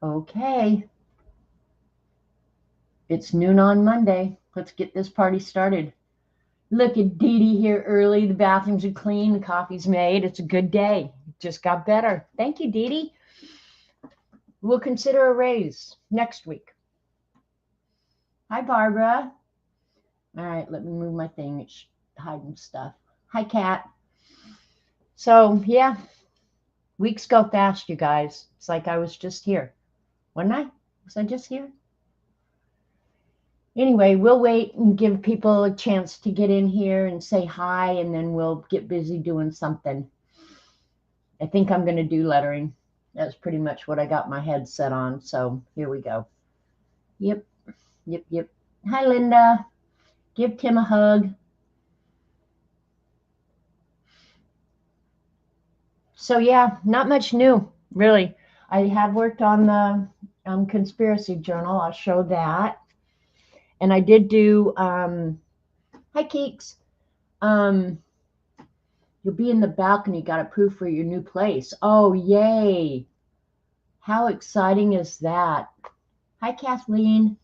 Okay. It's noon on Monday. Let's get this party started. Look at Dee Dee here early. The bathrooms are clean. The coffee's made. It's a good day. It just got better. Thank you, Dee Dee. We'll consider a raise next week. Hi, Barbara. All right, let me move my thing. It's hiding stuff. Hi, Kat. So, yeah, weeks go fast, you guys. It's like I was just here. Wasn't I? Was I just here? Anyway, we'll wait and give people a chance to get in here and say hi, and then we'll get busy doing something. I think I'm going to do lettering. That's pretty much what I got my head set on. So here we go. Yep. Hi, Linda. Give Tim a hug. So yeah, not much new, really. I have worked on the conspiracy journal. I'll show that. And I did do, hi, Keeks. You'll be in the balcony, got approved for your new place. Oh, yay. How exciting is that? Hi, Kathleen.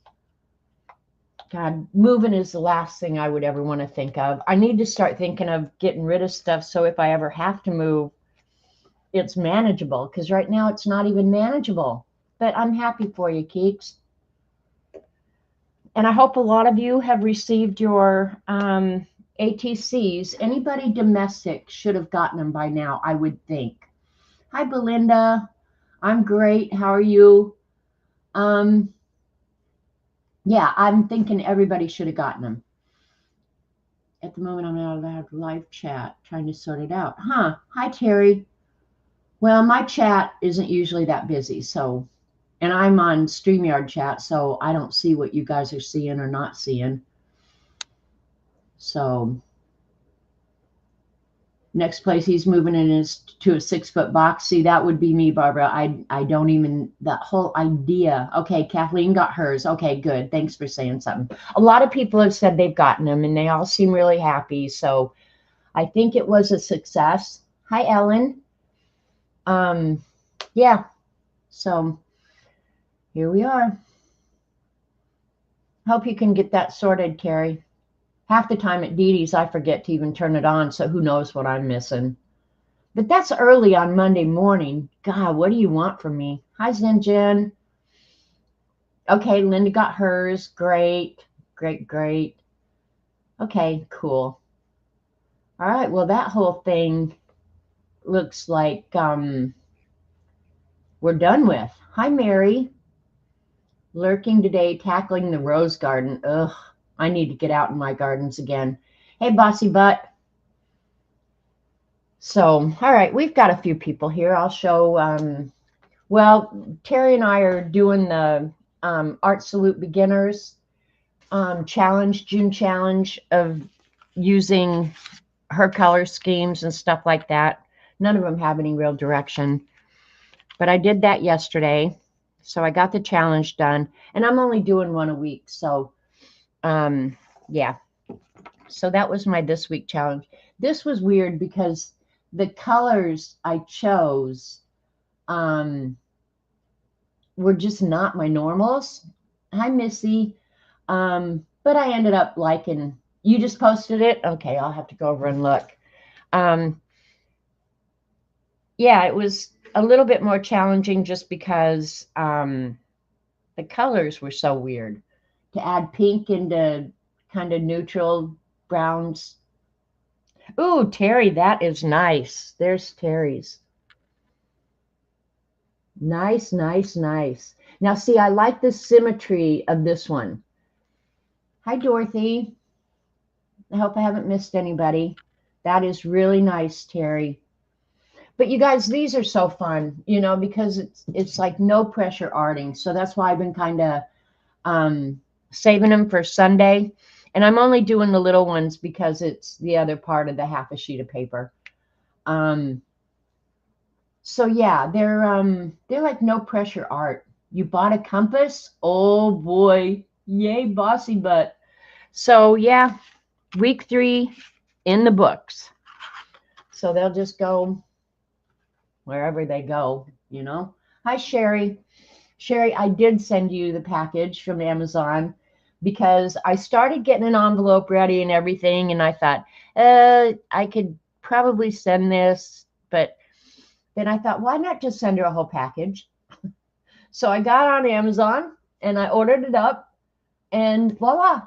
God, moving is the last thing I would ever want to think of. I need to start thinking of getting rid of stuff so if I ever have to move, it's manageable, because right now it's not even manageable. But I'm happy for you, Keeks. And I hope a lot of you have received your ATCs. Anybody domestic should have gotten them by now, I would think. Hi, Belinda. I'm great. How are you? Yeah, I'm thinking everybody should have gotten them. At the moment, I'm not allowed live chat, trying to sort it out. Huh. Hi, Terry. Well, my chat isn't usually that busy, so, and I'm on StreamYard chat, so I don't see what you guys are seeing or not seeing. So, next place he's moving in is to a 6-foot box. See, that would be me, Barbara. I don't even, that whole idea. Okay, Kathleen got hers. Okay, good. Thanks for saying something. A lot of people have said they've gotten them, and they all seem really happy. So I think it was a success. Hi, Ellen. Yeah. So here we are. Hope you can get that sorted, Carrie. Half the time at Dee Dee's, I forget to even turn it on, so who knows what I'm missing. But that's early on Monday morning. God, what do you want from me? Hi, Zinjen. Okay, Linda got hers. Great. Okay, cool. All right, well, that whole thing looks like we're done with. Hi, Mary. Lurking today, tackling the rose garden. Ugh, I need to get out in my gardens again. Hey, Bossy Butt. So, all right, we've got a few people here. I'll show, well, Terry and I are doing the Art Salute Beginners challenge, June challenge of using her color schemes and stuff like that. None of them have any real direction. But I did that yesterday. So I got the challenge done. And I'm only doing one a week. So, yeah. So that was my this week challenge. This was weird because the colors I chose were just not my normals. Hi, Missy. But I ended up liking, you just posted it? Okay, I'll have to go over and look. Yeah, it was a little bit more challenging just because the colors were so weird. To add pink into kind of neutral browns. Ooh, Terry, that is nice. There's Terry's. Nice. Now, see, I like the symmetry of this one. Hi, Dorothy. I hope I haven't missed anybody. That is really nice, Terry. But you guys, these are so fun, you know, because it's like no pressure arting. So that's why I've been kind of saving them for Sunday. And I'm only doing the little ones because it's the other part of the half a sheet of paper. So yeah, they're like no pressure art. You bought a compass? Oh boy, yay, bossy butt. So yeah, week 3 in the books. So they'll just go wherever they go, you know. Hi, Sherry. Sherry, I did send you the package from Amazon because I started getting an envelope ready and everything, and I thought, I could probably send this, but then I thought, why not just send her a whole package? So I got on Amazon and I ordered it up, and voila,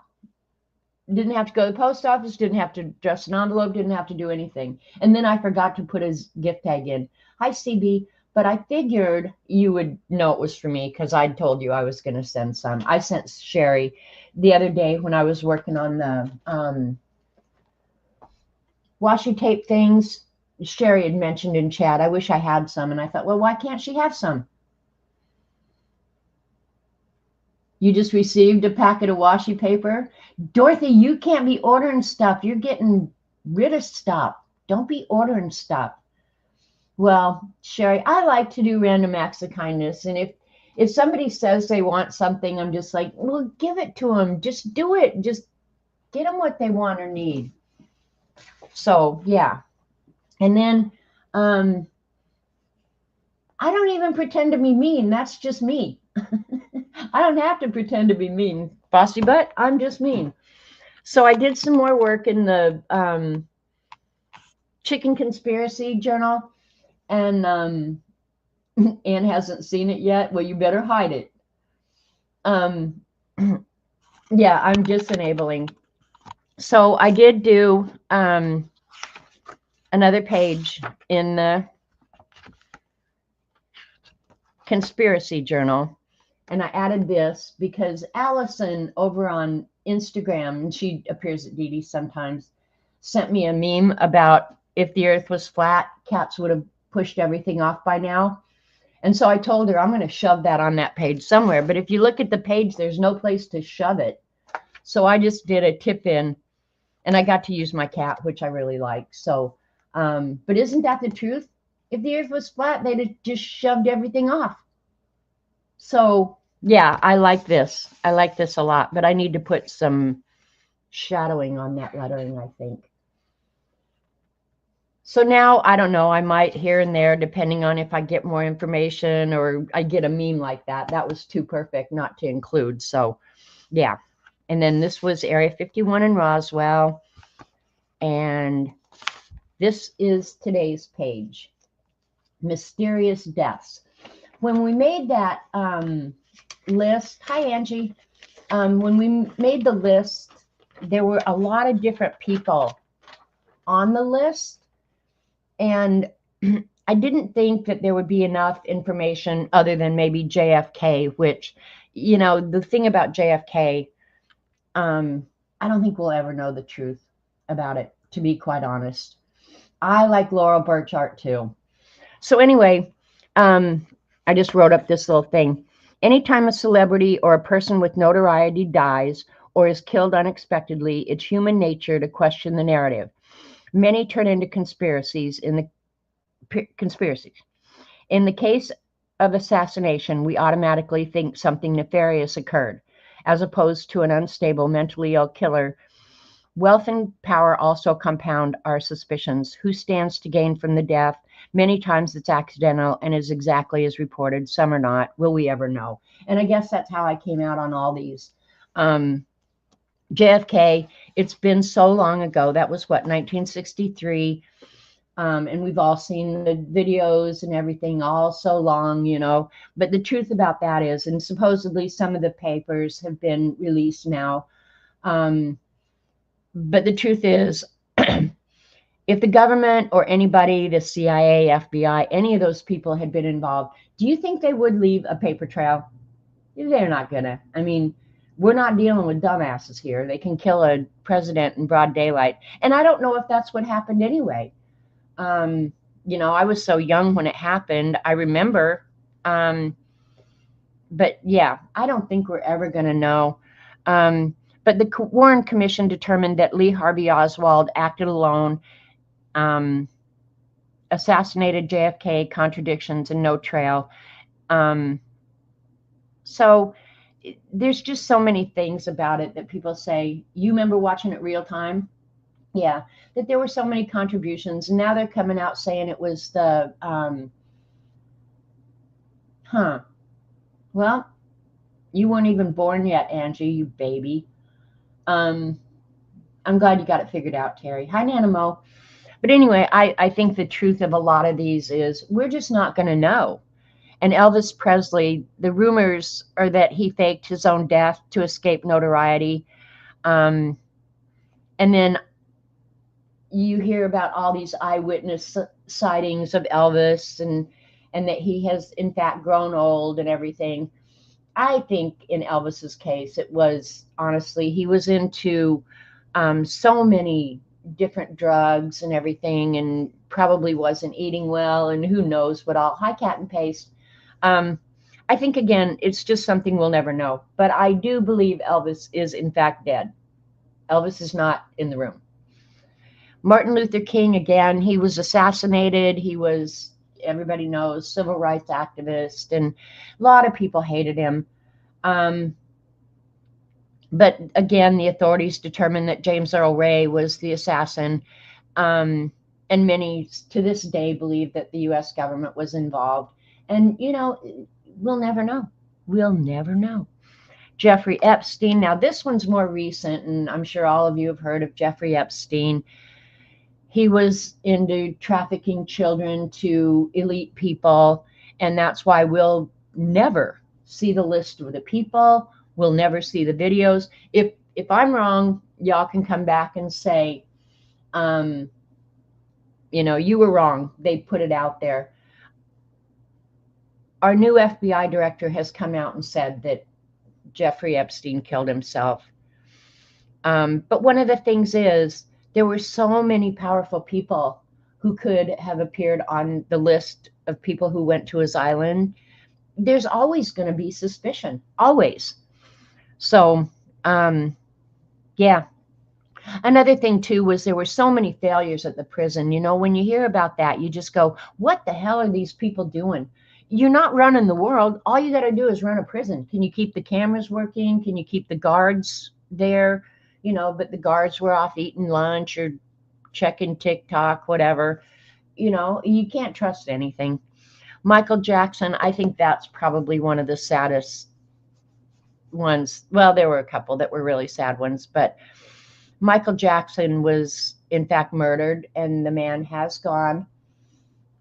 didn't have to go to the post office, didn't have to address an envelope, didn't have to do anything. And then I forgot to put his gift tag in. Hi, CB. But I figured you would know it was for me because I'd told you I was going to send some. I sent Sherry the other day when I was working on the washi tape things. Sherry had mentioned in chat, I wish I had some. And I thought, well, why can't she have some? You just received a packet of washi paper. Dorothy, you can't be ordering stuff. You're getting rid of stuff. Don't be ordering stuff. Well, Sherry, I like to do random acts of kindness. And if somebody says they want something, I'm just like, well, give it to them. Just do it. Just get them what they want or need. So, yeah. And then I don't even pretend to be mean. That's just me. I don't have to pretend to be mean, bossy butt. I'm just mean. So I did some more work in the Chicken Conspiracy Journal, and Anne hasn't seen it yet. Well, you better hide it. Yeah, I'm just enabling. So I did do another page in the Conspiracy Journal. And I added this because Allison over on Instagram, and she appears at Dee sometimes, sent me a meme about if the earth was flat, cats would have pushed everything off by now. And so I told her I'm going to shove that on that page somewhere. But if you look at the page, there's no place to shove it. So I just did a tip in, and I got to use my cat, which I really like. So, but isn't that the truth? If the earth was flat, they'd have just shoved everything off. So yeah, I like this. I like this a lot, but I need to put some shadowing on that lettering, I think. So now, I don't know, I might here and there, depending on if I get more information or I get a meme like that. That was too perfect not to include. So yeah. And then this was Area 51 in Roswell. And this is today's page, Mysterious Deaths. When we made that list, hi Angie, when we made the list, there were a lot of different people on the list, and I didn't think that there would be enough information other than maybe JFK, which, you know, the thing about JFK, I don't think we'll ever know the truth about it, to be quite honest. I like Laurel Burchart too. So anyway, I just wrote up this little thing. Anytime a celebrity or a person with notoriety dies or is killed unexpectedly, it's human nature to question the narrative. Many turn into conspiracies. In the case of assassination, we automatically think something nefarious occurred, as opposed to an unstable, mentally ill killer. Wealth and power also compound our suspicions. Who stands to gain from the death? Many times it's accidental and is exactly as reported. Some are not. Will we ever know? And I guess that's how I came out on all these. JFK, it's been so long ago. That was what, 1963? And we've all seen the videos and everything all so long, you know. But the truth about that is, and supposedly some of the papers have been released now, but the truth is, if the government or anybody, the CIA, FBI, any of those people had been involved, do you think they would leave a paper trail? They're not going to. I mean, we're not dealing with dumbasses here. They can kill a president in broad daylight. And I don't know if that's what happened anyway. You know, I was so young when it happened. I remember. But yeah, I don't think we're ever going to know. But the Warren Commission determined that Lee Harvey Oswald acted alone, assassinated JFK, contradictions, and no trail. So there's just so many things about it that people say. You remember watching it real time? Yeah, that there were so many contributions. And now they're coming out saying it was the, Well, you weren't even born yet, Angie, you baby. Um, I'm glad you got it figured out, Terry. Hi, Nana Mo. But anyway, I think the truth of a lot of these is we're just not going to know. And Elvis Presley, the rumors are that he faked his own death to escape notoriety. Um, and then you hear about all these eyewitness sightings of Elvis and that he has in fact grown old and everything. I think in Elvis's case, it was honestly, he was into so many different drugs and everything, and probably wasn't eating well, and who knows what all. Hi, Cat and Paste. Um, I think, again, it's just something we'll never know. But I do believe Elvis is, in fact, dead. Elvis is not in the room. Martin Luther King, again, he was assassinated. He was, everybody knows, civil rights activist, and a lot of people hated him. Um, but again, the authorities determined that James Earl Ray was the assassin. And many to this day believe that the U.S. government was involved. And, we'll never know. We'll never know. Jeffrey Epstein. Now, this one's more recent, and I'm sure all of you have heard of Jeffrey Epstein. He was into trafficking children to elite people, and that's why we'll never see the list of the people. We'll never see the videos. If I'm wrong, y'all can come back and say, you were wrong. They put it out there. Our new FBI director has come out and said that Jeffrey Epstein killed himself. But one of the things is there were so many powerful people who could have appeared on the list of people who went to his island. There's always going to be suspicion, always. So, yeah. Another thing, too, was there were so many failures at the prison. When you hear about that, you just go, what the hell are these people doing? You're not running the world. All you got to do is run a prison. Can you keep the cameras working? Can you keep the guards there? But the guards were off eating lunch or checking TikTok, whatever. You can't trust anything. Michael Jackson, I think that's probably one of the saddest ones. Well, there were a couple that were really sad ones, but Michael Jackson was, in fact, murdered, and the man has gone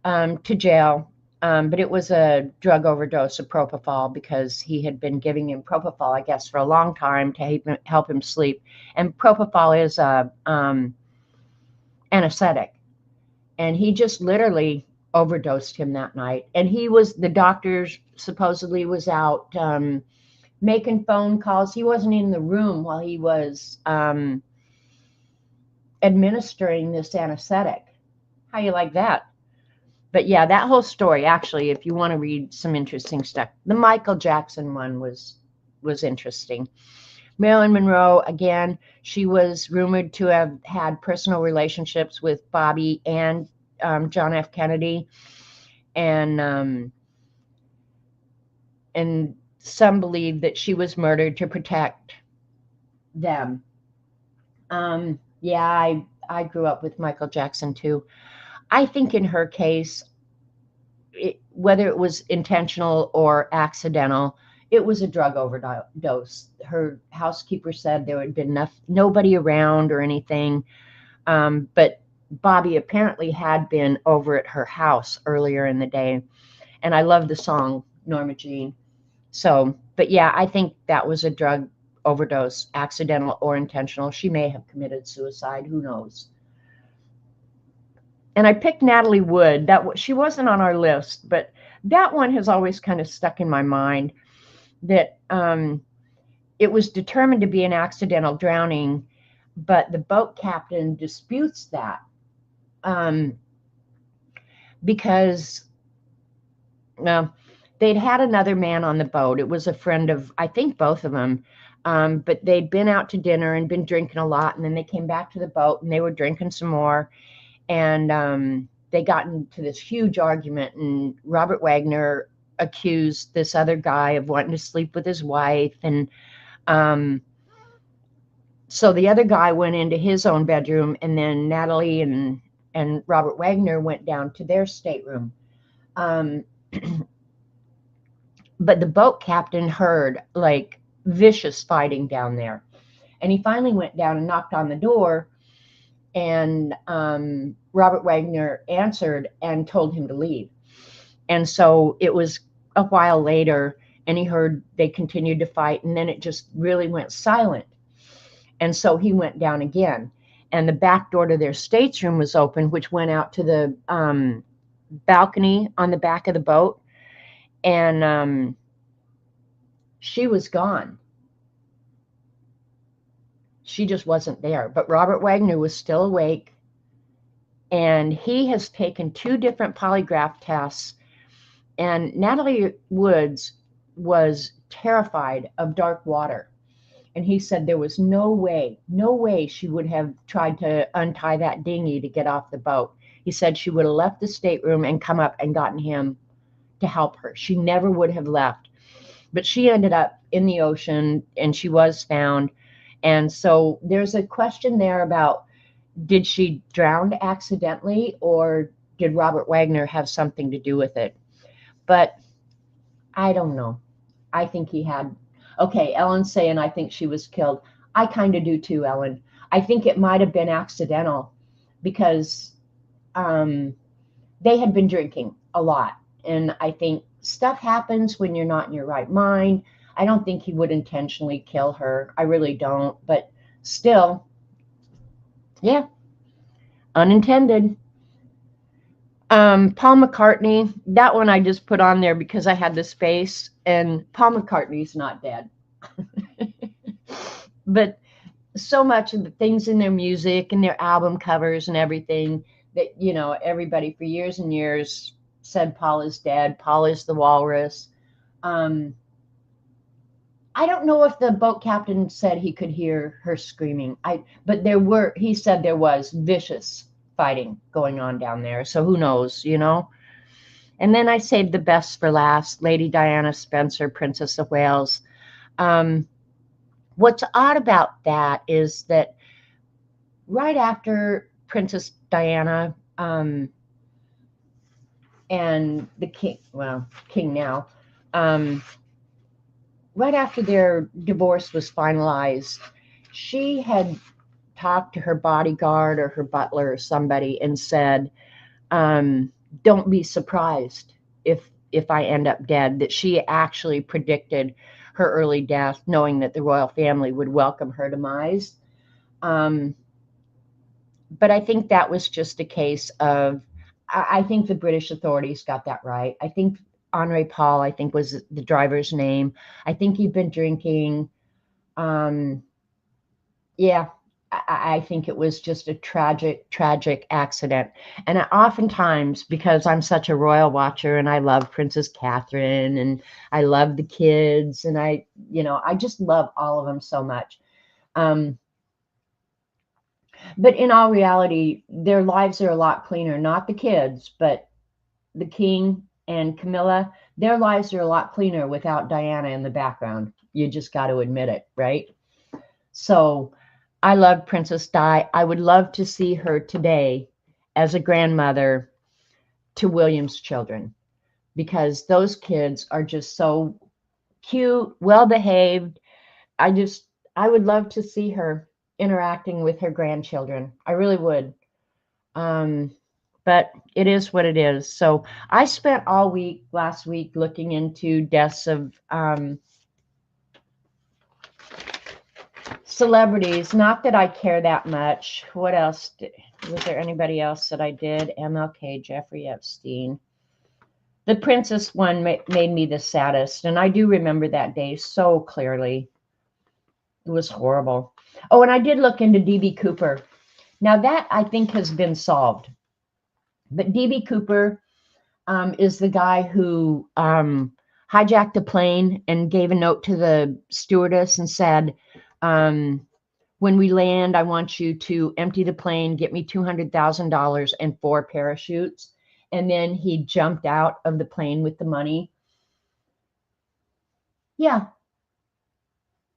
to jail. But it was a drug overdose of propofol because he had been giving him propofol, I guess, for a long time to help him sleep. And propofol is a anesthetic. And he just literally overdosed him that night. And the doctors supposedly was out making phone calls. He wasn't in the room while he was administering this anesthetic. How you like that? But yeah, that whole story, actually, if you want to read some interesting stuff, the Michael Jackson one was interesting. Marilyn Monroe, again, she was rumored to have had personal relationships with Bobby and John F. Kennedy, and some believe that she was murdered to protect them. Yeah, I grew up with Michael Jackson too. I think in her case, whether it was intentional or accidental, it was a drug overdose. Her housekeeper said there had been nobody around or anything, but Bobby apparently had been over at her house earlier in the day. And I love the song, Norma Jean. So, but yeah, I think that was a drug overdose, accidental or intentional. She may have committed suicide. Who knows? And I picked Natalie Wood. She wasn't on our list, but that one has always kind of stuck in my mind. That it was determined to be an accidental drowning, but the boat captain disputes that because they'd had another man on the boat. It was a friend of, I think, both of them. But they'd been out to dinner and been drinking a lot, and then they came back to the boat and they were drinking some more. And they got into this huge argument, and Robert Wagner accused this other guy of wanting to sleep with his wife. And so the other guy went into his own bedroom, and then Natalie and Robert Wagner went down to their stateroom. But the boat captain heard like vicious fighting down there. And he finally went down and knocked on the door. And Robert Wagner answered and told him to leave. And so it was a while later, and he heard they continued to fight. And then it just really went silent. And so he went down again. And the back door to their stateroom was open, which went out to the balcony on the back of the boat. And she was gone. She just wasn't there. But Robert Wagner was still awake. And he has taken 2 different polygraph tests. And Natalie Woods was terrified of dark water. And he said there was no way she would have tried to untie that dinghy to get off the boat. He said she would have left the stateroom and come up and gotten him to help her. She never would have left. But she ended up in the ocean, and she was found. And so there's a question there about, did she drown accidentally, or did Robert Wagner have something to do with it? But I don't know. I think he had. Okay, Ellen's saying, I think she was killed. I kind of do too, Ellen. I think it might have been accidental because they had been drinking a lot. And I think stuff happens when you're not in your right mind. I don't think he would intentionally kill her. I really don't. But still, yeah, unintended. Paul McCartney, that one I just put on there because I had the space, and Paul McCartney's not dead. But so much of the things in their music and their album covers and everything that, everybody for years and years said Paul is dead, Paul is the walrus. I don't know if the boat captain said he could hear her screaming. But he said there was vicious fighting going on down there. So who knows, And then I saved the best for last, Lady Diana Spencer, Princess of Wales. What's odd about that is that right after Princess Diana and the king, king now, right after their divorce was finalized, she had talked to her bodyguard or her butler or somebody and said, don't be surprised if I end up dead, that she actually predicted her early death, knowing that the royal family would welcome her demise. But I think that was just a case of, I think the British authorities got that right. I think Henri Paul, I think, was the driver's name. I think he'd been drinking. Yeah, I think it was just a tragic accident. And oftentimes, because I'm such a royal watcher and I love Princess Catherine and I love the kids and I just love all of them so much. But in all reality, their lives are a lot cleaner. Not the kids, but the king and Camilla, their lives are a lot cleaner without Diana in the background. You just got to admit it, right? So I love Princess Di. I would love to see her today as a grandmother to William's children, because those kids are just so cute, well-behaved. I would love to see her interacting with her grandchildren. I really would. But it is what it is. So I spent all last week looking into deaths of celebrities. Not that I care that much. What else? Was there anybody else that I did? MLK, Jeffrey Epstein. The princess one made me the saddest. And I do remember that day so clearly. It was horrible. Oh, and I did look into D.B. Cooper. Now that I think has been solved. But D.B. Cooper is the guy who hijacked a plane and gave a note to the stewardess and said, when we land, I want you to empty the plane, get me $200,000 and 4 parachutes. And then he jumped out of the plane with the money. Yeah.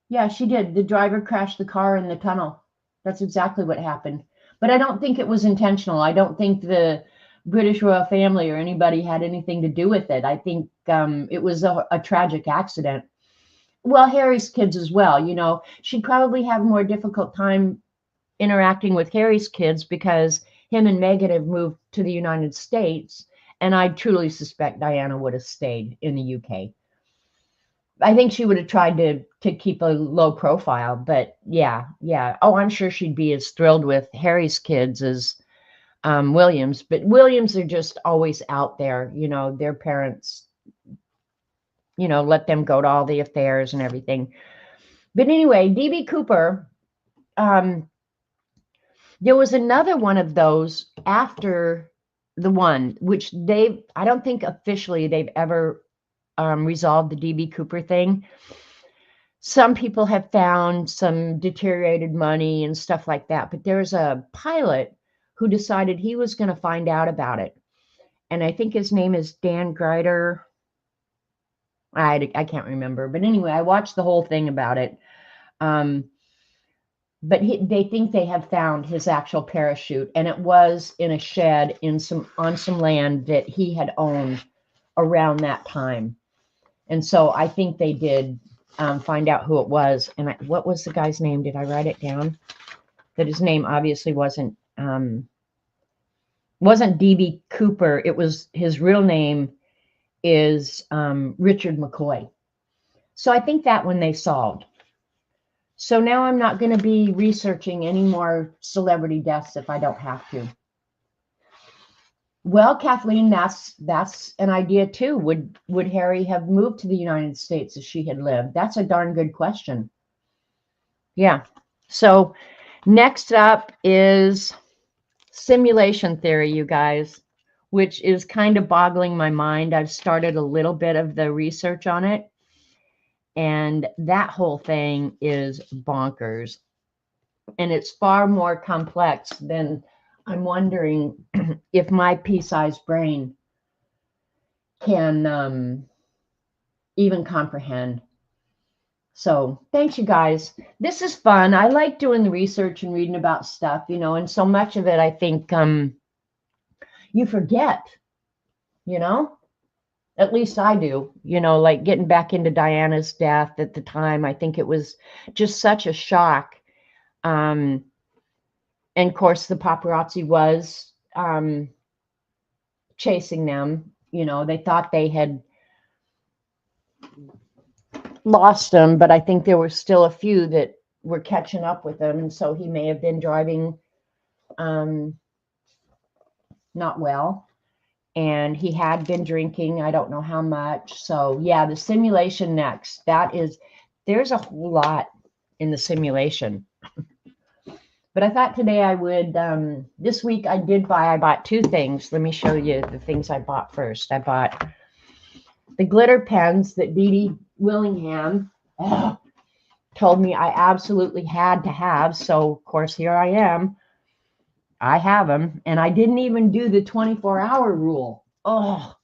Yeah, she did. The driver crashed the car in the tunnel. That's exactly what happened. But I don't think it was intentional. I don't think the British royal family or anybody had anything to do with it. I think it was a tragic accident. Well, Harry's kids as well. She'd probably have a more difficult time interacting with Harry's kids because him and Meghan have moved to the United States, and I truly suspect Diana would have stayed in the UK. I think she would have tried to keep a low profile, but yeah, yeah. Oh, I'm sure she'd be as thrilled with Harry's kids as Williams, but Williams are just always out there. Their parents, let them go to all the affairs and everything. But anyway, DB Cooper, there was another one of those after the one, which I don't think officially they've ever resolved the DB Cooper thing. Some people have found some deteriorated money and stuff like that, but there's a pilot who decided he was going to find out about it. And I think his name is Dan Greider. I can't remember. But anyway, I watched the whole thing about it. But they think they have found his actual parachute, and it was in a shed on some land that he had owned around that time. And so I think they did find out who it was. And what was the guy's name? Did I write it down? That his name obviously wasn't DB Cooper. It was his real name is Richard McCoy. So I think that one they solved. So now I'm not going to be researching any more celebrity deaths if I don't have to. Well, Kathleen, that's an idea too. Would Harry have moved to the United States if she had lived? That's a darn good question. Yeah. So next up is simulation theory, you guys, which is kind of boggling my mind. I've started a little bit of the research on it, and that whole thing is bonkers. And it's far more complex than I'm wondering if my pea-sized brain can even comprehend. So thanks, you guys. This is fun. I like doing the research and reading about stuff, and so much of it, I think you forget, at least I do, like getting back into Diana's death at the time. I think it was just such a shock. And of course, the paparazzi was chasing them. They thought they had lost him, but I think there were still a few that were catching up with him. And so he may have been driving not well. And he had been drinking. I don't know how much. So yeah, the simulation next. There's a whole lot in the simulation. But I thought today I would, this week I bought two things. Let me show you the things I bought first. I bought the glitter pens that Dee Dee Willingham told me I absolutely had to have. So, of course, here I am. I have them. And I didn't even do the 24-hour rule. Oh.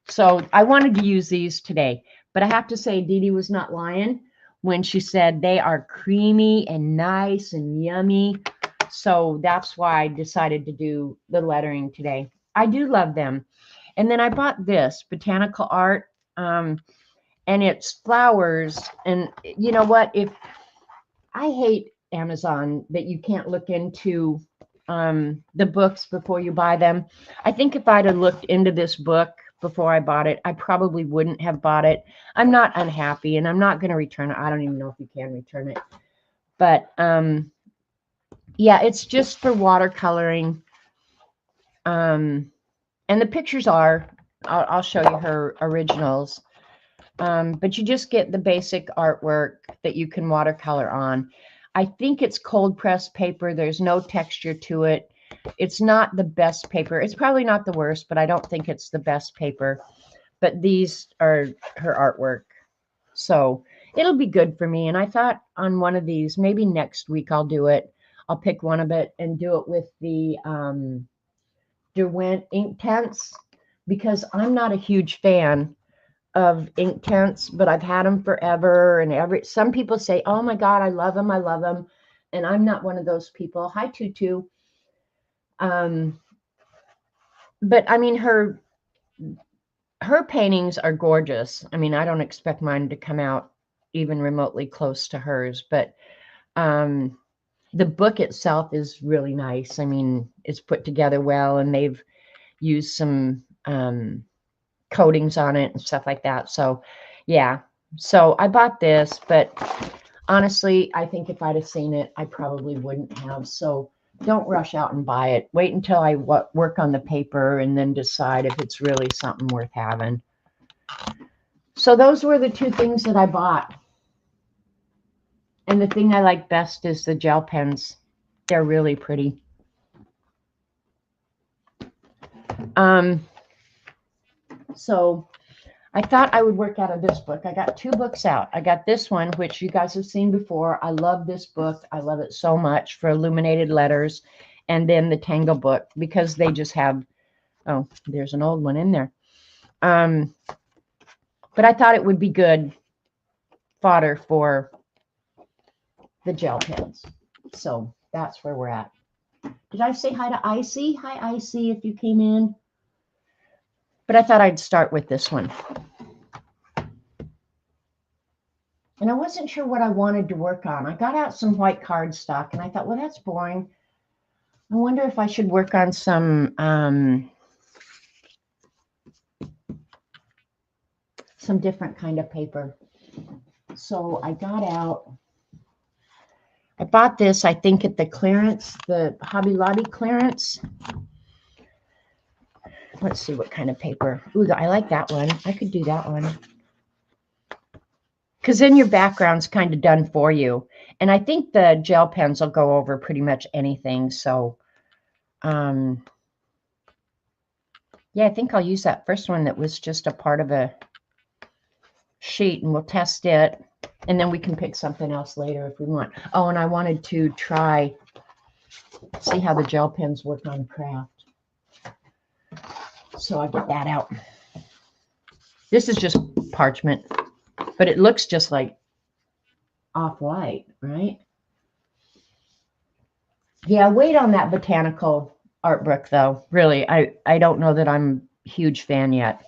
So I wanted to use these today. But I have to say, Dee Dee was not lying when she said they are creamy and nice and yummy. So that's why I decided to do the lettering today. I do love them. And then I bought this botanical art, and it's flowers. And you know what? I hate Amazon that you can't look into the books before you buy them. I think if I'd have looked into this book before I bought it, I probably wouldn't have bought it. I'm not unhappy, and I'm not going to return it. I don't even know if you can return it. But yeah, it's just for watercoloring. And the pictures I'll show you her originals. But you just get the basic artwork that you can watercolor on. I think it's cold pressed paper. There's no texture to it. It's not the best paper. It's probably not the worst, but I don't think it's the best paper. But these are her artwork. So it'll be good for me. And I thought on one of these, maybe next week I'll do it. I'll pick one of it and do it with the Derwent ink tints, because I'm not a huge fan of ink tints, but I've had them forever. And some people say, oh my God, I love them. I love them. And I'm not one of those people. Hi, Tutu. But I mean, her paintings are gorgeous. I mean, I don't expect mine to come out even remotely close to hers, but um, the book itself is really nice. I mean, it's put together well, and they've used some coatings on it and stuff like that. So, yeah. So I bought this, but honestly, I think if I'd have seen it, I probably wouldn't have. So don't rush out and buy it. Wait until I work on the paper and then decide if it's really something worth having. So those were the two things that I bought. And the thing I like best is the gel pens. They're really pretty. So I thought I would work out of this book. I got two books out. I got this one, which you guys have seen before. I love this book. I love it so much, for Illuminated Letters. And then the Tango book, because they just have, oh, there's an old one in there. But I thought it would be good fodder for the gel pens. So that's where we're at. Did I say hi to Icy? Hi, Icy, if you came in. But I thought I'd start with this one. And I wasn't sure what I wanted to work on. I got out some white cardstock, and I thought, well, that's boring. I wonder if I should work on some different kind of paper. So I got out, I bought this, I think, at the clearance, the Hobby Lobby clearance. Let's see what kind of paper. Ooh, I like that one. I could do that one. Because then your background's kind of done for you. And I think the gel pens will go over pretty much anything. So, yeah, I think I'll use that first one that was just a part of a sheet, and we'll test it. And then we can pick something else later if we want. Oh, and I wanted to see how the gel pens work on craft. So I'll get that out. This is just parchment, but it looks just like off-white, right? Yeah, wait on that botanical art book, though. Really, I don't know that I'm a huge fan yet.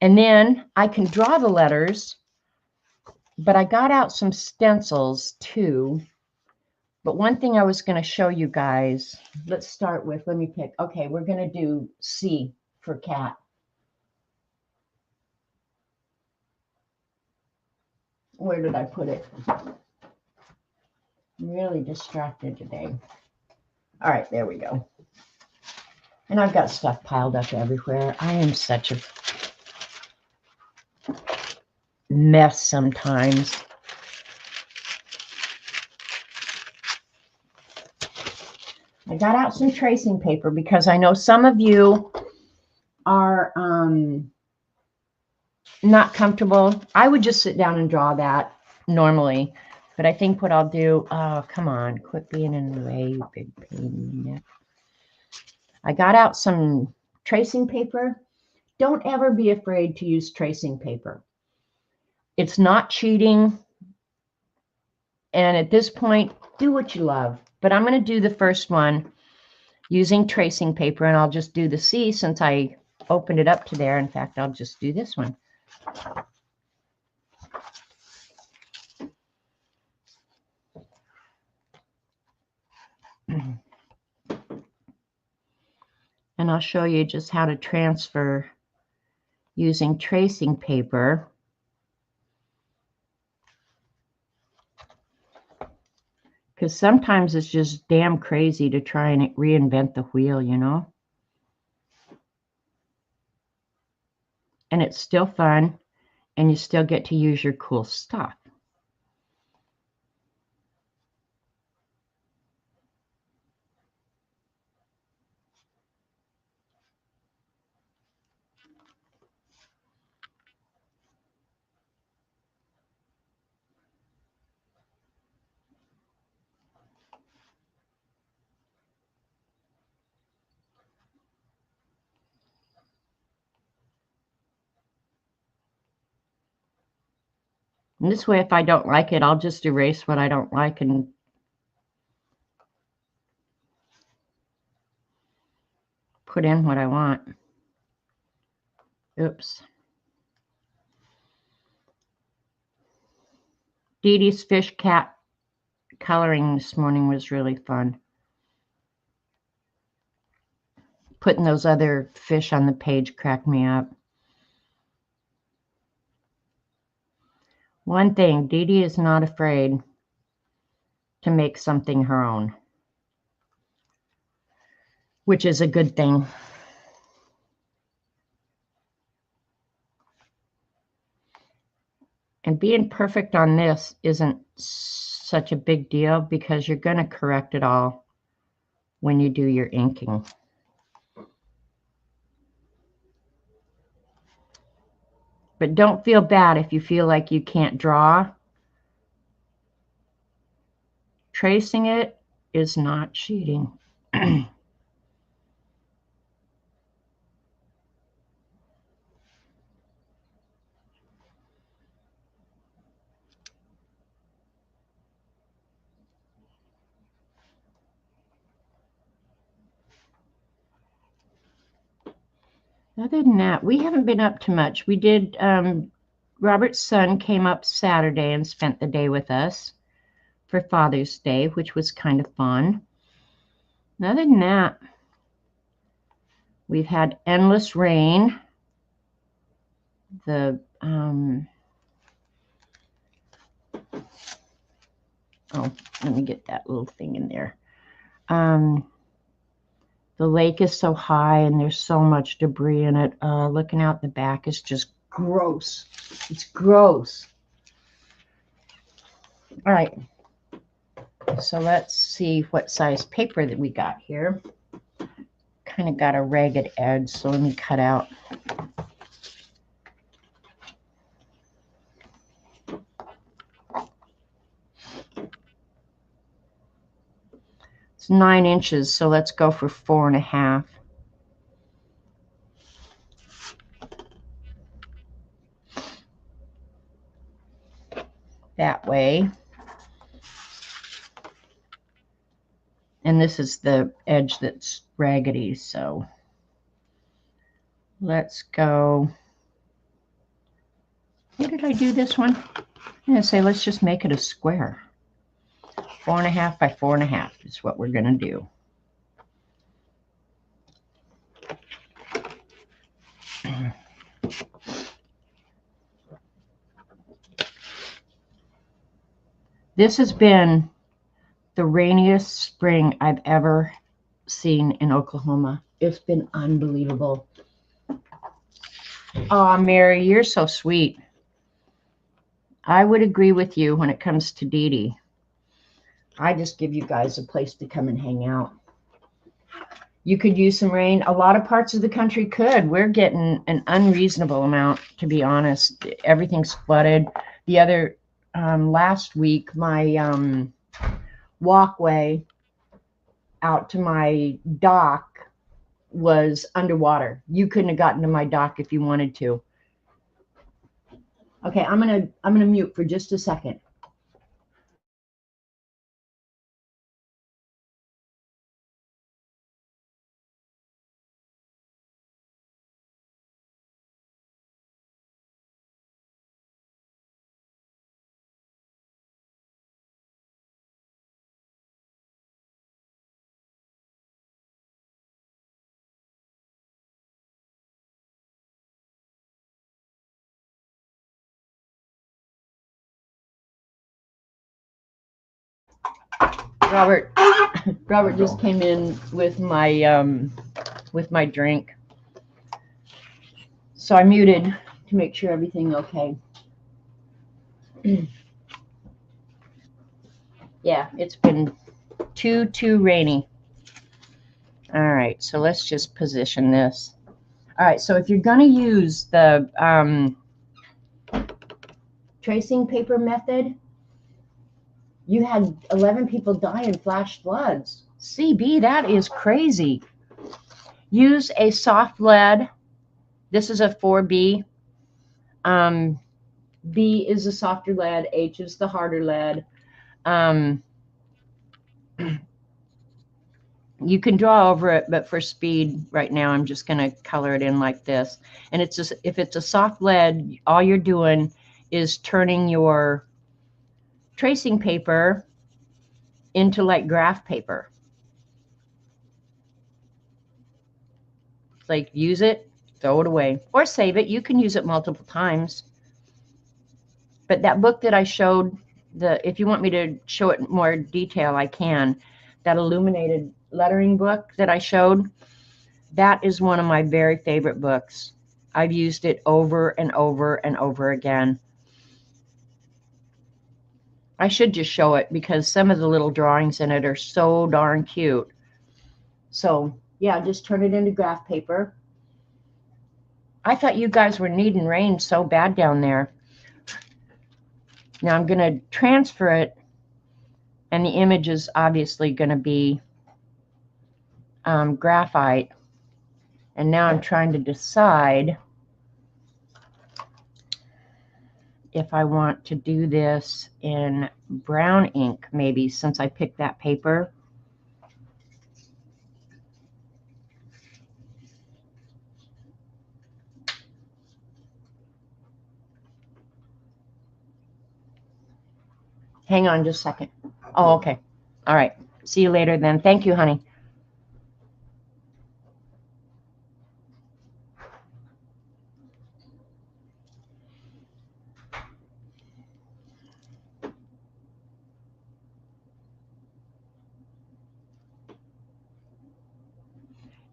And then I can draw the letters, but I got out some stencils too. But one thing I was going to show you guys, let's start with, let me pick. Okay, we're going to do C for cat. Where did I put it? I'm really distracted today. All right, there we go. And I've got stuff piled up everywhere. I am such a mess sometimes. I got out some tracing paper because I know some of you are not comfortable. I would just sit down and draw that normally. But I think what I'll do, oh, come on, quit being in the way, you big pain in the neck. I got out some tracing paper. Don't ever be afraid to use tracing paper. It's not cheating. And at this point, do what you love. But I'm going to do the first one using tracing paper, and I'll just do the C since I opened it up to there. In fact, I'll just do this one. And I'll show you just how to transfer using tracing paper. Because sometimes it's just damn crazy to try and reinvent the wheel, you know? And it's still fun, and you still get to use your cool stuff. And this way, if I don't like it, I'll just erase what I don't like and put in what I want. Oops. Dee Dee's fish cat coloring this morning was really fun. Putting those other fish on the page cracked me up. One thing, Dee Dee is not afraid to make something her own, which is a good thing. And being perfect on this isn't such a big deal because you're going to correct it all when you do your inking. But don't feel bad if you feel like you can't draw. Tracing it is not cheating. Other than that, we haven't been up to much. We did, Robert's son came up Saturday and spent the day with us for Father's Day, which was kind of fun. Other than that, we've had endless rain. The, oh, let me get that little thing in there. The lake is so high and there's so much debris in it. Looking out the back is just gross. It's gross. All right. So let's see what size paper that we got here. Kind of got a ragged edge, so let me cut out. It's 9 inches, so let's go for 4.5. That way. And this is the edge that's raggedy, so let's go. What did I do this one? I'm going to say let's just make it a square. 4.5 by 4.5 is what we're going to do. This has been the rainiest spring I've ever seen in Oklahoma. It's been unbelievable. Oh, Mary, you're so sweet. I would agree with you when it comes to Dee Dee. I just give you guys a place to come and hang out. You could use some rain. A lot of parts of the country could. We're getting an unreasonable amount, to be honest. Everything's flooded. The other, last week, my walkway out to my dock was underwater. You couldn't have gotten to my dock if you wanted to. Okay, I'm gonna mute for just a second. Robert just came in with my drink. So I muted to make sure everything okay. Yeah, it's been too rainy. All right, so let's just position this. All right, so if you're going to use the tracing paper method, you had 11 people die in flash floods. CB, that is crazy. Use a soft lead. This is a 4B. B is the softer lead. H is the harder lead. You can draw over it, but for speed right now, I'm just going to color it in like this. And it's just, if it's a soft lead, all you're doing is turning your tracing paper into like graph paper. Like, use it, throw it away, or save it. You can use it multiple times. But that book that I showed, if you want me to show it in more detail, I can. That Illuminated Lettering book that I showed, that is one of my very favorite books. I've used it over and over and over again. I should just show it because some of the little drawings in it are so darn cute. So, yeah, just turn it into graph paper. I thought you guys were needing rain so bad down there. Now I'm going to transfer it, and the image is obviously going to be graphite. And now I'm trying to decide if I want to do this in brown ink, maybe, since I picked that paper. Hang on just a second. Oh, okay. All right. See you later then. Thank you, honey.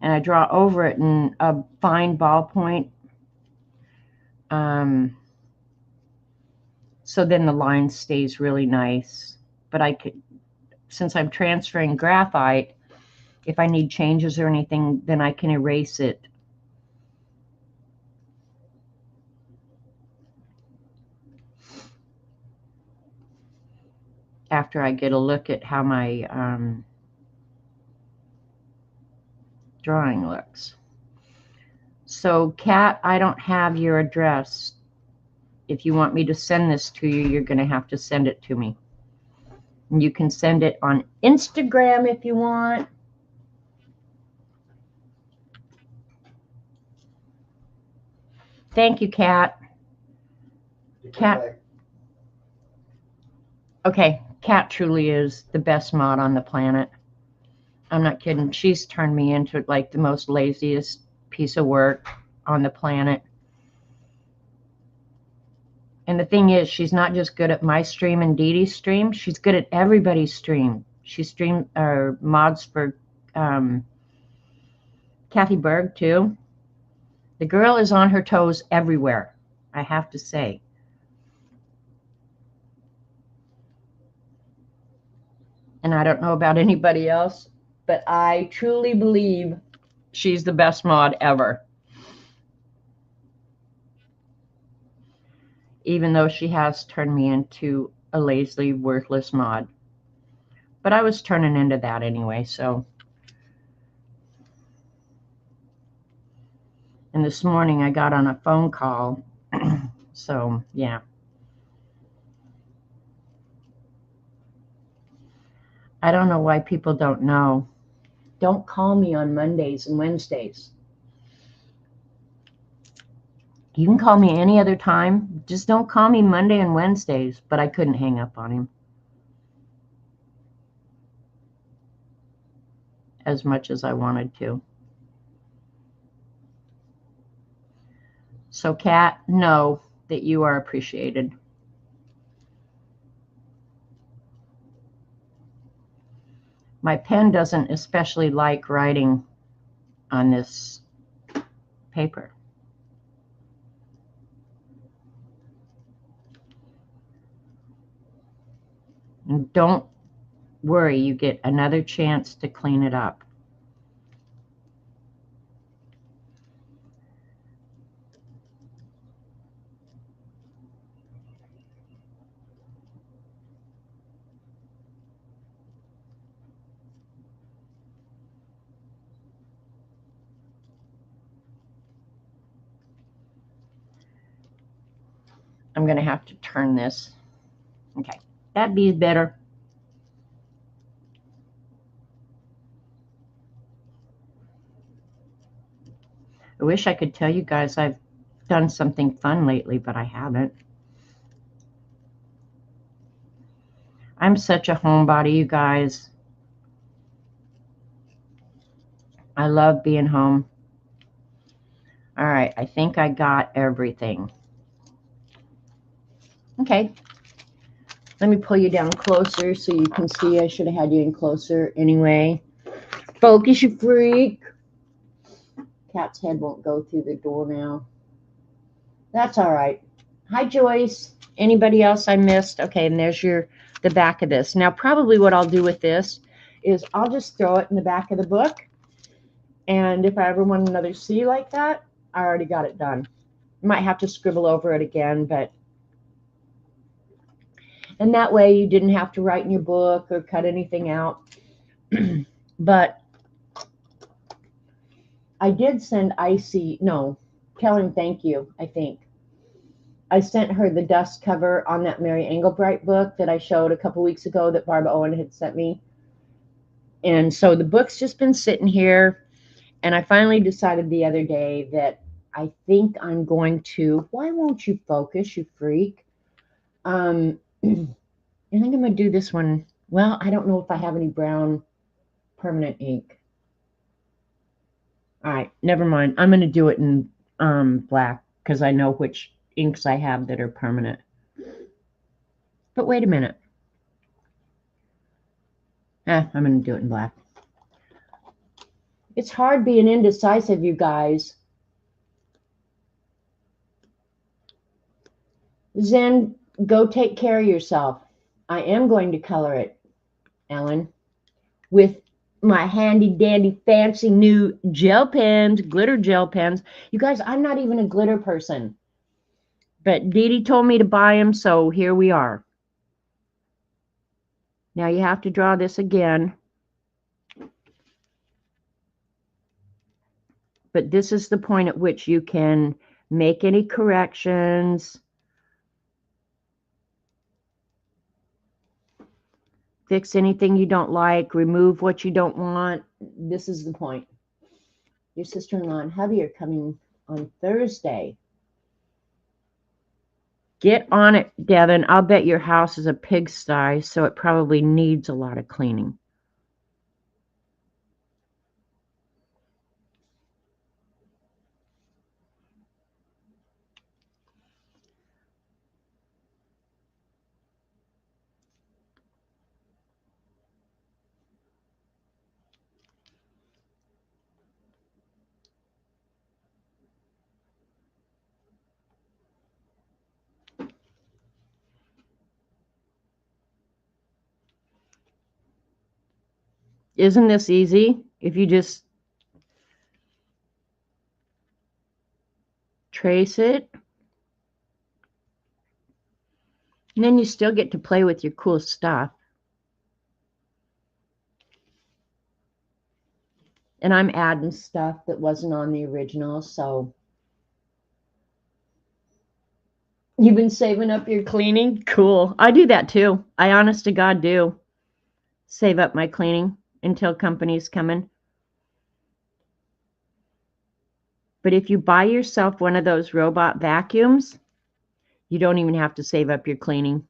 And I draw over it in a fine ballpoint. So then the line stays really nice. But I could, since I'm transferring graphite, if I need changes or anything, then I can erase it. After I get a look at how my drawing looks. So, Kat, I don't have your address. If you want me to send this to you, you're going to have to send it to me. And you can send it on Instagram if you want. Thank you, Kat. Kat. Okay, Kat truly is the best mod on the planet. I'm not kidding. She's turned me into like the most laziest piece of work on the planet. And the thing is, she's not just good at my stream and Dee Dee's stream. She's good at everybody's stream. She streams mods for Kathy Berg, too. The girl is on her toes everywhere, I have to say. And I don't know about anybody else, but I truly believe she's the best mod ever. Even though she has turned me into a lazy, worthless mod. But I was turning into that anyway, so. And this morning I got on a phone call, so yeah. I don't know why people don't know. Don't call me on Mondays and Wednesdays. You can call me any other time. Just don't call me Monday and Wednesdays. But I couldn't hang up on him as much as I wanted to. So, Kat, know that you are appreciated. My pen doesn't especially like writing on this paper. And don't worry, you get another chance to clean it up. I'm going to have to turn this. Okay, that'd be better. I wish I could tell you guys I've done something fun lately, but I haven't. I'm such a homebody, you guys. I love being home. All right, I think I got everything. Okay. Let me pull you down closer so you can see. I should have had you in closer anyway. Focus, you freak. Cat's head won't go through the door now. That's all right. Hi, Joyce. Anybody else I missed? Okay, and there's the back of this. Now, probably what I'll do with this is I'll just throw it in the back of the book. And if I ever want another C like that, I already got it done. Might have to scribble over it again, but and that way you didn't have to write in your book or cut anything out. But I did send Kellen, thank you, I think. I sent her the dust cover on that Mary Engelbright book that I showed a couple weeks ago that Barbara Owen had sent me. And so the book's just been sitting here, and I finally decided the other day that I think I'm going to, why won't you focus, you freak? I think I'm going to do this one. Well, I don't know if I have any brown permanent ink. All right, never mind. I'm going to do it in black because I know which inks I have that are permanent. But wait a minute. I'm going to do it in black. It's hard being indecisive, you guys. Zen, go take care of yourself. I am going to color it, Ellen, with my handy dandy fancy new gel pens, glitter gel pens. You guys, I'm not even a glitter person. But Dee Dee told me to buy them, so here we are. Now you have to draw this again. But this is the point at which you can make any corrections, fix anything you don't like, remove what you don't want. This is the point. Your sister-in-law and hubby are coming on Thursday. Get on it, Devin. I'll bet your house is a pigsty, so it probably needs a lot of cleaning. Isn't this easy? If you just trace it, and then you still get to play with your cool stuff. And I'm adding stuff that wasn't on the original, so. You've been saving up your cleaning? Cool. I do that too. I honest to God do. Save up my cleaning until company's coming. But if you buy yourself one of those robot vacuums, you don't even have to save up your cleaning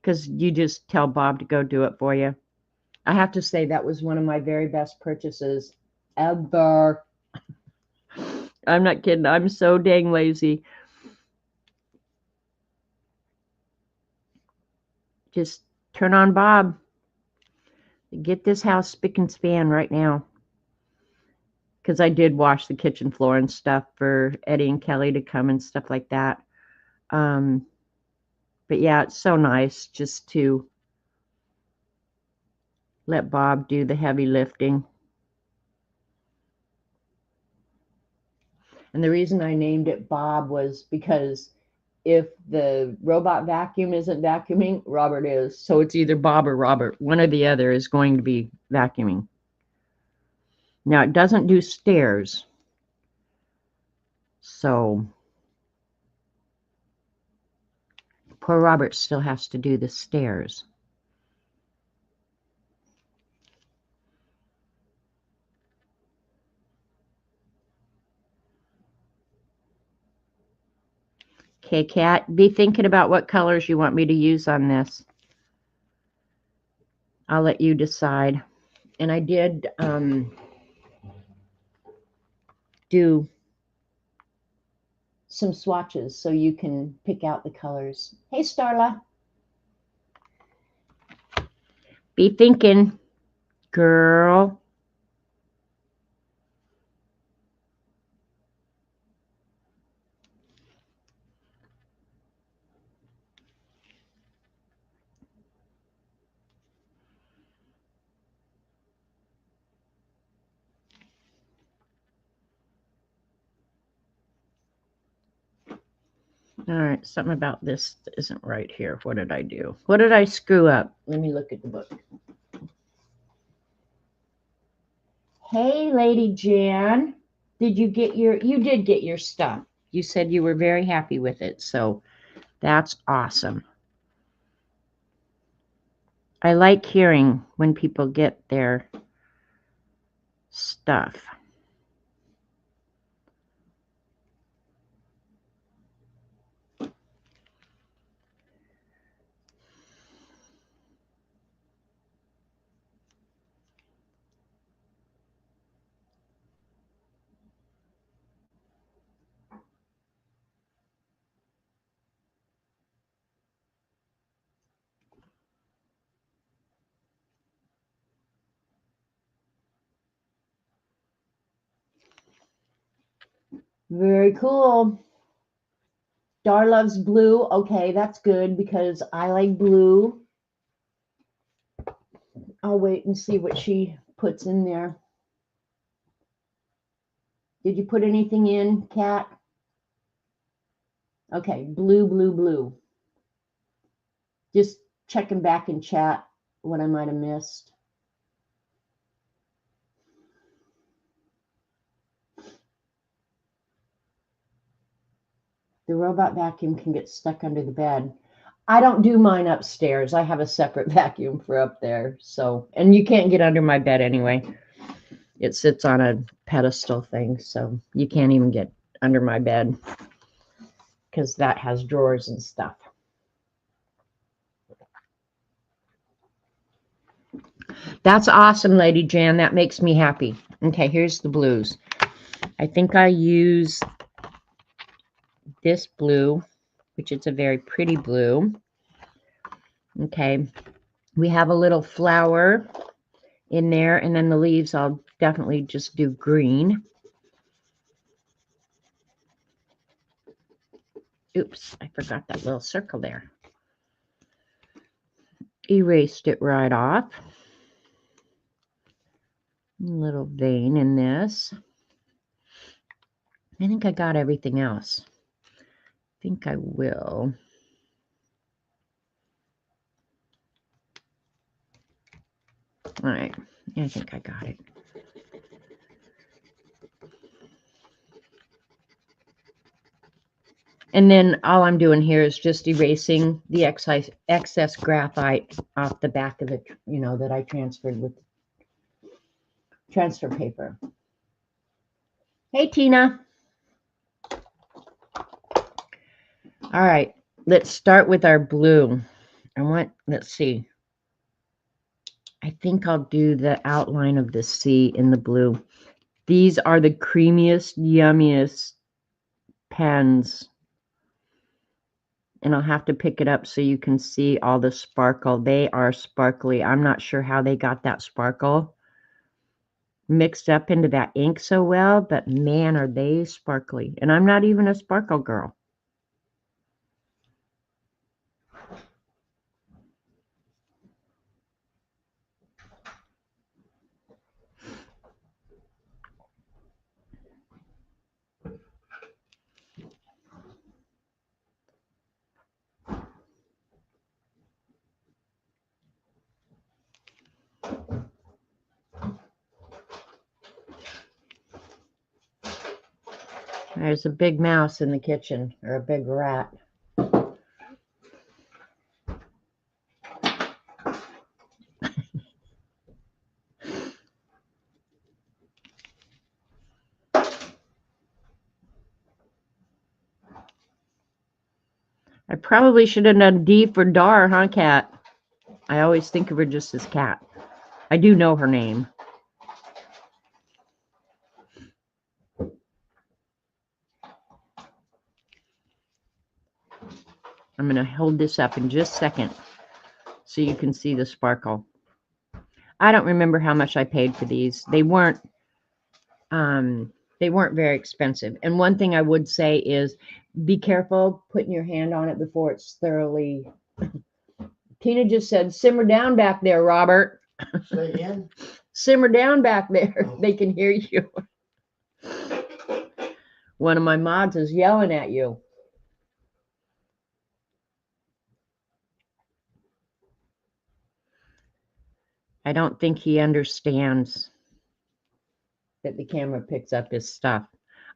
because you just tell Bob to go do it for you. I have to say that was one of my very best purchases ever. I'm not kidding. I'm so dang lazy. Just turn on Bob. Get this house spick and span right now. Because I did wash the kitchen floor and stuff for Eddie and Kelly to come and stuff like that. But yeah, it's so nice just to let Bob do the heavy lifting. And the reason I named it Bob was because if the robot vacuum isn't vacuuming, Robert is. So it's either Bob or Robert. One or the other is going to be vacuuming. Now, it doesn't do stairs. So poor Robert still has to do the stairs. Okay, Kat, be thinking about what colors you want me to use on this. I'll let you decide. And I did do some swatches so you can pick out the colors. Hey, Starla. Be thinking, girl. All right, something about this isn't right here. What did I do? What did I screw up? Let me look at the book. Hey, Lady Jan, did you get you did get your stuff. You said you were very happy with it, so that's awesome. I like hearing when people get their stuff. Very cool. Dar loves blue. Okay, that's good because I like blue. I'll wait and see what she puts in there. Did you put anything in, Kat? Okay, blue, blue, blue. Just checking back in chat what I might have missed. The robot vacuum can get stuck under the bed. I don't do mine upstairs. I have a separate vacuum for up there. So, and you can't get under my bed anyway. It sits on a pedestal thing, so you can't even get under my bed because that has drawers and stuff. That's awesome, Lady Jan. That makes me happy. Okay, here's the blues. I think I use this blue, which is a very pretty blue. Okay, we have a little flower in there, and then the leaves I'll definitely just do green. Oops, I forgot that little circle there. Erased it right off. A little vein in this. I think I got everything else. I think I will. All right, I think I got it. And then all I'm doing here is just erasing the excess graphite off the back of it, that I transferred with transfer paper. Hey, Tina. All right, let's start with our blue. Let's see. I think I'll do the outline of the C in the blue. These are the creamiest, yummiest pens. And I'll have to pick it up so you can see all the sparkle. They are sparkly. I'm not sure how they got that sparkle mixed up into that ink so well, but man, are they sparkly. And I'm not even a sparkle girl. There's a big mouse in the kitchen, or a big rat. I probably should have done D for Dar, huh, Cat? I always think of her just as Cat. I do know her name. I'm going to hold this up in just a second so you can see the sparkle. I don't remember how much I paid for these. They weren't very expensive. And one thing I would say is be careful putting your hand on it before it's thoroughly. Tina just said, simmer down back there, Robert. Say again? Simmer down back there. Oh. They can hear you. One of my mods is yelling at you. I don't think he understands that the camera picks up his stuff.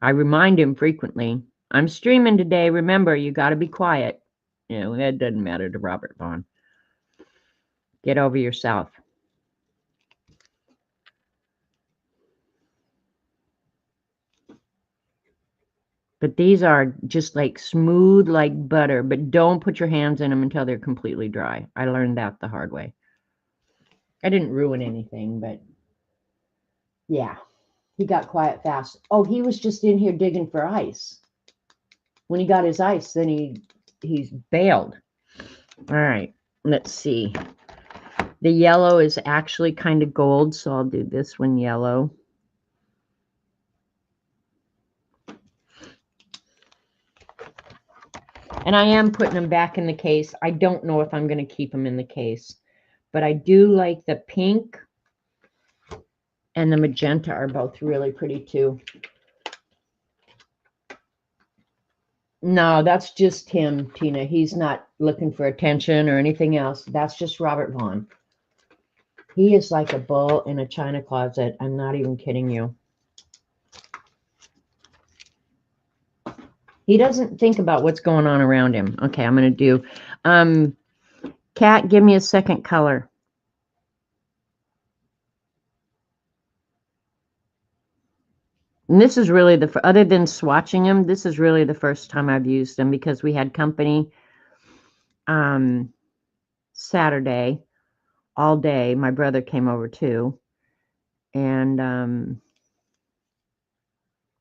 I remind him frequently, I'm streaming today. Remember, you got to be quiet. You know, that doesn't matter to Robert Vaughn. Get over yourself. But these are just like smooth like butter, but don't put your hands in them until they're completely dry. I learned that the hard way. I didn't ruin anything, but yeah, he got quiet fast. Oh, he was just in here digging for ice. When he got his ice, then he's bailed. All right, let's see. The yellow is actually kind of gold, so I'll do this one yellow. And I am putting them back in the case. I don't know if I'm going to keep them in the case, but I do like the pink and the magenta are both really pretty too. No, that's just him, Tina. He's not looking for attention or anything else. That's just Robert Vaughn. He is like a bull in a china closet. I'm not even kidding you. He doesn't think about what's going on around him. Okay, I'm going to do Cat, give me a second color. And this is really other than swatching them, this is really the first time I've used them because we had company Saturday all day. My brother came over too. And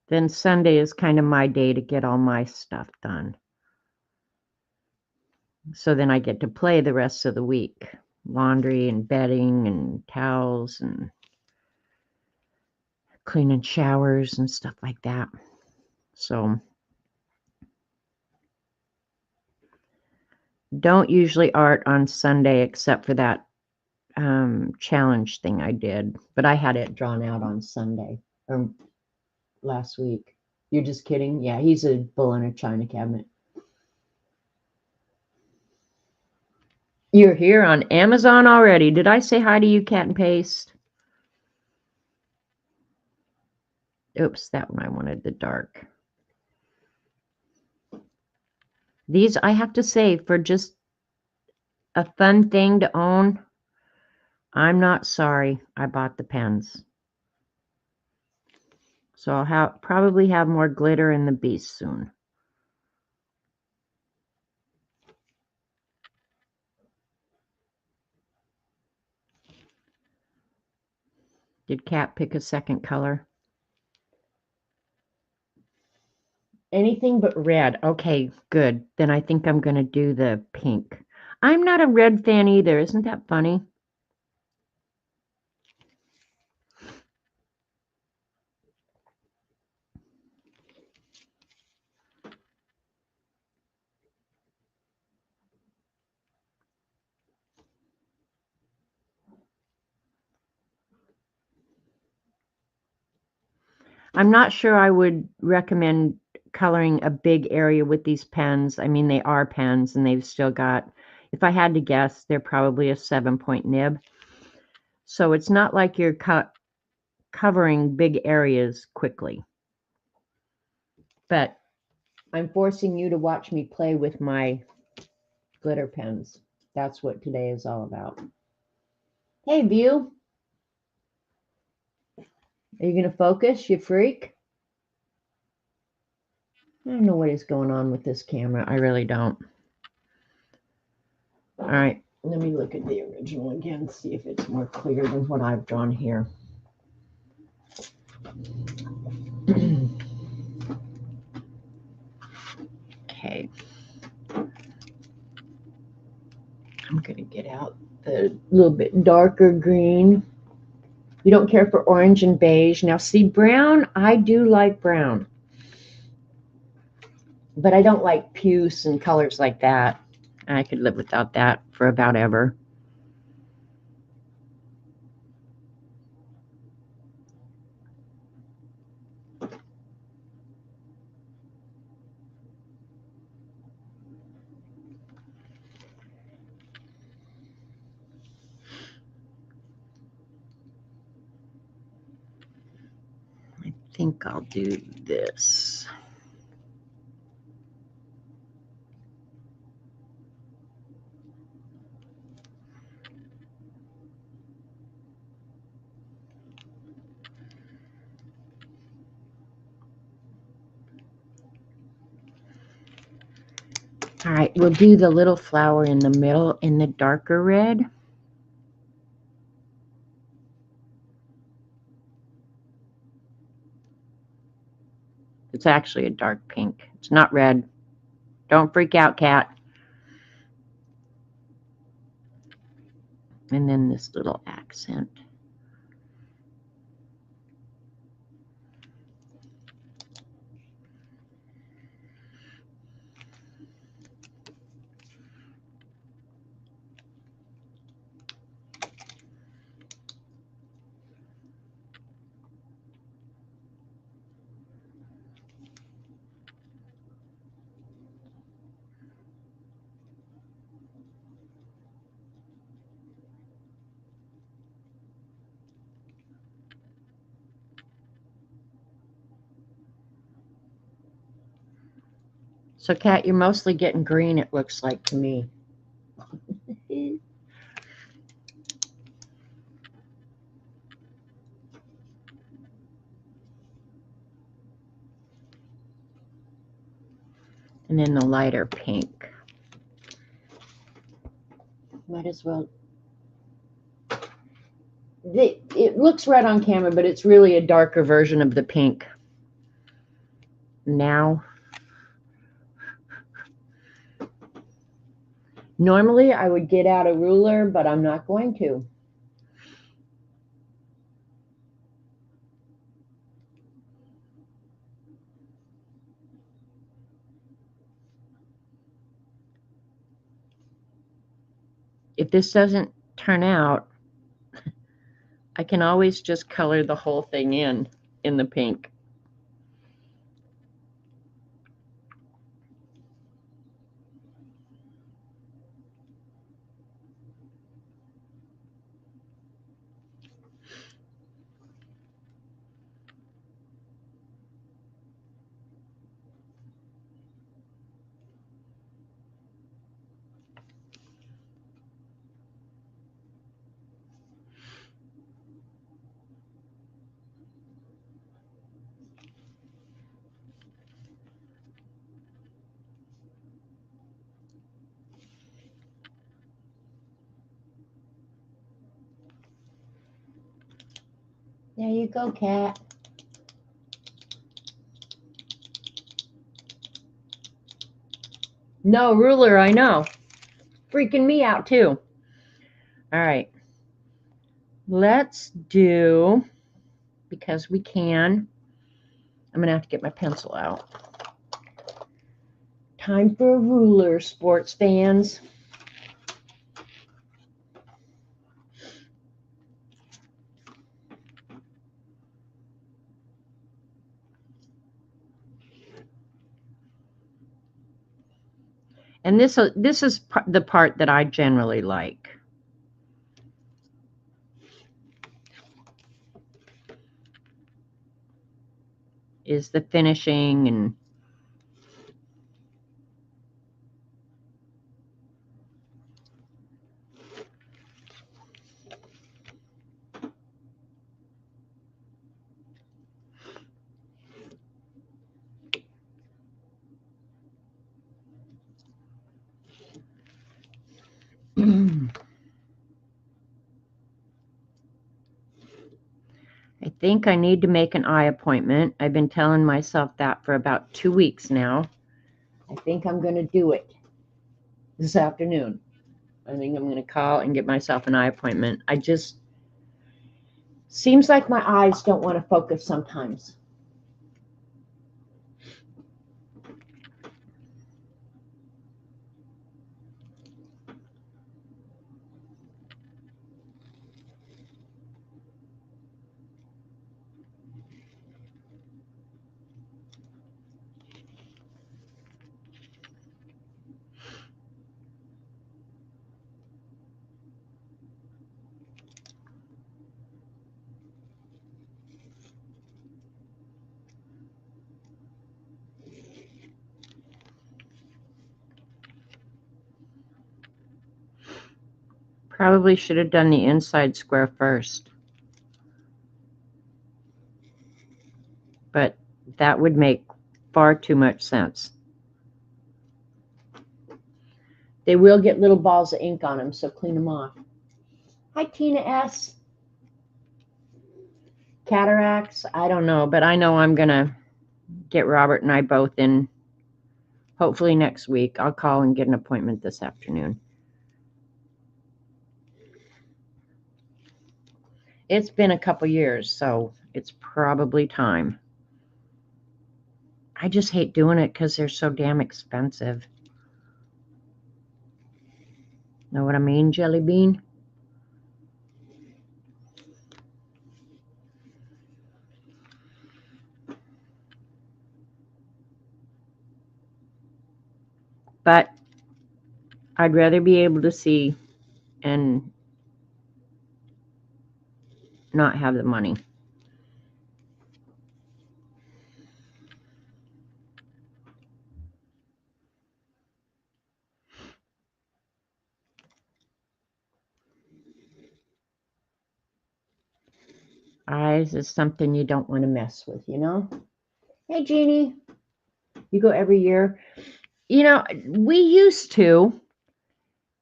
then Sunday is kind of my day to get all my stuff done. So then I get to play the rest of the week. Laundry and bedding and towels and cleaning showers and stuff like that. So don't usually art on Sunday except for that challenge thing I did. But I had it drawn out on Sunday or last week. You're just kidding? Yeah, he's a bull in a china cabinet. You're here on Amazon already. Did I say hi to you, Cat and Paste? Oops, that one I wanted the dark. These, I have to say, for just a fun thing to own, I'm not sorry I bought the pens. So I'll probably have more glitter in the beast soon. Did Cat pick a second color? Anything but red. Okay, good. Then I think I'm going to do the pink. I'm not a red fan either. Isn't that funny? I'm not sure I would recommend coloring a big area with these pens. I mean, they are pens and they've still got, if I had to guess, they're probably a 7-point nib. So it's not like you're covering big areas quickly. But I'm forcing you to watch me play with my glitter pens. That's what today is all about. Hey, View. Are you going to focus, you freak? I don't know what is going on with this camera. I really don't. All right, let me look at the original again, see if it's more clear than what I've drawn here. Okay. I'm going to get out the little bit darker green. You don't care for orange and beige. Now, see, brown, I do like brown. But I don't like puce and colors like that. I could live without that for about ever. I think I'll do this. All right, we'll do the little flower in the middle in the darker red. It's actually a dark pink. It's not red. Don't freak out, cat. And then this little accent. So, Kat, you're mostly getting green, it looks like to me. And then the lighter pink. Might as well. It looks red on camera, but it's really a darker version of the pink. Now, normally I would get out a ruler, but I'm not going to. If this doesn't turn out, I can always just color the whole thing in the pink. There you go, Kat. No ruler, I know. Freaking me out too. All right. Let's do, because we can, I'm going to have to get my pencil out. Time for a ruler, sports fans. And this is the part that I generally like. Is the finishing and think I need to make an eye appointment. I've been telling myself that for about 2 weeks now. I think I'm going to do it this afternoon. I think I'm going to call and get myself an eye appointment. I just, seems like my eyes don't want to focus sometimes. Probably should have done the inside square first. But that would make far too much sense. They will get little balls of ink on them, so clean them off. Hi, Tina S. Cataracts, I don't know, but I know I'm going to get Robert and I both in hopefully next week. I'll call and get an appointment this afternoon. It's been a couple years, so it's probably time. I just hate doing it because they're so damn expensive. Know what I mean, Jelly Bean? But I'd rather be able to see and not have the money. Eyes is something you don't want to mess with, you know? Hey, Jeannie. You go every year. You know, we used to,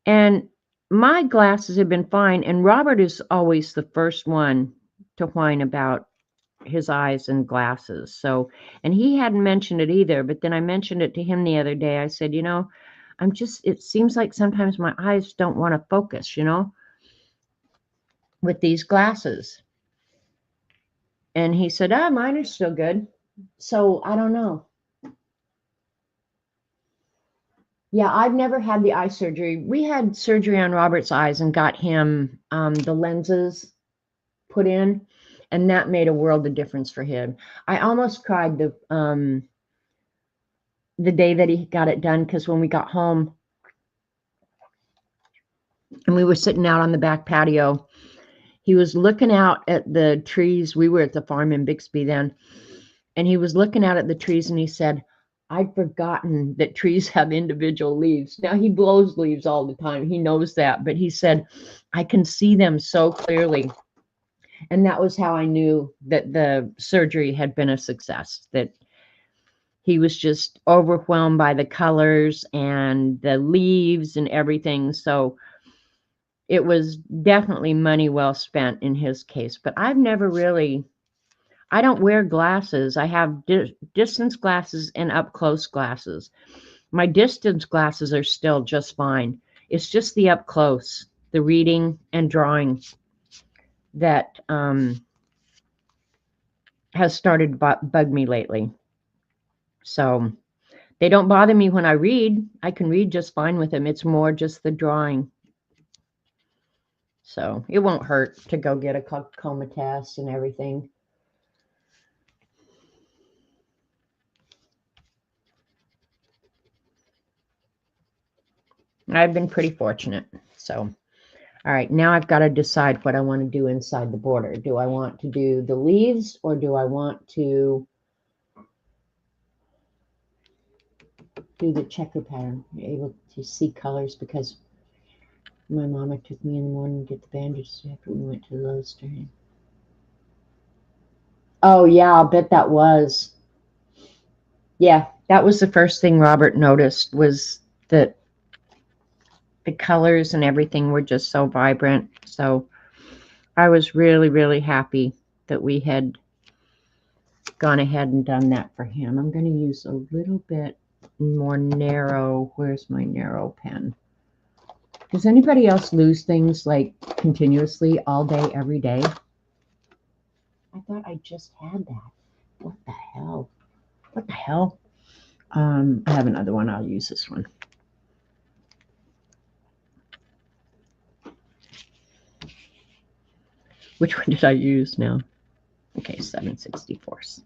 and my glasses have been fine, and Robert is always the first one to whine about his eyes and glasses. So, and he hadn't mentioned it either, but then I mentioned it to him the other day. I said, you know, it seems like sometimes my eyes don't want to focus, you know, with these glasses. And he said, mine are still good. So I don't know. Yeah, I've never had the eye surgery. We had surgery on Robert's eyes and got him the lenses put in, and that made a world of difference for him. I almost cried the day that he got it done, because when we got home and we were sitting out on the back patio, he was looking out at the trees. We were at the farm in Bixby then, and he was looking out at the trees and he said, I'd forgotten that trees have individual leaves. Now, he blows leaves all the time. He knows that. But he said, I can see them so clearly. And that was how I knew that the surgery had been a success, that he was just overwhelmed by the colors and the leaves and everything. So it was definitely money well spent in his case. But I've never really, I don't wear glasses. I have distance glasses and up close glasses. My distance glasses are still just fine. It's just the up close, the reading and drawing, that has started to bug me lately. So they don't bother me when I read. I can read just fine with them. It's more just the drawing. So it won't hurt to go get a glaucoma test and everything. I've been pretty fortunate. So, all right, now I've got to decide what I want to do inside the border. Do I want to do the leaves, or do I want to do the checker pattern? You're able to see colors because my mama took me in the morning to get the bandages after we went to the Lowe's today. Oh, yeah, I'll bet that was. Yeah, that was the first thing Robert noticed, was that the colors and everything were just so vibrant. So I was really, really happy that we had gone ahead and done that for him. I'm going to use a little bit more narrow. Where's my narrow pen? Does anybody else lose things like continuously all day, every day? I thought I just had that. What the hell? What the hell? I have another one. I'll use this one. Which one did I use now? Okay, 7/64.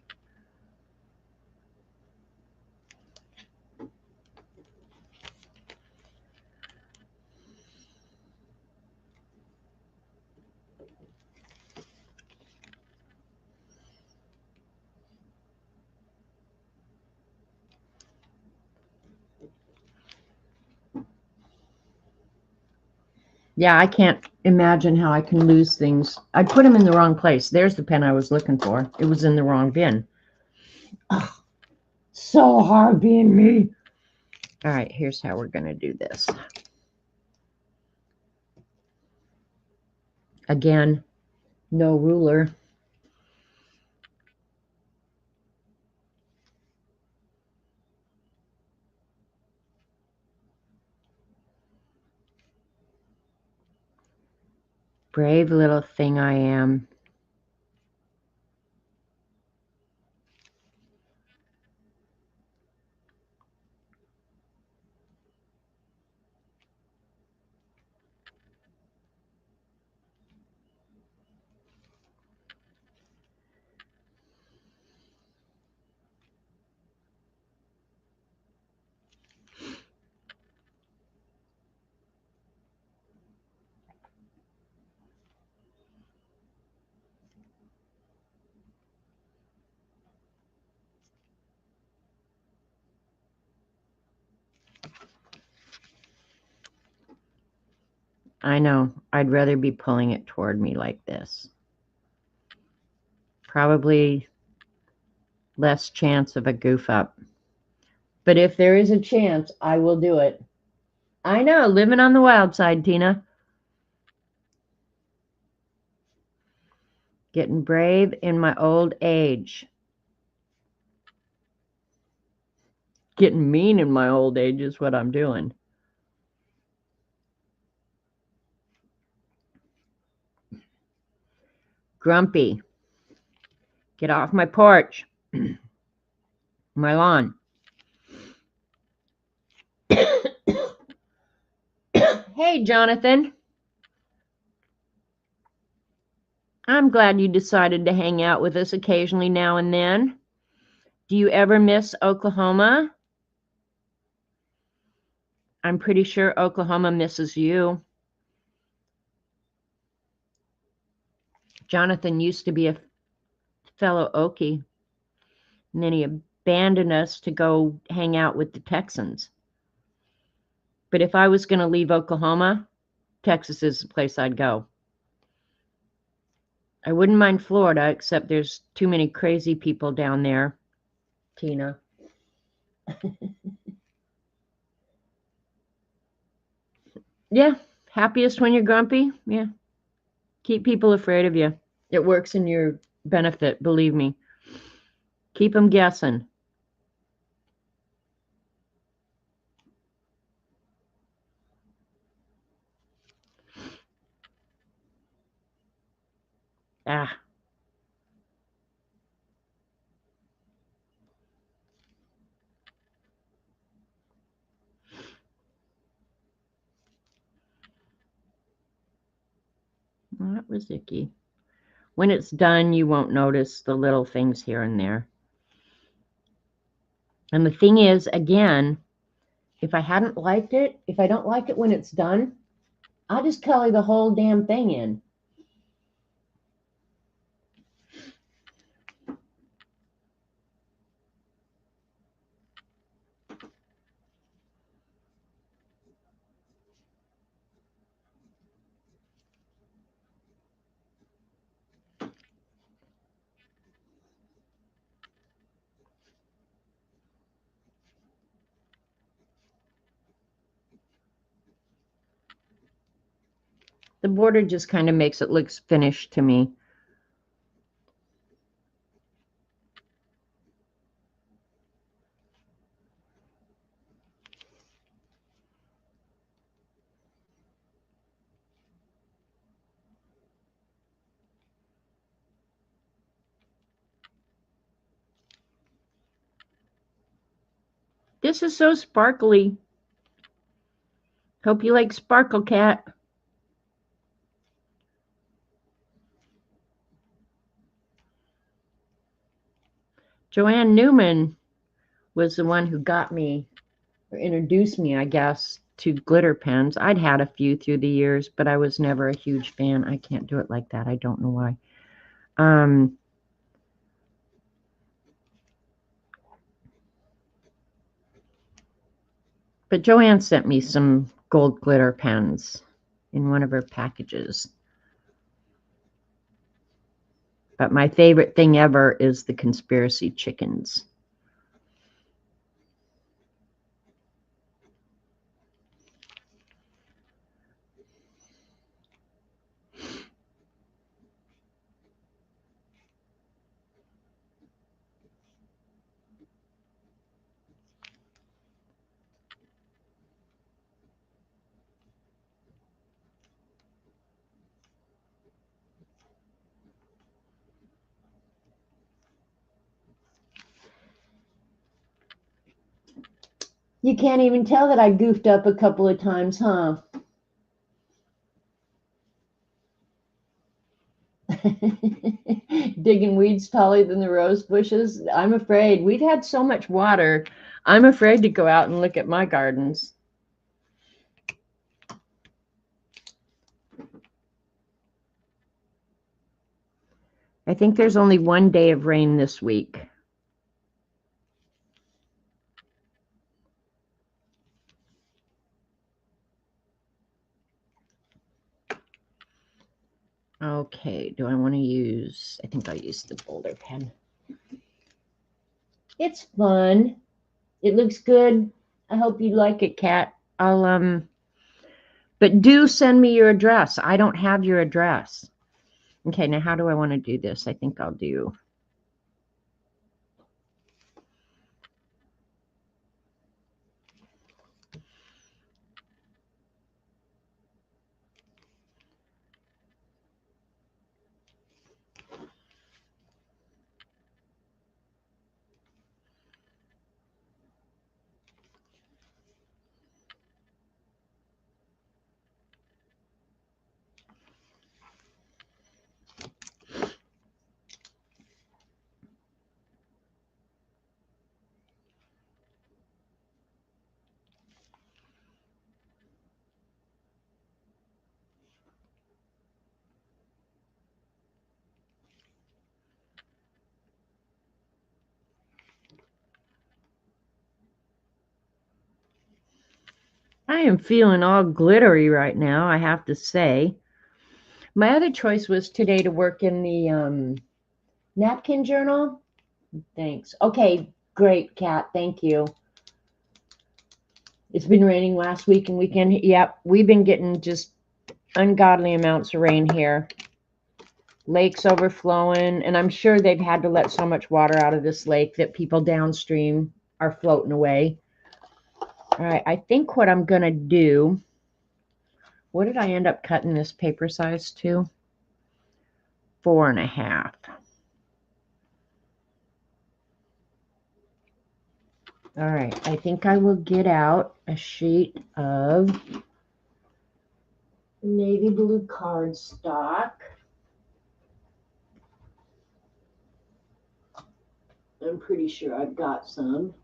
Yeah, I can't imagine how I can lose things. I put them in the wrong place. There's the pen I was looking for. It was in the wrong bin. Ugh, so hard being me. All right, here's how we're going to do this. Again, no ruler. Brave little thing I am. I know. I'd rather be pulling it toward me like this. Probably less chance of a goof up. But if there is a chance, I will do it. I know, living on the wild side, Tina. Getting brave in my old age. Getting mean in my old age is what I'm doing. Grumpy. Get off my porch. My lawn. Hey, Jonathan. I'm glad you decided to hang out with us occasionally now and then. Do you ever miss Oklahoma? I'm pretty sure Oklahoma misses you. Jonathan used to be a fellow Okie, and then he abandoned us to go hang out with the Texans. But if I was going to leave Oklahoma, Texas is the place I'd go. I wouldn't mind Florida, except there's too many crazy people down there, Tina. Yeah, happiest when you're grumpy. Yeah, keep people afraid of you. It works in your benefit, believe me. Keep them guessing. Ah. Well, that was icky. When it's done, you won't notice the little things here and there. And the thing is, again, if I hadn't liked it, if I don't like it when it's done, I'll just color the whole damn thing in. The border just kind of makes it look finished to me. This is so sparkly. Hope you like Sparkle Cat. Joanne Newman was the one who got me, or introduced me, I guess, to glitter pens. I'd had a few through the years, but I was never a huge fan. I can't do it like that. I don't know why. But Joanne sent me some gold glitter pens in one of her packages. But my favorite thing ever is the Conspiracy Chickens. You can't even tell that I goofed up a couple of times, huh? Digging weeds taller than the rose bushes. I'm afraid. We've had so much water. I'm afraid to go out and look at my gardens. I think there's only one day of rain this week. Okay, do I want to use, I think I'll use the Boulder pen. It's fun. It looks good. I hope you like it, Kat. But do send me your address. I don't have your address. Okay, now how do I want to do this? I think I'll do. I am feeling all glittery right now, I have to say. My other choice was today to work in the napkin journal. Thanks. Okay, great, Kat. Thank you. It's been raining last week and weekend. Yep, we've been getting just ungodly amounts of rain here. Lakes overflowing, and I'm sure they've had to let so much water out of this lake that people downstream are floating away. All right, I think what I'm going to do, what did I end up cutting this paper size to? 4.5. All right, I think I will get out a sheet of navy blue cardstock. I'm pretty sure I've got some.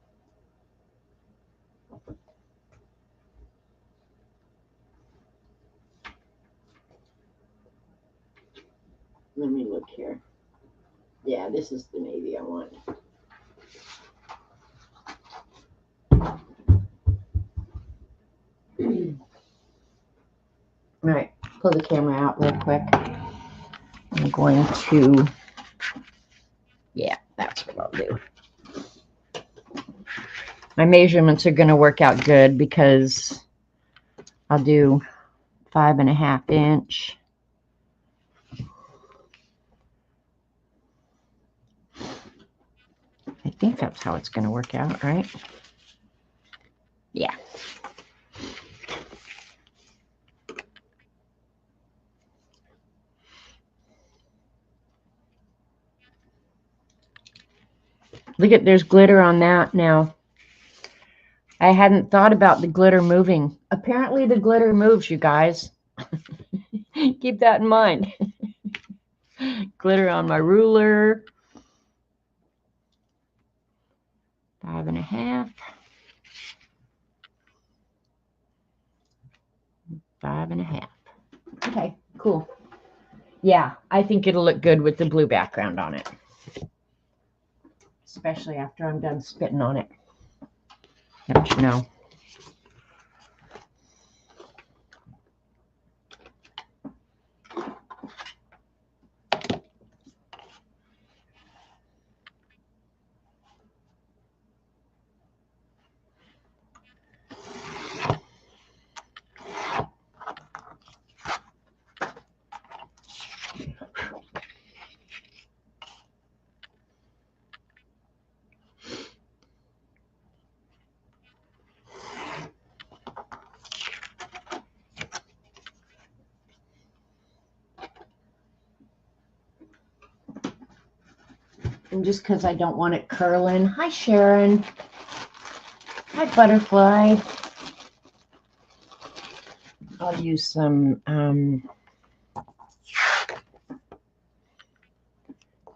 Let me look here. Yeah, this is the navy I want. All right, pull the camera out real quick. I'm going to, yeah, that's what I'll do. My measurements are going to work out good because I'll do 5.5 inch. I think that's how it's going to work out, right? Yeah. Look at, there's glitter on that now. I hadn't thought about the glitter moving. Apparently the glitter moves, you guys. Keep that in mind. Glitter on my ruler. 5.5. 5.5. Okay, cool. Yeah, I think it'll look good with the blue background on it. Especially after I'm done spitting on it. Don't you know? And just because I don't want it curling. Hi, Sharon. Hi, Butterfly. I'll use some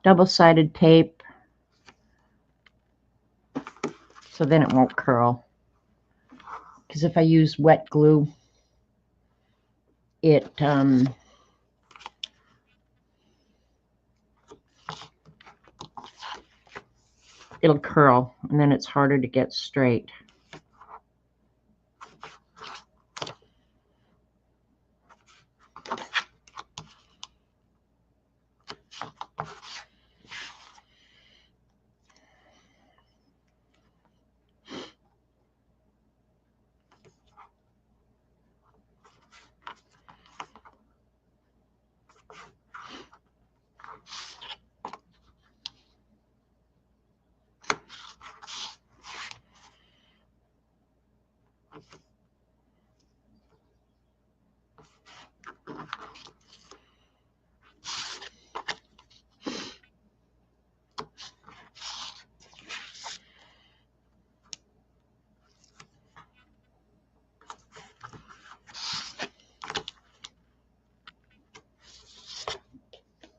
double-sided tape so then it won't curl. Because if I use wet glue, it'll curl, and then it's harder to get straight.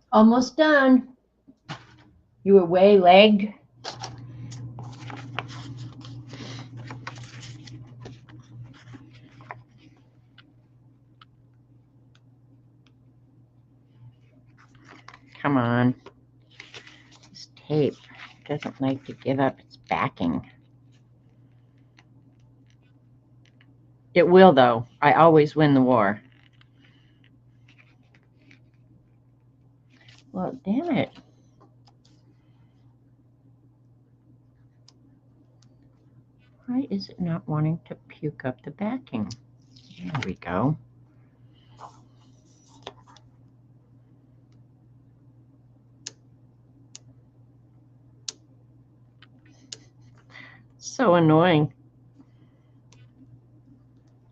Almost done. You were waylagged. Come on. This tape doesn't like to give up its backing. It will, though. I always win the war. Well, damn it. Why is it not wanting to puke up the backing? There we go. So annoying.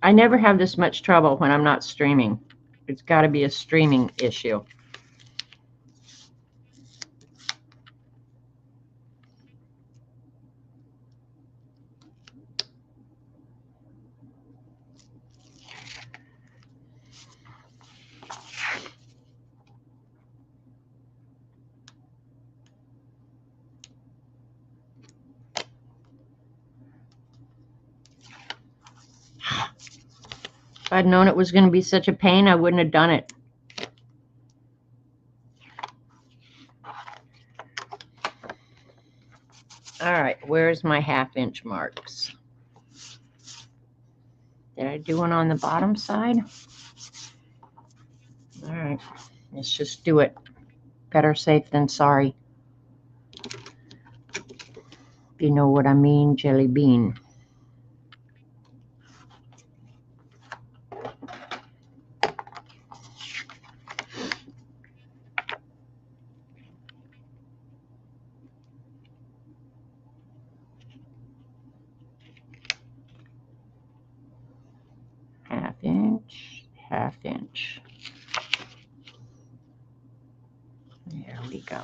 I never have this much trouble when I'm not streaming. It's got to be a streaming issue. If I'd known it was going to be such a pain, I wouldn't have done it. All right, where's my 1/2-inch marks? Did I do one on the bottom side? All right, let's just do it. Better safe than sorry. If you know what I mean, jelly bean. Half-inch, 1/2-inch. There we go.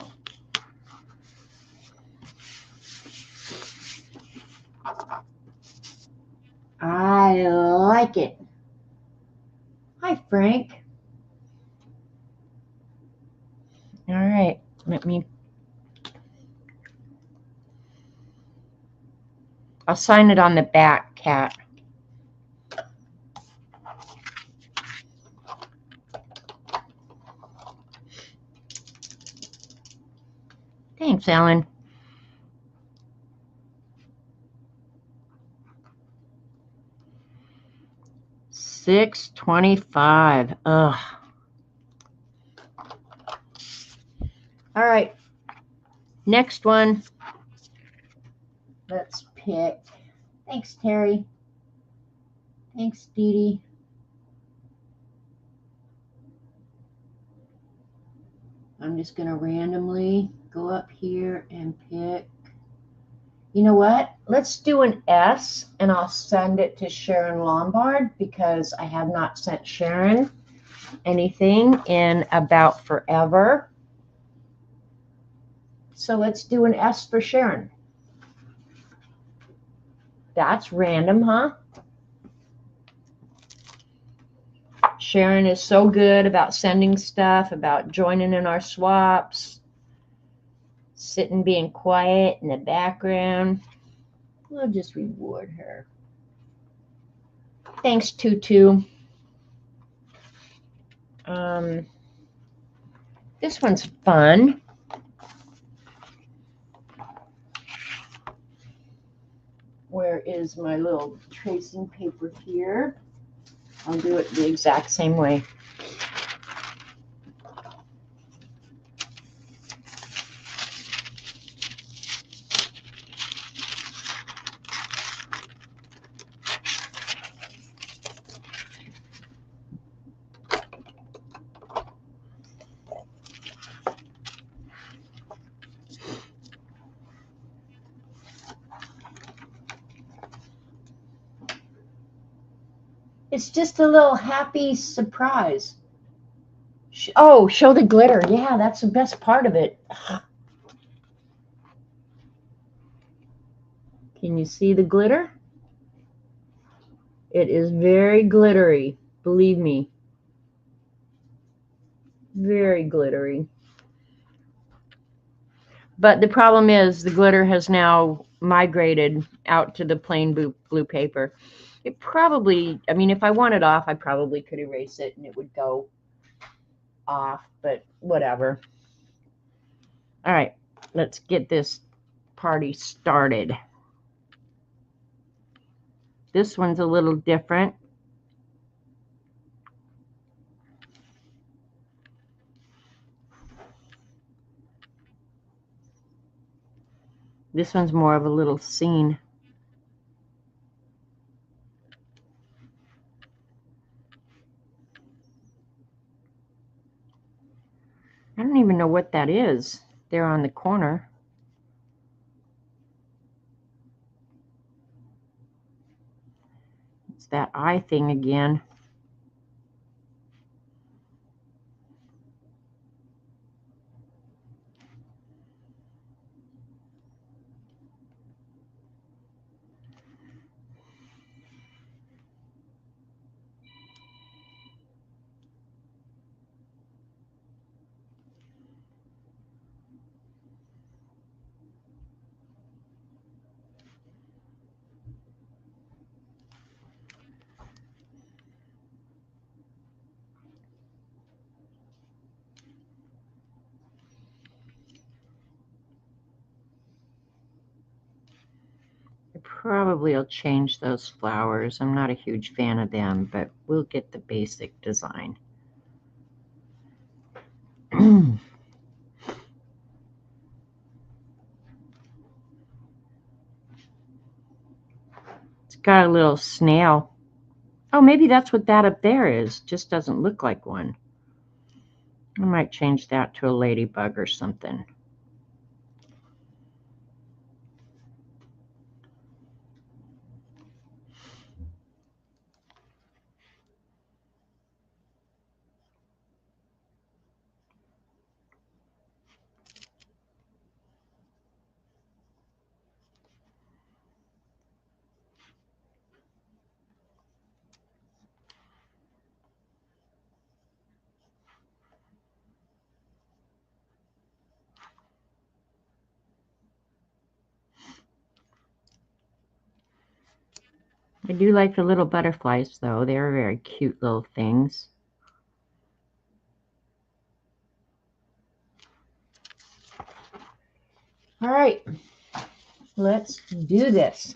I like it. Hi, Frank. All right, I'll sign it on the back, Cat. Thanks, Alan. $6.25. Ugh. All right. Next one. Let's pick. Thanks, Terry. Thanks, Dee Dee. I'm just going to randomly go up here and pick. You know what? Let's do an S, and I'll send it to Sharon Lombard because I have not sent Sharon anything in about forever. So let's do an S for Sharon. That's random, huh? Sharon is so good about sending stuff, about joining in our swaps, sitting being quiet in the background. We'll just reward her. Thanks, Tutu. This one's fun. Where is my little tracing paper here? I'll do it the exact same way. It's just a little happy surprise. Oh, show the glitter. Yeah, that's the best part of it. Can you see the glitter? It is very glittery, believe me. Very glittery. But the problem is the glitter has now migrated out to the plain blue paper. It probably, I mean, if I want it off, I probably could erase it and it would go off, but whatever. All right, let's get this party started. This one's a little different. This one's more of a little scene. I don't even know what that is there on the corner. It's that eye thing again. Probably will change those flowers. I'm not a huge fan of them, but we'll get the basic design. It's got a little snail. Oh, maybe that's what that up there is. Just doesn't look like one. I might change that to a ladybug or something. I do like the little butterflies, though. They're very cute little things. All right, let's do this.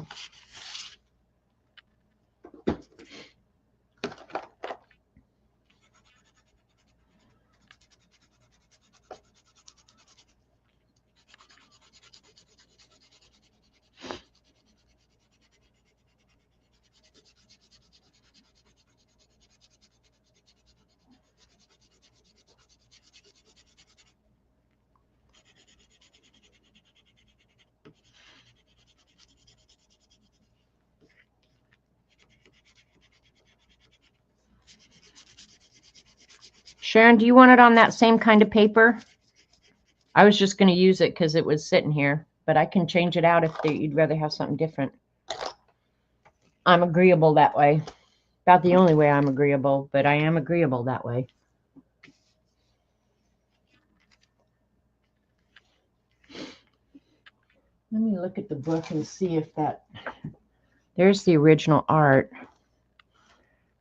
Sharon, do you want it on that same kind of paper? I was just going to use it because it was sitting here, but I can change it out if you'd rather have something different. I'm agreeable that way. About the only way I'm agreeable, but I am agreeable that way. Let me look at the book and see if that... There's the original art.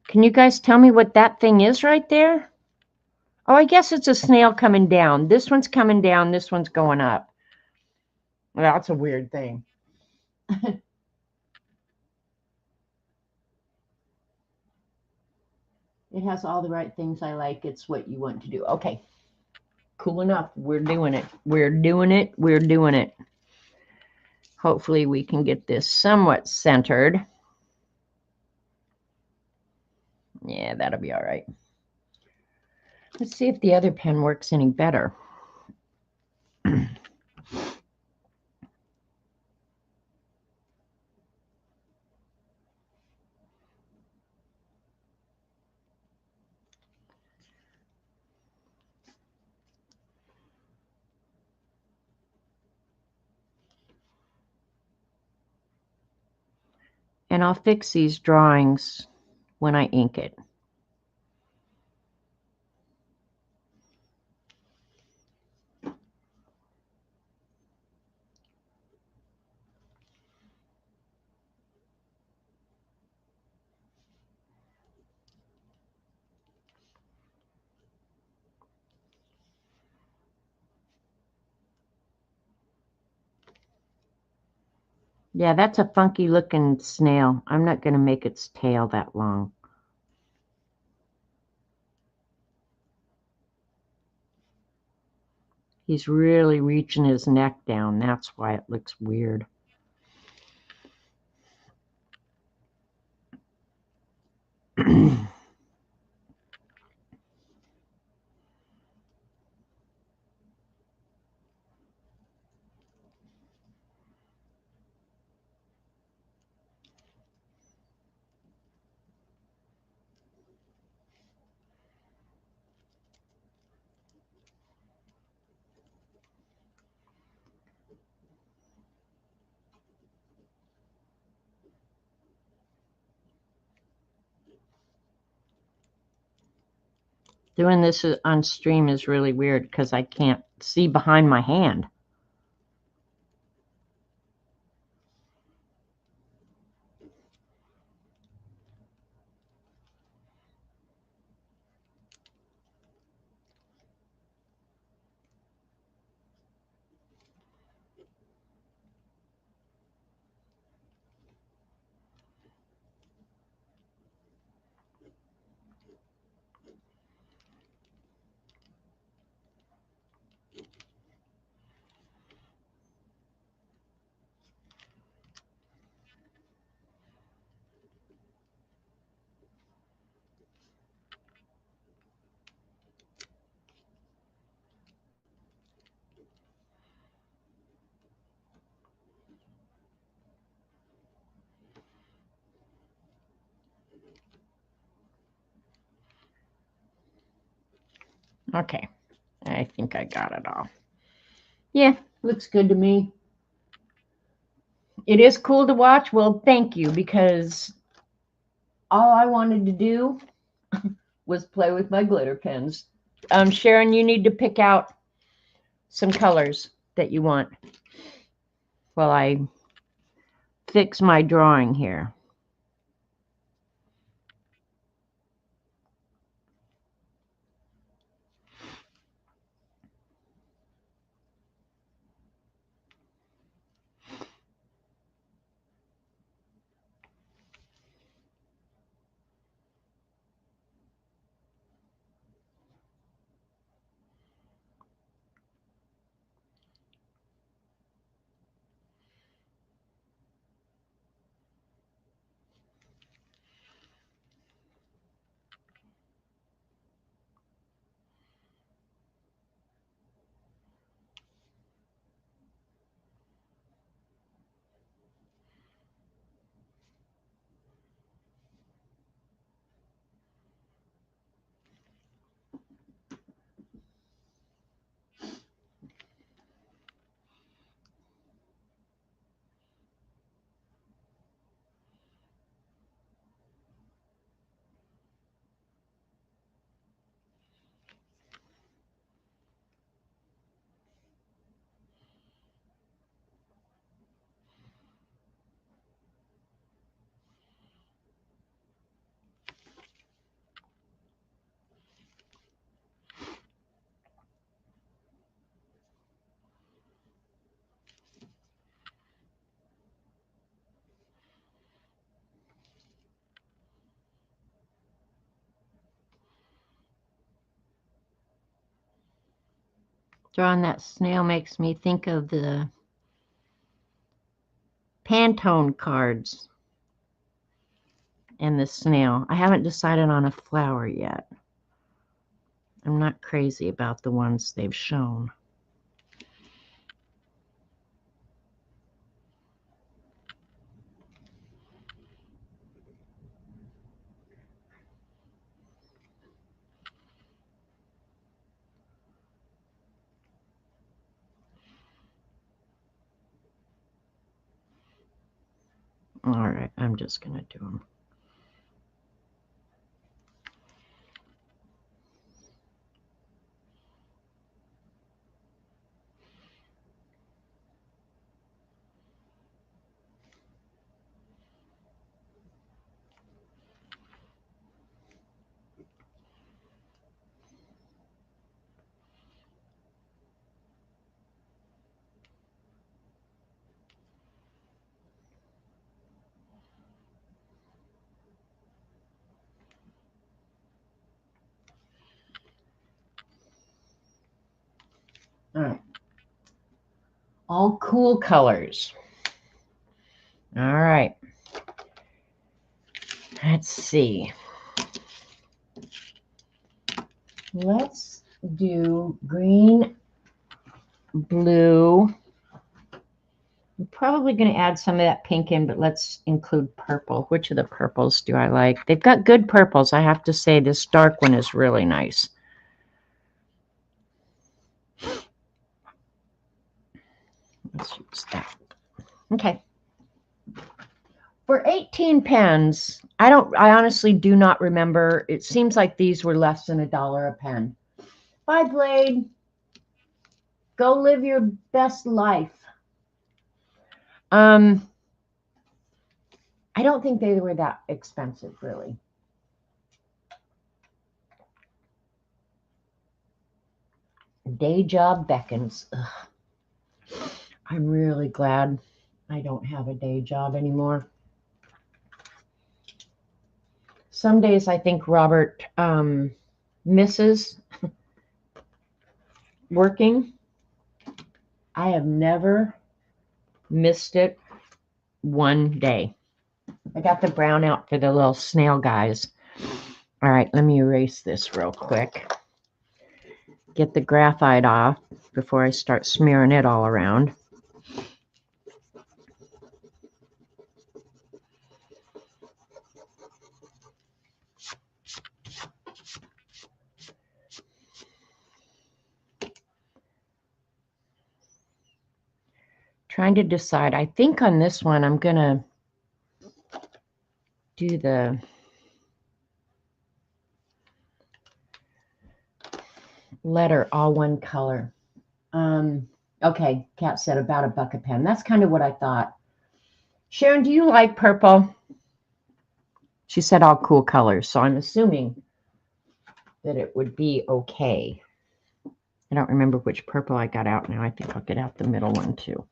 Can you guys tell me what that thing is right there? Oh, I guess it's a snail coming down. This one's coming down. This one's going up. Well, that's a weird thing. It has all the right things I like. It's what you want to do. Okay. Cool enough. We're doing it. We're doing it. We're doing it. Hopefully we can get this somewhat centered. Yeah, that'll be all right. Let's see if the other pen works any better. And I'll fix these drawings when I ink it. Yeah, that's a funky looking snail. I'm not going to make its tail that long. He's really reaching his neck down. That's why it looks weird. Doing this on stream is really weird because I can't see behind my hand. Okay, I think I got it all. Yeah, looks good to me. It is cool to watch. Well, thank you, because all I wanted to do was play with my glitter pens. Sharon, you need to pick out some colors that you want while I fix my drawing here. Drawing that snail makes me think of the Pantone cards and the snail. I haven't decided on a flower yet. I'm not crazy about the ones they've shown. All right, I'm just going to do them. All right. All cool colors. All right. Let's see. Let's do green, blue. I'm probably going to add some of that pink in, but let's include purple. Which of the purples do I like? They've got good purples. I have to say this dark one is really nice. Let's use that. Okay. For 18 pens, I honestly do not remember. It seems like these were less than $1 a pen. Bye, Blade. Go live your best life. I don't think they were that expensive, really. Day job beckons. Ugh. I'm really glad I don't have a day job anymore. Some days I think Robert misses working. I have never missed it one day. I got the brown out for the little snail guys. All right, let me erase this real quick. Get the graphite off before I start smearing it all around. Trying to decide. I think on this one I'm going to do the letter all one color. Okay, Kat said about $1 a pen. That's kind of what I thought. Sharon, do you like purple? She said all cool colors, so I'm assuming that it would be okay. I don't remember which purple I got out now. I think I'll get out the middle one too.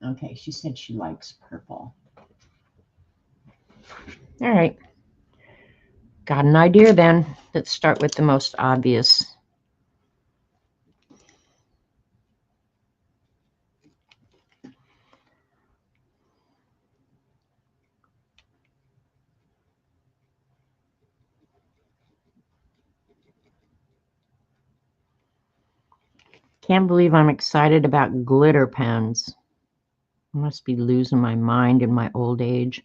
Okay, she said she likes purple. All right. Got an idea then. Let's start with the most obvious. Can't believe I'm excited about glitter pens. I must be losing my mind in my old age.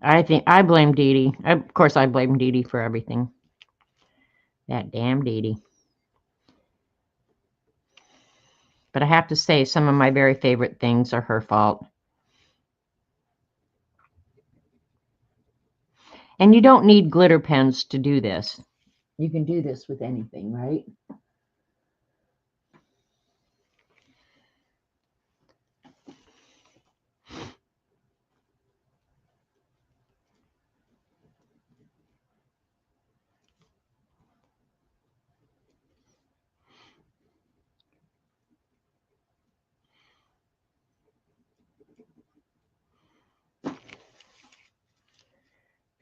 I think I blame Dee Dee. Of course, I blame Dee Dee for everything. That damn Dee Dee. But I have to say, some of my very favorite things are her fault. And you don't need glitter pens to do this. You can do this with anything, right?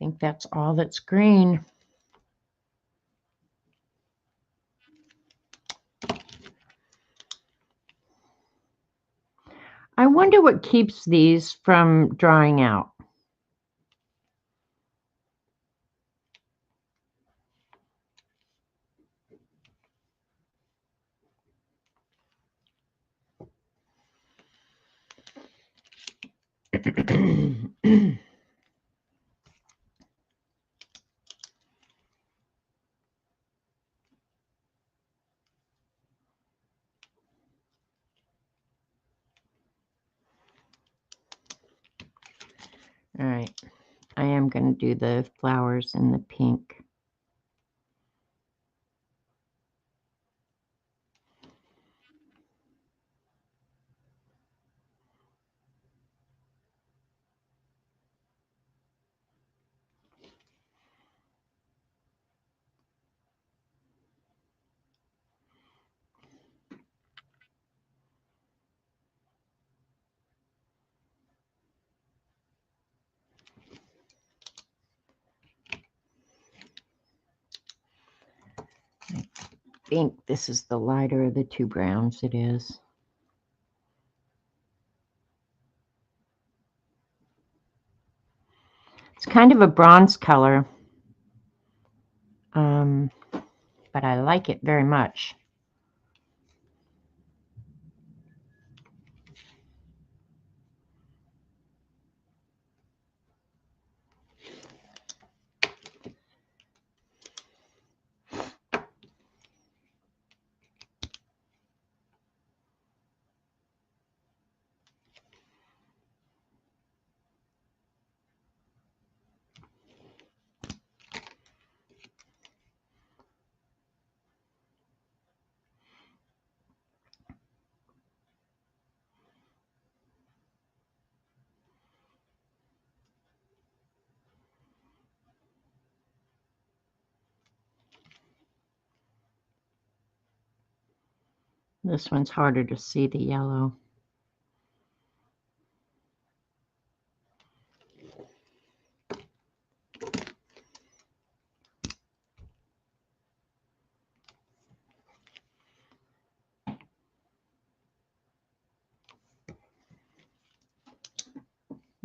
think that's all that's green. I wonder what keeps these from drying out. All right, I am going to do the flowers in the pink. I think this is the lighter of the two browns. It is. It's kind of a bronze color, but I like it very much. This one's harder to see the yellow. I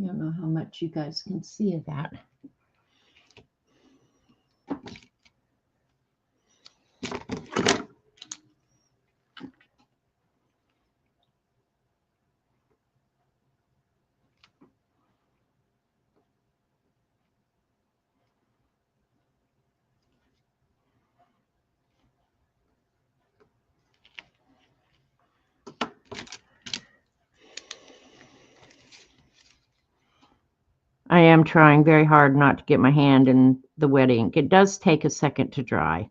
don't know how much you guys can see of that. I am trying very hard not to get my hand in the wet ink. It does take a second to dry.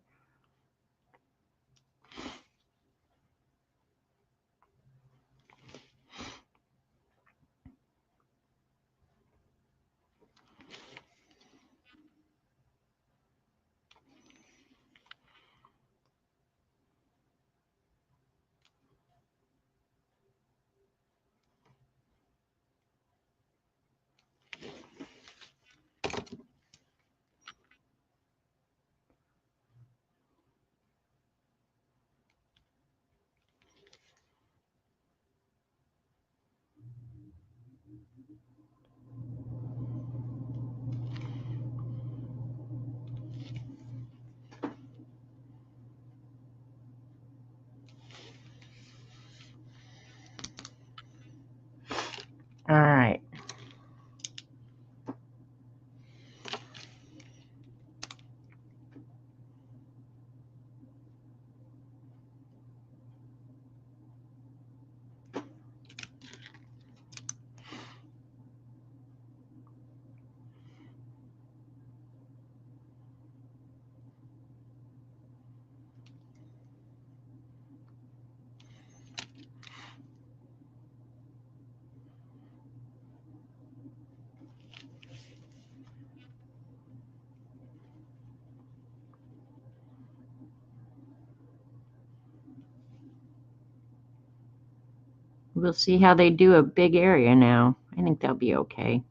All right. We'll see how they do a big area now. I think they'll be okay.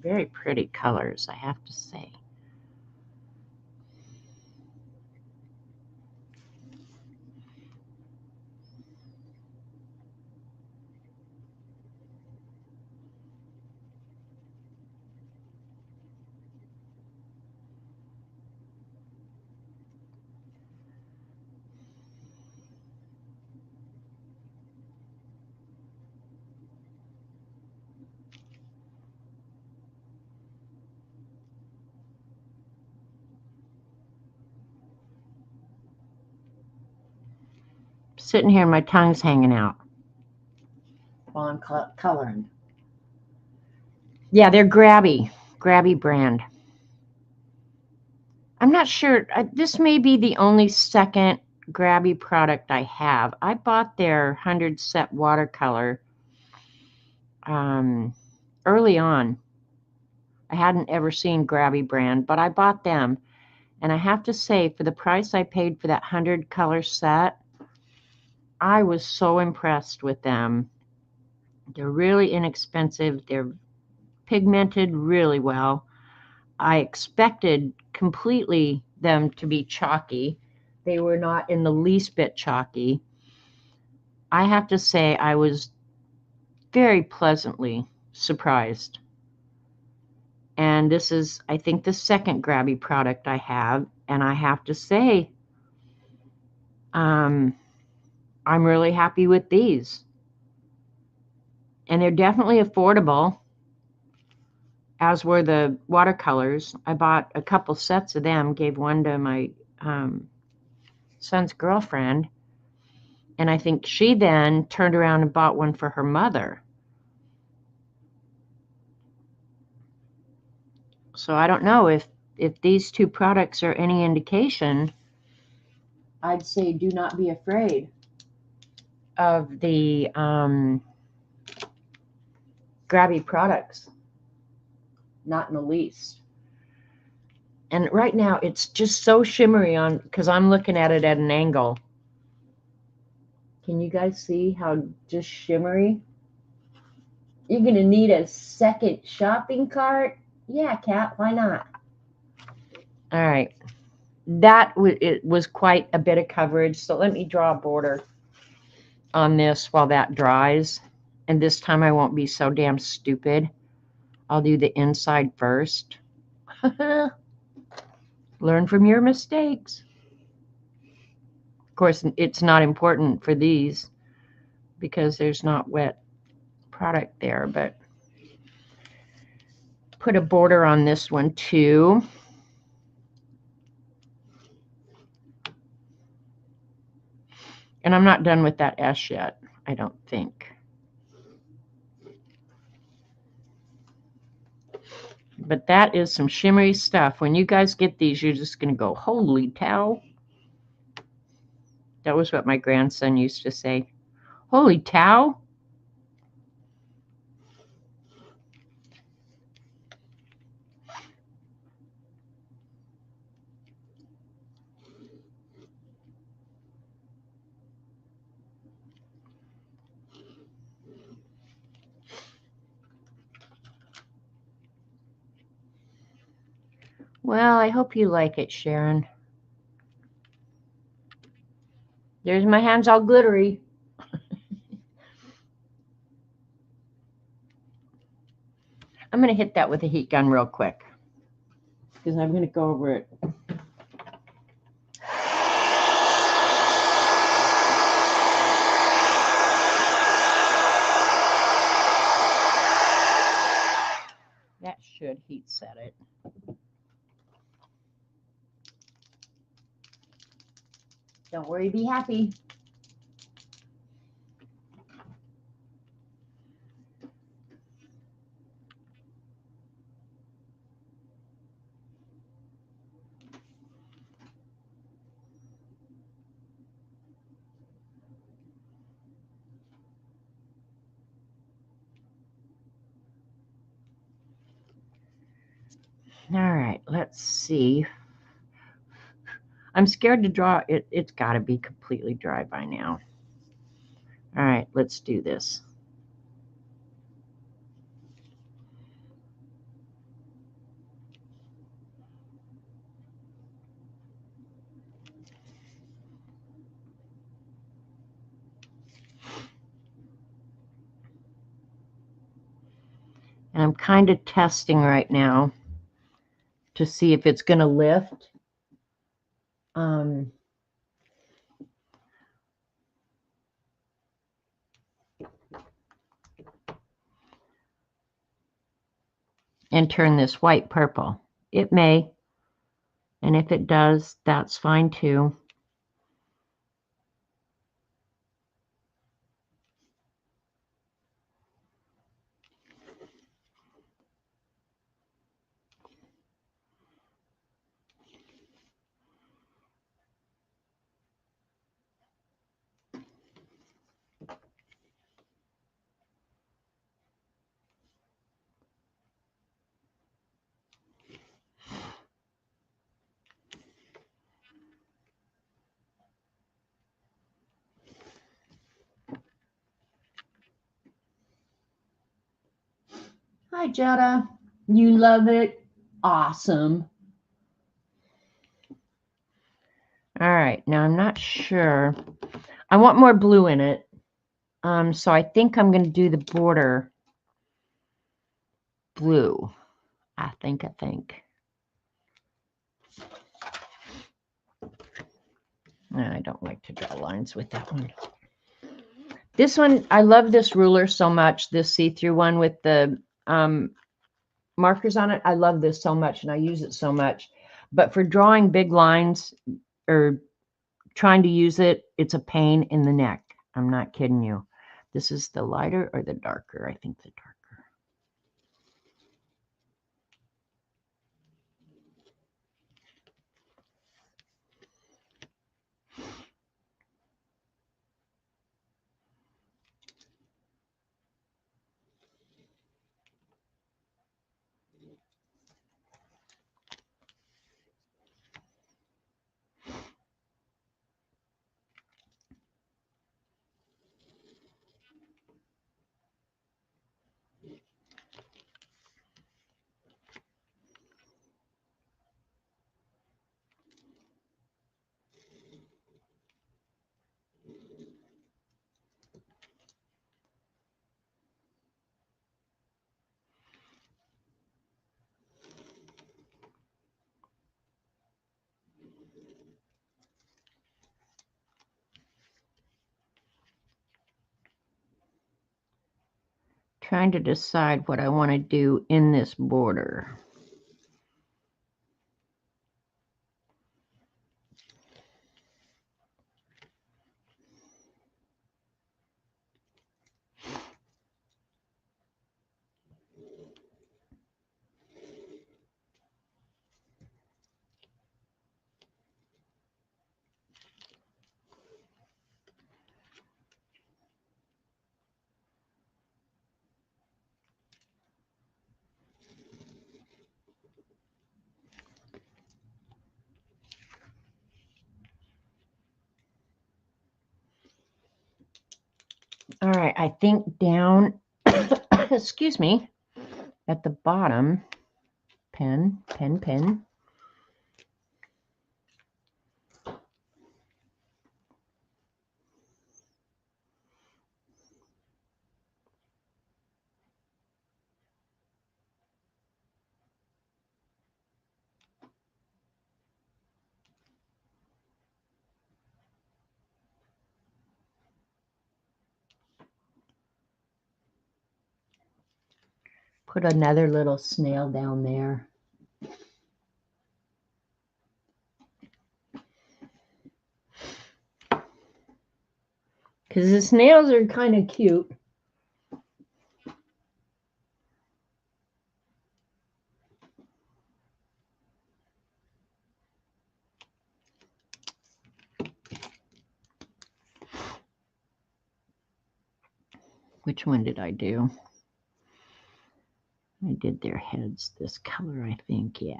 very pretty colors, I have to say. Sitting here, my tongue's hanging out while I'm coloring. Yeah, they're Grabby brand. I'm not sure. This may be the only second Grabby product I have. I bought their 100 set watercolor early on. I hadn't ever seen Grabby brand, but I bought them. And I have to say, for the price I paid for that 100 color set, I was so impressed with them. They're really inexpensive. They're pigmented really well. I expected completely them to be chalky. They were not in the least bit chalky. I have to say I was very pleasantly surprised. And this is, I think, the second Grabby product I have. And I have to say, I'm really happy with these. And they're definitely affordable, as were the watercolors. I bought a couple sets of them, gave one to my son's girlfriend. And I think she then turned around and bought one for her mother. So I don't know if these two products are any indication. I'd say do not be afraid of the Grabby products. Not in the least. And right now it's just so shimmery on, because I'm looking at it at an angle. Can you guys see how just shimmery? You're going to need a second shopping cart? Yeah, Kat, why not? All right. It was quite a bit of coverage. So let me draw a border on this while that dries. And this time I won't be so damn stupid. I'll do the inside first. Learn from your mistakes. Of course, it's not important for these because there's not wet product there, but put a border on this one too. And I'm not done with that S yet, I don't think. But that is some shimmery stuff. When you guys get these, you're just going to go, holy cow. That was what my grandson used to say. Holy cow. Well, I hope you like it, Sharon. There's my hands all glittery. I'm going to hit that with a heat gun real quick because I'm going to go over it. That should heat set it. Don't worry, be happy. All right, let's see. I'm scared to draw it. It's got to be completely dry by now. All right, let's do this. I'm kind of testing right now to see if it's going to lift. And turn this white purple. It may, and if it does, that's fine too. Hi, Jetta. You love it? Awesome. All right. Now, I'm not sure. I want more blue in it. So I think I'm going to do the border blue. I think. I don't like to draw lines with that one. This one, I love this ruler so much, this see-through one with the markers on it. I love this so much, and I use it so much. But for drawing big lines or trying to use it, it's a pain in the neck. I'm not kidding you. This is the lighter or the darker? I think the darker. Trying to decide what I want to do in this border. All right, I think down, excuse me, at the bottom, pen. Put another little snail down there. Because the snails are kind of cute. Which one did I do? I did their heads this color, I think, yeah.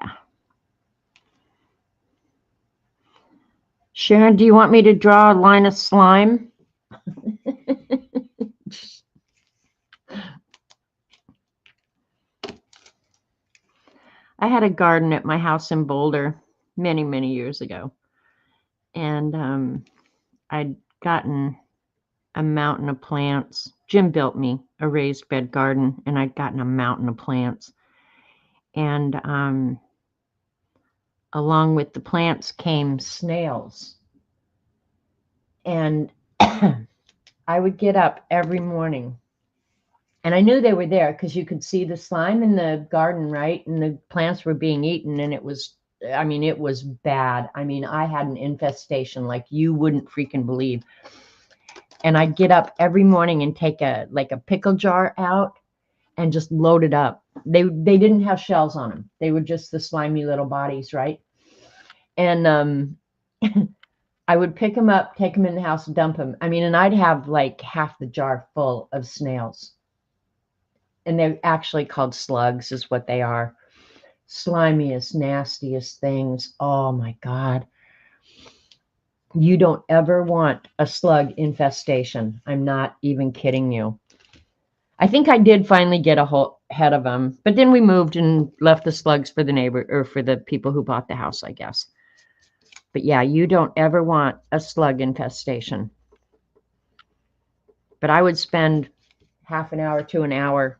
Sharon, do you want me to draw a line of slime? I had a garden at my house in Boulder many, many years ago. And I'd gotten a mountain of plants. Jim built me a raised bed garden, and I'd gotten a mountain of plants. And along with the plants came snails. And I would get up every morning, and I knew they were there because you could see the slime in the garden, right? And the plants were being eaten, and it was bad. I mean, I had an infestation like you wouldn't freaking believe. And I'd get up every morning and take a pickle jar out and just load it up. They didn't have shells on them. They were just the slimy little bodies, right? And I would pick them up, take them in the house, dump them. I mean, and I'd have like half the jar full of snails. And they're actually called slugs, is what they are. Slimiest, nastiest things. Oh my God. You don't ever want a slug infestation. I'm not even kidding you. I think I did finally get a whole head of them, but then we moved and left the slugs for the neighbor or for the people who bought the house, I guess. But yeah, you don't ever want a slug infestation. But I would spend half an hour to an hour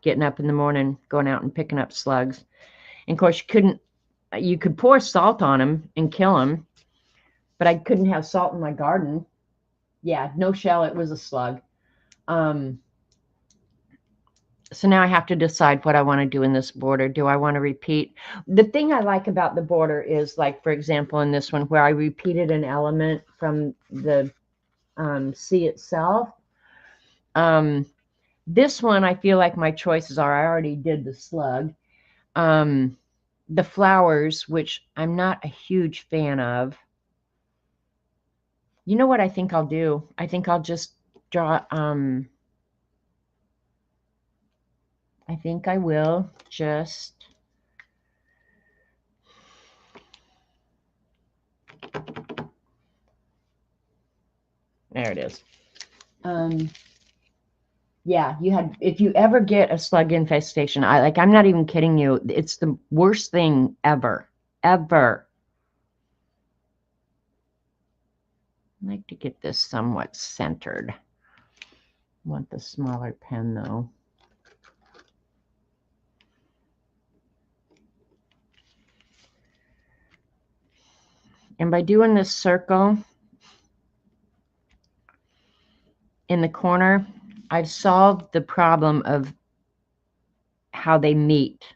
getting up in the morning, going out and picking up slugs. And of course, you could pour salt on them and kill them, but I couldn't have salt in my garden. Yeah, no shell, it was a slug. So now I have to decide what I want to do in this border. Do I want to repeat? The thing I like about the border is, like, for example, in this one where I repeated an element from the sea itself. This one, I feel like my choices are, I already did the slug. The flowers, which I'm not a huge fan of. You know what I think I'll do? I think I'll just draw, I think I will just, there it is. Yeah, if you ever get a slug infestation, I'm not even kidding you. It's the worst thing ever, ever. I like to get this somewhat centered. I want the smaller pen though. And by doing this circle in the corner, I've solved the problem of how they meet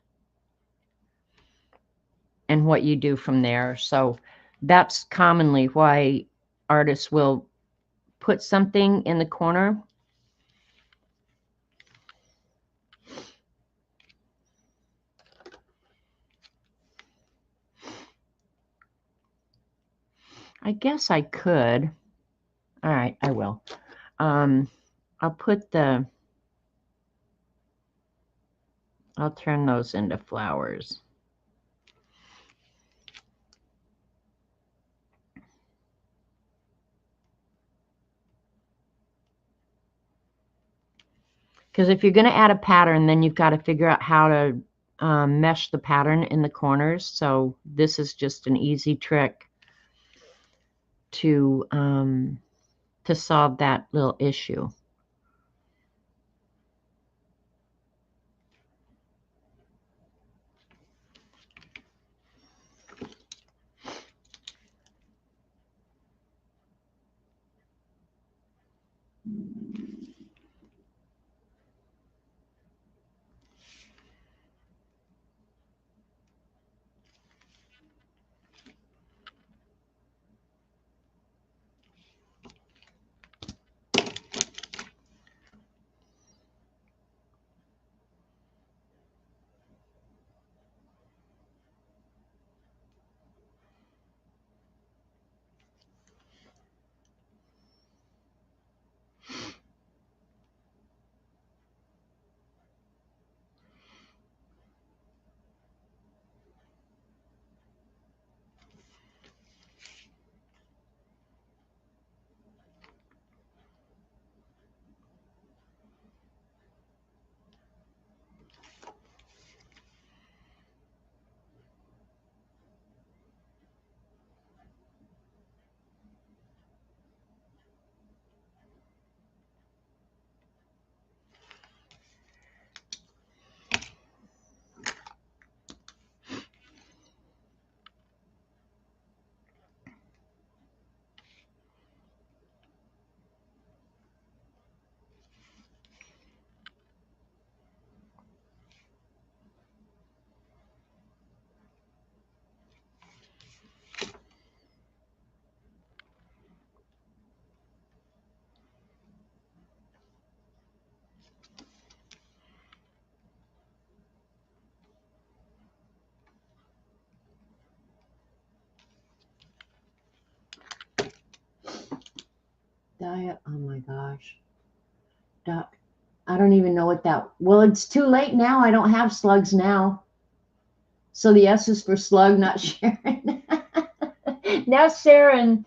and what you do from there. So that's commonly why artists will put something in the corner. I guess I could. All right, I will. I'll turn those into flowers. Because if you're going to add a pattern, then you've got to figure out how to mesh the pattern in the corners. So this is just an easy trick to solve that little issue. diet. Oh my gosh. Doc, I don't even know what that. Well, it's too late now. I don't have slugs now. So the S is for slug, not Sharon. Now Sharon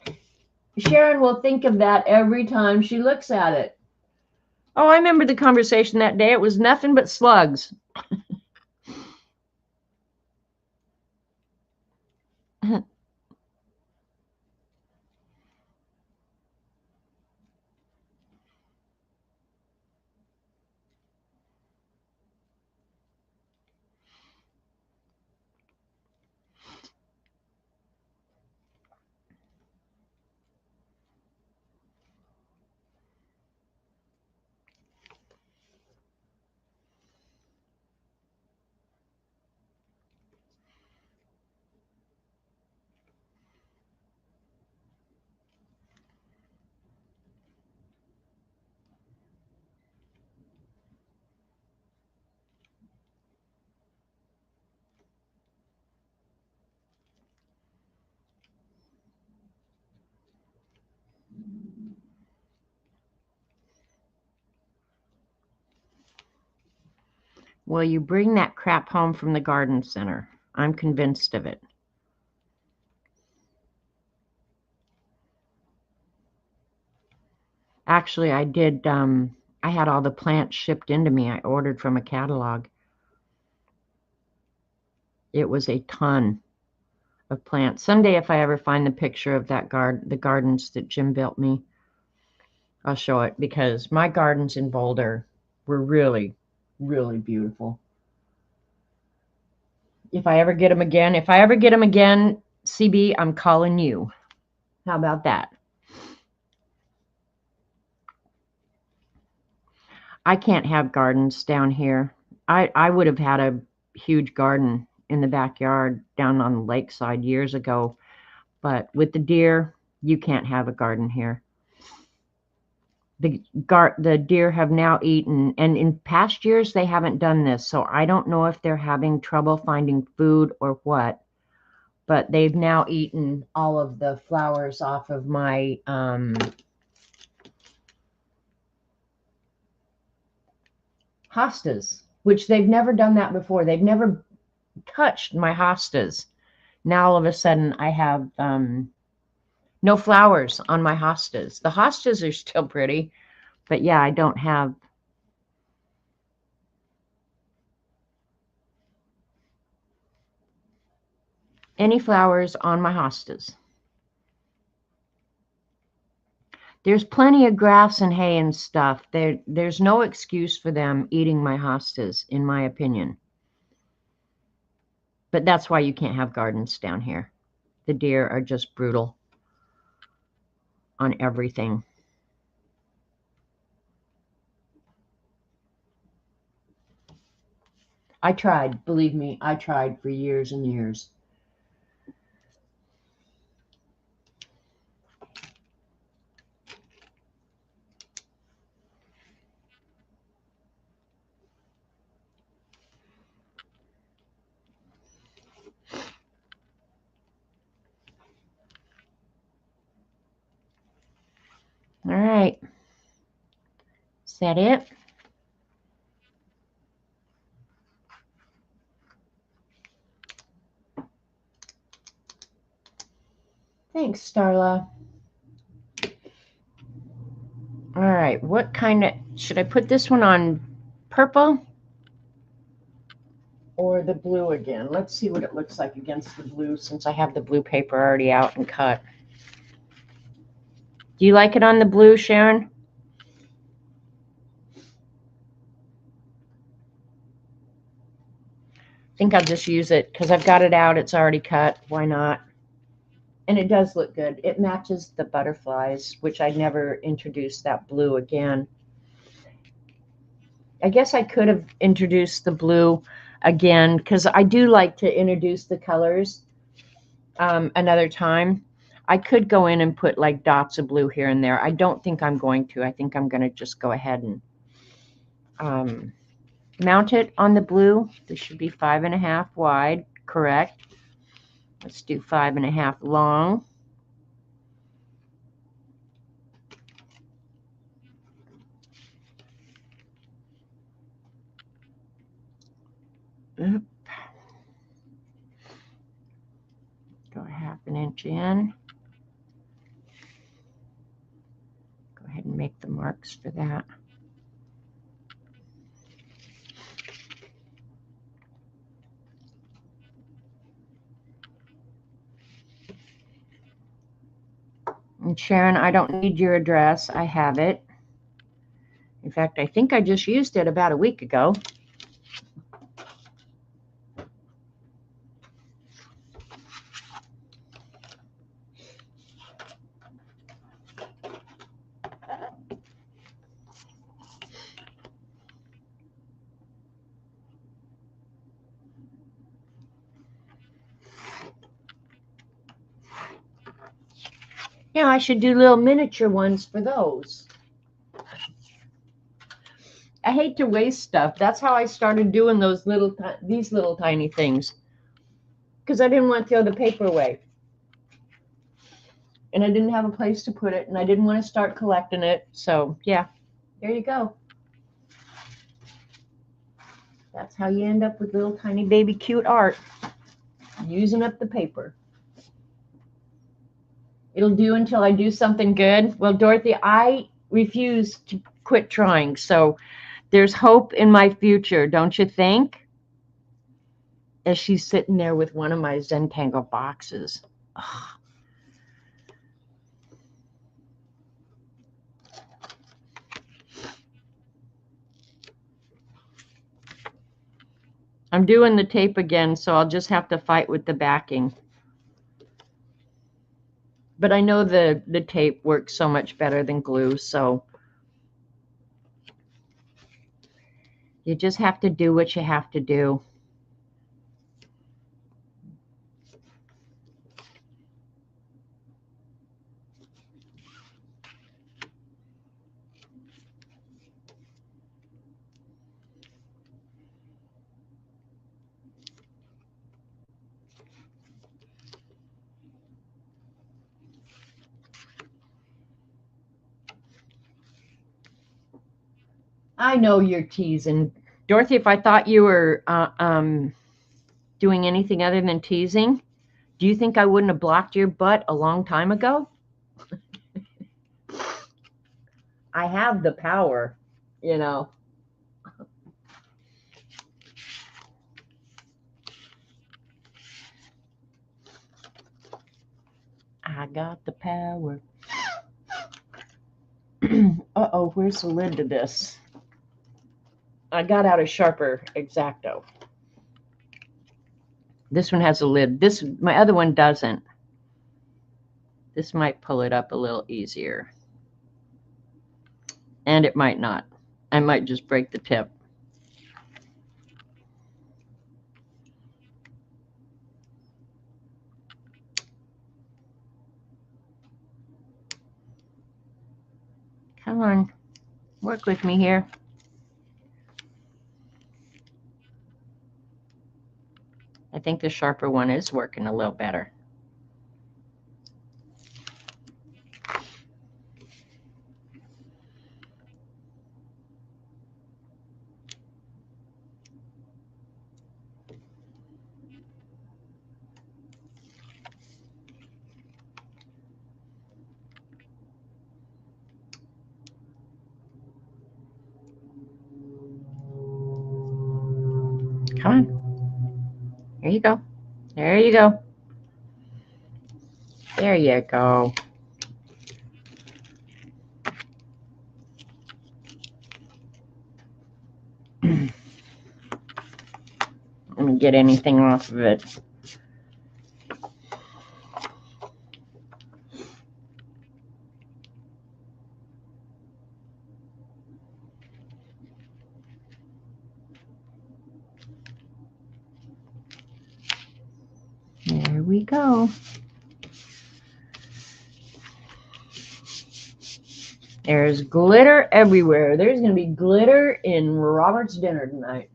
will think of that every time she looks at it. Oh, I remember the conversation that day. It was nothing but slugs. Well, you bring that crap home from the garden center. I'm convinced of it. Actually, I did. I had all the plants shipped into me. I ordered from a catalog. It was a ton of plants. Someday, if I ever find the picture of that the gardens that Jim built me, I'll show it, because my gardens in Boulder were really, really beautiful. If I ever get them again, CB, I'm calling you. How about that? I can't have gardens down here. I would have had a huge garden in the backyard down on the lakeside years ago, but with the deer, you can't have a garden here. The deer have now eaten, and in past years they haven't done this, so I don't know if they're having trouble finding food or what, but they've now eaten all of the flowers off of my hostas, which they've never done that before. They've never touched my hostas. Now all of a sudden I have no flowers on my hostas. The hostas are still pretty, but yeah, I don't have any flowers on my hostas. There's plenty of grass and hay and stuff. There's no excuse for them eating my hostas, in my opinion. But that's why you can't have gardens down here. The deer are just brutal on everything. I tried, believe me, I tried for years and years. All right. Is that it? Thanks, Starla. All right, what kind of, should I put this one on purple or the blue again? Let's see what it looks like against the blue, since I have the blue paper already out and cut. Do you like it on the blue, Sharon? I think I'll just use it because I've got it out. It's already cut. Why not? And it does look good. It matches the butterflies, which I never introduced that blue again. I guess I could have introduced the blue again, because I do like to introduce the colors another time. I could go in and put like dots of blue here and there. I don't think I'm going to. I think I'm going to just go ahead and mount it on the blue. This should be 5.5 wide, correct? Let's do 5.5 long. Oop. Go 1/2 inch in. Go ahead and make the marks for that. And Sharon, I don't need your address. I have it. In fact, I think I just used it about a week ago. Yeah, I should do little miniature ones for those. I hate to waste stuff. That's how I started doing these little tiny things, because I didn't want to throw the paper away, and I didn't have a place to put it, and I didn't want to start collecting it. So yeah, there you go. That's how you end up with little tiny baby cute art, using up the paper. It'll do until I do something good. Well, Dorothy, I refuse to quit trying, so there's hope in my future, don't you think? As she's sitting there with one of my Zentangle boxes. Ugh. I'm doing the tape again, so I'll just have to fight with the backing. But I know the tape works so much better than glue, so you just have to do what you have to do. I know you're teasing. Dorothy, if I thought you were doing anything other than teasing, do you think I wouldn't have blocked your butt a long time ago? I have the power, you know. I got the power. Uh-oh, where's the lid to this? I got out a sharper X-Acto. This one has a lid. My other one doesn't. This might pull it up a little easier. And it might not. I might just break the tip. Come on, work with me here. I think the sharper one is working a little better. Come on. There you go. There you go. There you go. Let me get anything off of it. There we go. There's glitter everywhere. There's going to be glitter in Robert's dinner tonight.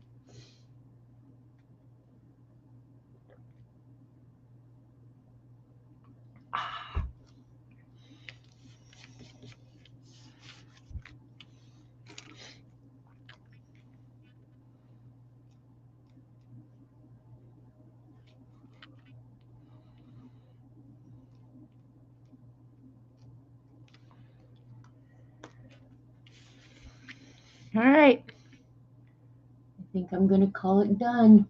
All right. I think I'm going to call it done.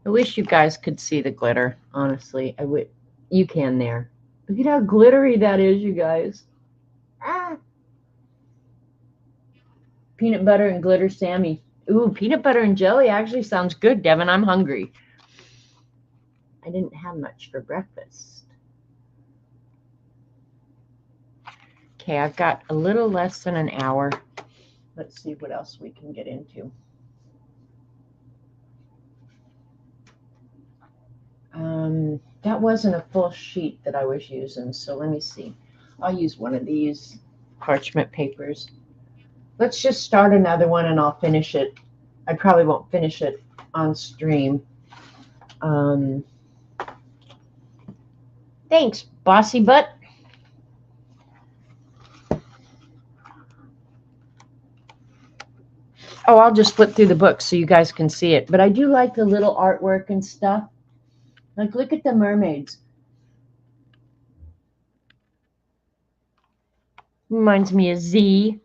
I wish you guys could see the glitter, honestly. I would. You can there. Look at how glittery that is, you guys. Ah. Peanut butter and glitter Sammy. Ooh, peanut butter and jelly actually sounds good, Devin. I'm hungry. I didn't have much for breakfast. Okay, I've got a little less than an hour. Let's see what else we can get into. That wasn't a full sheet that I was using, so let me see. I'll use one of these parchment papers. Let's just start another one and I'll finish it. I probably won't finish it on stream. Thanks, Bossy Butt. Oh, I'll just flip through the book so you guys can see it. But I do like the little artwork and stuff. Like, look at the mermaids. Reminds me of Z.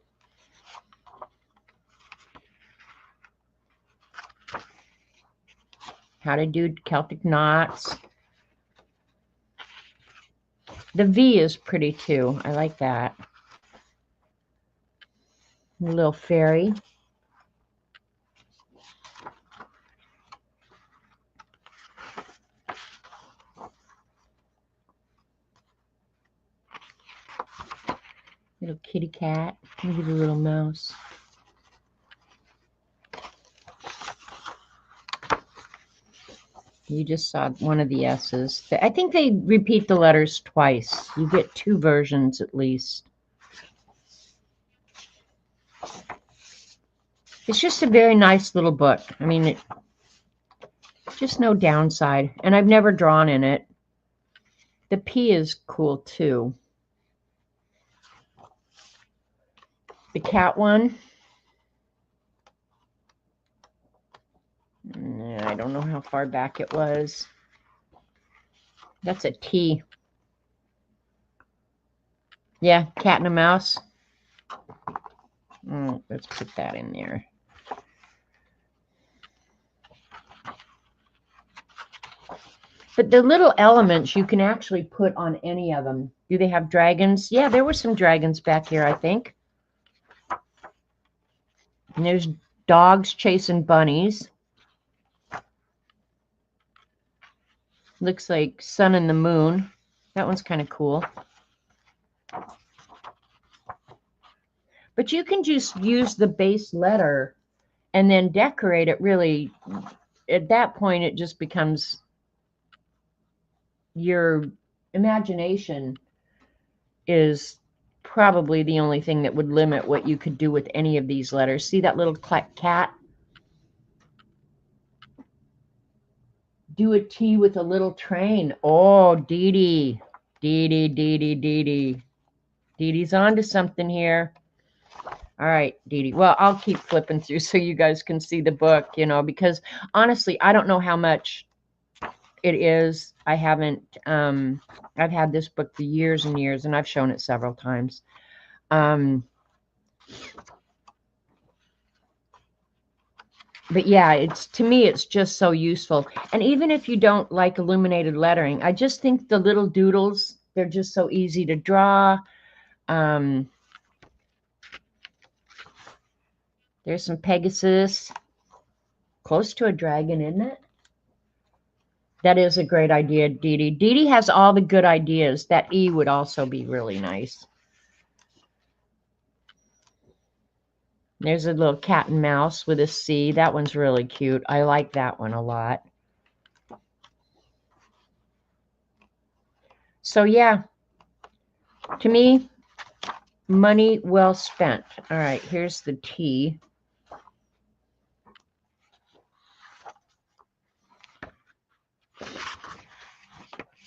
How to do Celtic knots. The V is pretty too. I like that. A little fairy. Little kitty cat. Look at the little mouse. You just saw one of the S's. I think they repeat the letters twice. You get two versions at least. It's just a very nice little book. I mean, just no downside. And I've never drawn in it. The P is cool too. The cat one. I don't know how far back it was. That's a T. Yeah, cat and a mouse. Let's put that in there. But the little elements you can actually put on any of them. Do they have dragons? Yeah, there were some dragons back here, I think. And there's dogs chasing bunnies. Looks like sun and the moon. That one's kind of cool. But you can just use the base letter and then decorate it really. At that point, it just becomes your imagination is probably the only thing that would limit what you could do with any of these letters. See that little cat? Do a T with a little train. Oh, Dee Dee. Dee Dee, Dee Dee, Dee Dee. Dee Dee's onto something here. All right, Dee Dee. Well, I'll keep flipping through so you guys can see the book, you know, because honestly, I don't know how much it is. I haven't, I've had this book for years and years, and I've shown it several times. But yeah, to me, it's just so useful. And even if you don't like illuminated lettering, I just think the little doodles, they're just so easy to draw. There's some Pegasus. Close to a dragon, isn't it? That is a great idea, Dee Dee. Dee Dee has all the good ideas. That E would also be really nice. There's a little cat and mouse with a C. That one's really cute. I like that one a lot. So yeah, to me, money well spent. All right, here's the T.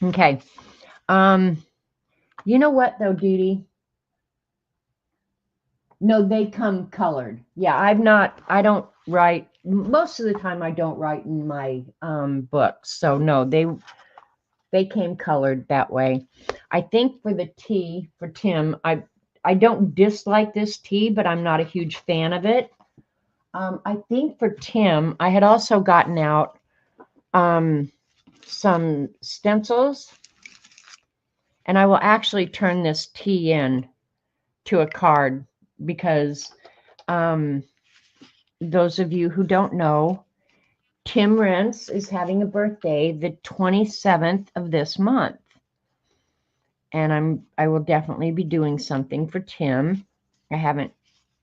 Okay. You know what though, Dee Dee? No, they come colored. Yeah, I don't write, most of the time I don't write in my books. So no, They came colored that way. I think for the tea, for Tim, I don't dislike this tea, but I'm not a huge fan of it. I think for Tim, I had also gotten out some stencils, and I will actually turn this tea in to a card because those of you who don't know, Tim Rentz is having a birthday the 27th of this month. And I will definitely be doing something for Tim. I haven't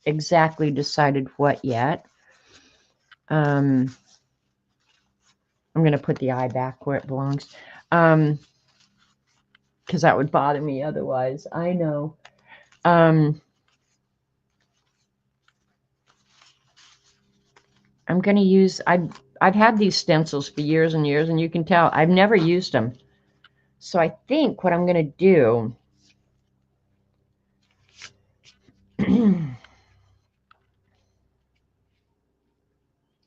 exactly decided what yet. I'm going to put the eye back where it belongs. Because that would bother me otherwise. I know. I'm going to use, I've had these stencils for years and years, and you can tell I've never used them. So I think what I'm going to do,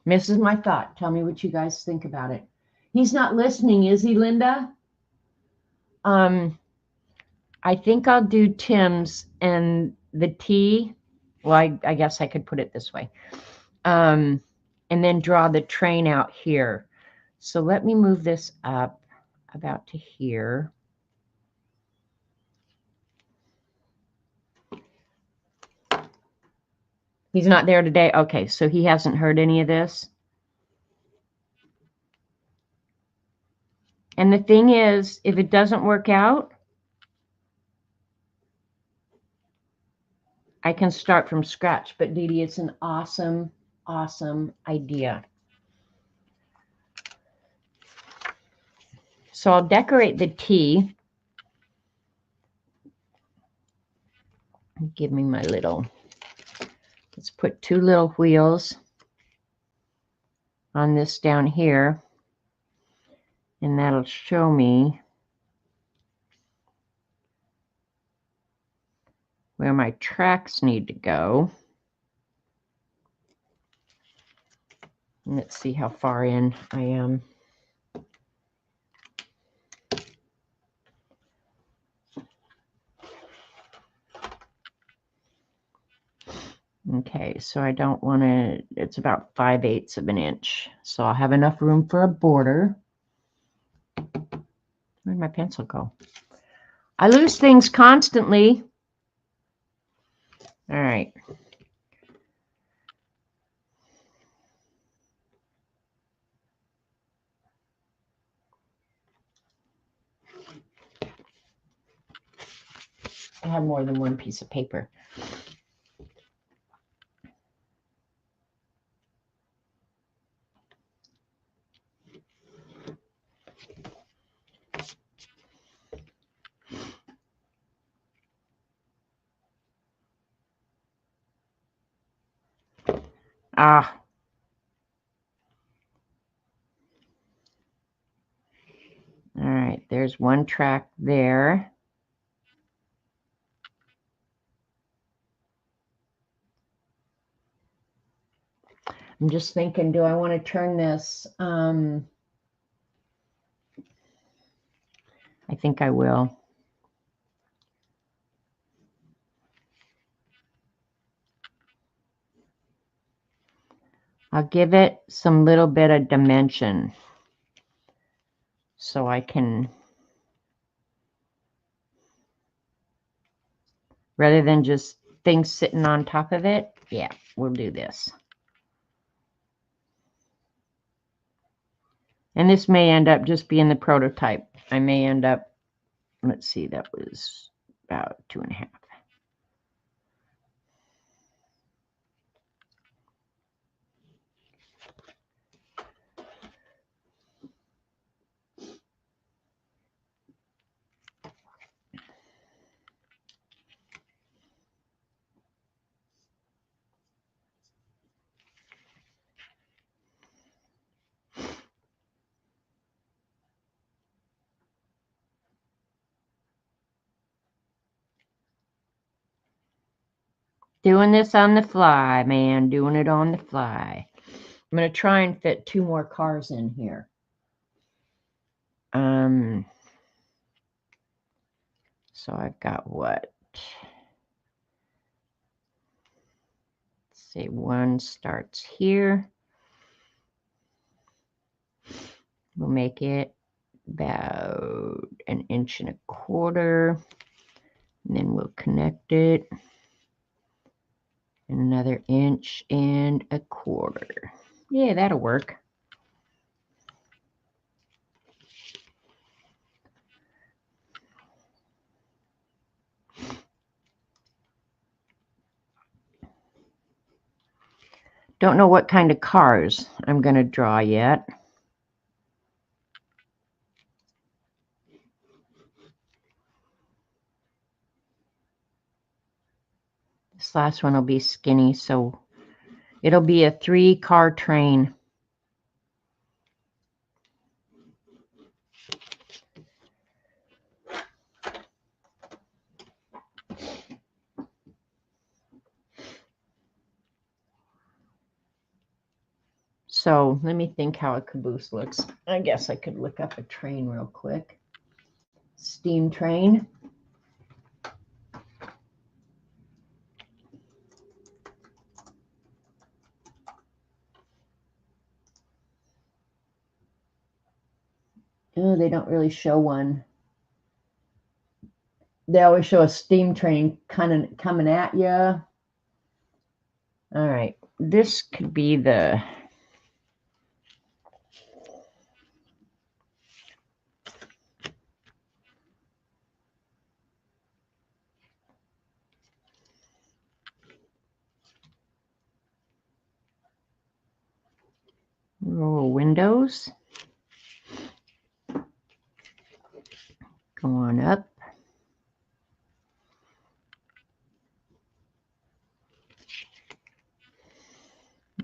this is my thought. Tell me what you guys think about it. He's not listening, is he, Linda? I think I'll do Tim's and the tea. Well, I guess I could put it this way. And then draw the train out here. So let me move this up about to here. He's not there today. Okay, so he hasn't heard any of this. And the thing is, if it doesn't work out, I can start from scratch. But Dee Dee, it's an awesome, awesome idea. So I'll decorate the tea. Give me my little, let's put 2 little wheels on this down here. And that'll show me where my tracks need to go. And let's see how far in I am. Okay, so I don't want to, it's about 5/8 of an inch. So I'll have enough room for a border. Where'd my pencil go? I lose things constantly. All right. I have more than one piece of paper. Ah. All right, there's one track there. I'm just thinking, do I want to turn this? I think I will. I'll give it some little bit of dimension so I can, rather than just things sitting on top of it, yeah, we'll do this. And this may end up just being the prototype. I may end up, let's see, that was about 2.5. Doing this on the fly, man. Doing it on the fly. I'm going to try and fit 2 more cars in here. So I've got what? Let's see, one starts here. We'll make it about 1.25 inches. And then we'll connect it another 1.25 inches. Yeah, that'll work. Don't know what kind of cars I'm going to draw yet. This last one will be skinny, so it'll be a 3-car train. So let me think how a caboose looks. I guess I could look up a train real quick. Steam train. Oh, they don't really show one. They always show a steam train kind of coming at you. All right, this could be the little windows. Go on up.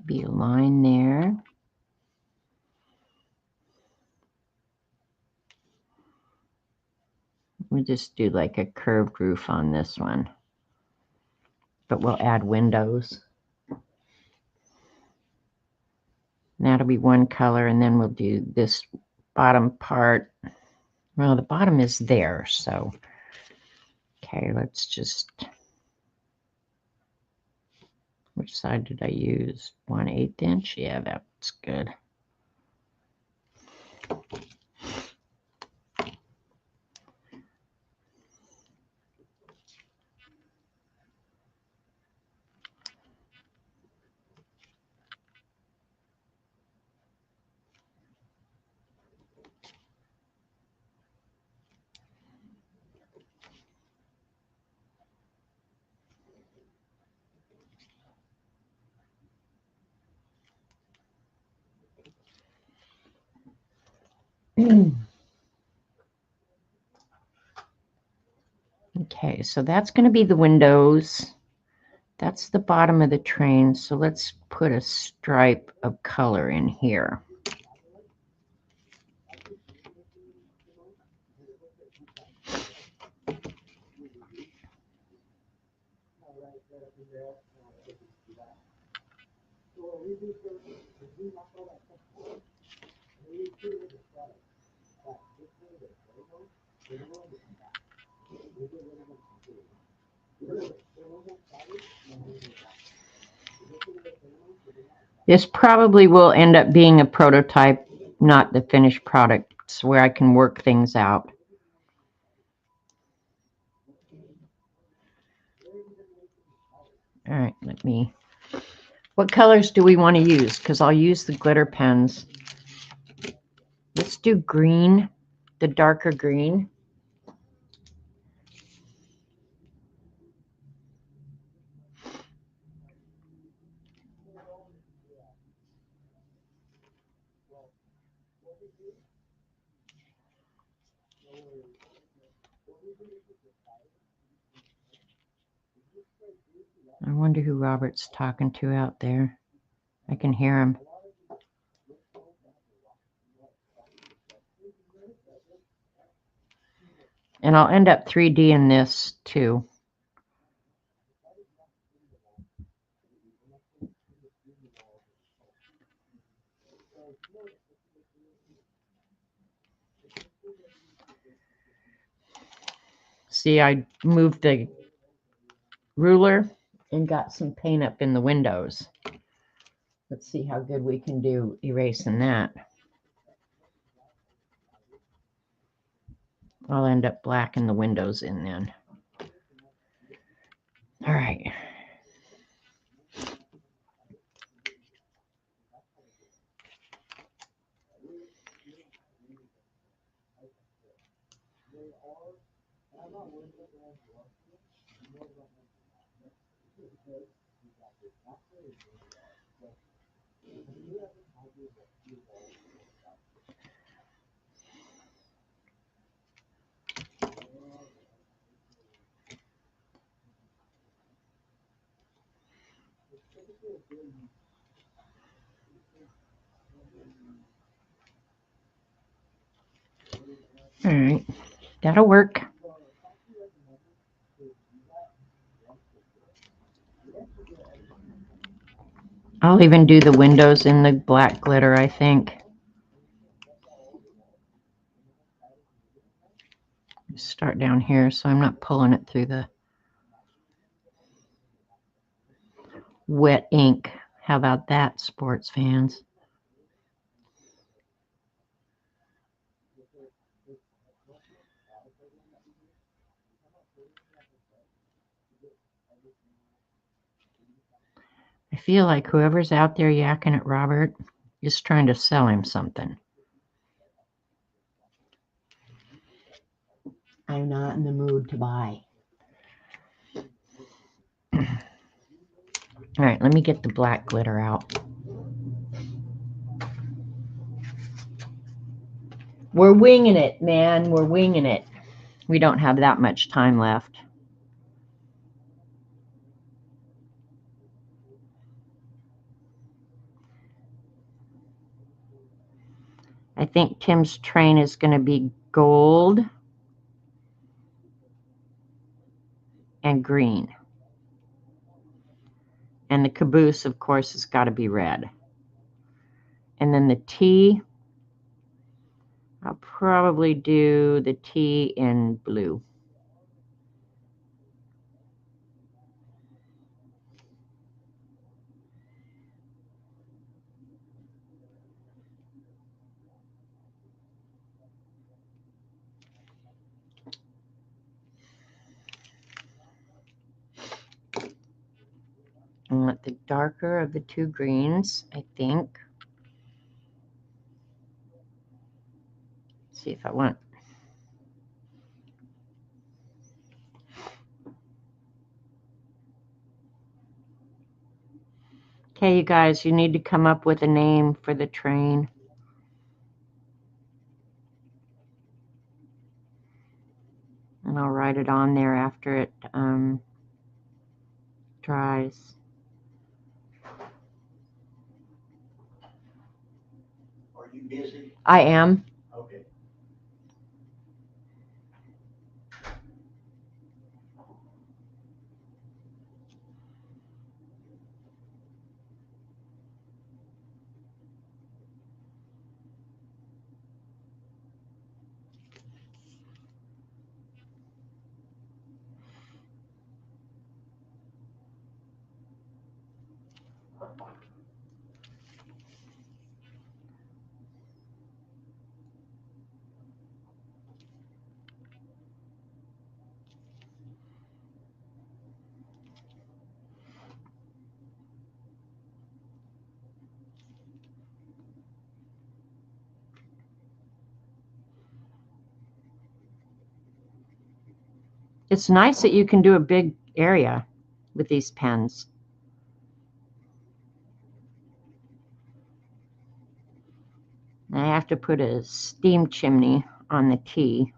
Be a line there. We'll just do like a curved roof on this one, but we'll add windows. That'll be one color, and then we'll do this bottom part. Well, the bottom is there, so okay, let's just, which side did I use? 1/8 inch? Yeah, that's good. Okay, so that's going to be the windows. That's the bottom of the train. So let's put a stripe of color in here. This probably will end up being a prototype, not the finished product. It's where I can work things out. All right, what colors do we want to use? Because I'll use the glitter pens. Let's do green, the darker green. I wonder who Robert's talking to out there. I can hear him. And I'll end up 3D in this too. See, I moved the ruler and got some paint up in the windows. Let's see how good we can do erasing that. I'll end up blacking the windows in then. All right. All right, that'll work. I'll even do the windows in the black glitter, I think. Start down here so I'm not pulling it through the wet ink. How about that, sports fans? I feel like whoever's out there yakking at Robert is trying to sell him something. I'm not in the mood to buy. All right, let me get the black glitter out. We're winging it, man. We're winging it. We don't have that much time left. I think Tim's train is going to be gold and green. And the caboose, of course, has got to be red. And then the T, I'll probably do the T in blue. I want the darker of the two greens, I think. Let's see if I want. Okay, you guys, you need to come up with a name for the train. And I'll write it on there after it dries. Are you busy? I am. Okay. It's nice that you can do a big area with these pens. I have to put a steam chimney on the T.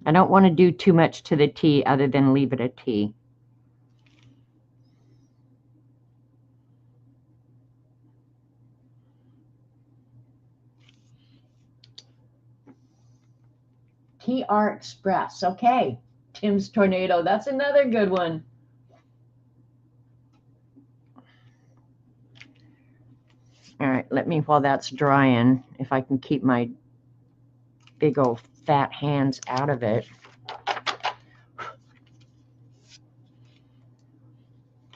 I don't want to do too much to the T other than leave it a T. TR Express. Okay. Tim's Tornado. That's another good one. All right, let me, while that's drying, if I can keep my big old fat hands out of it.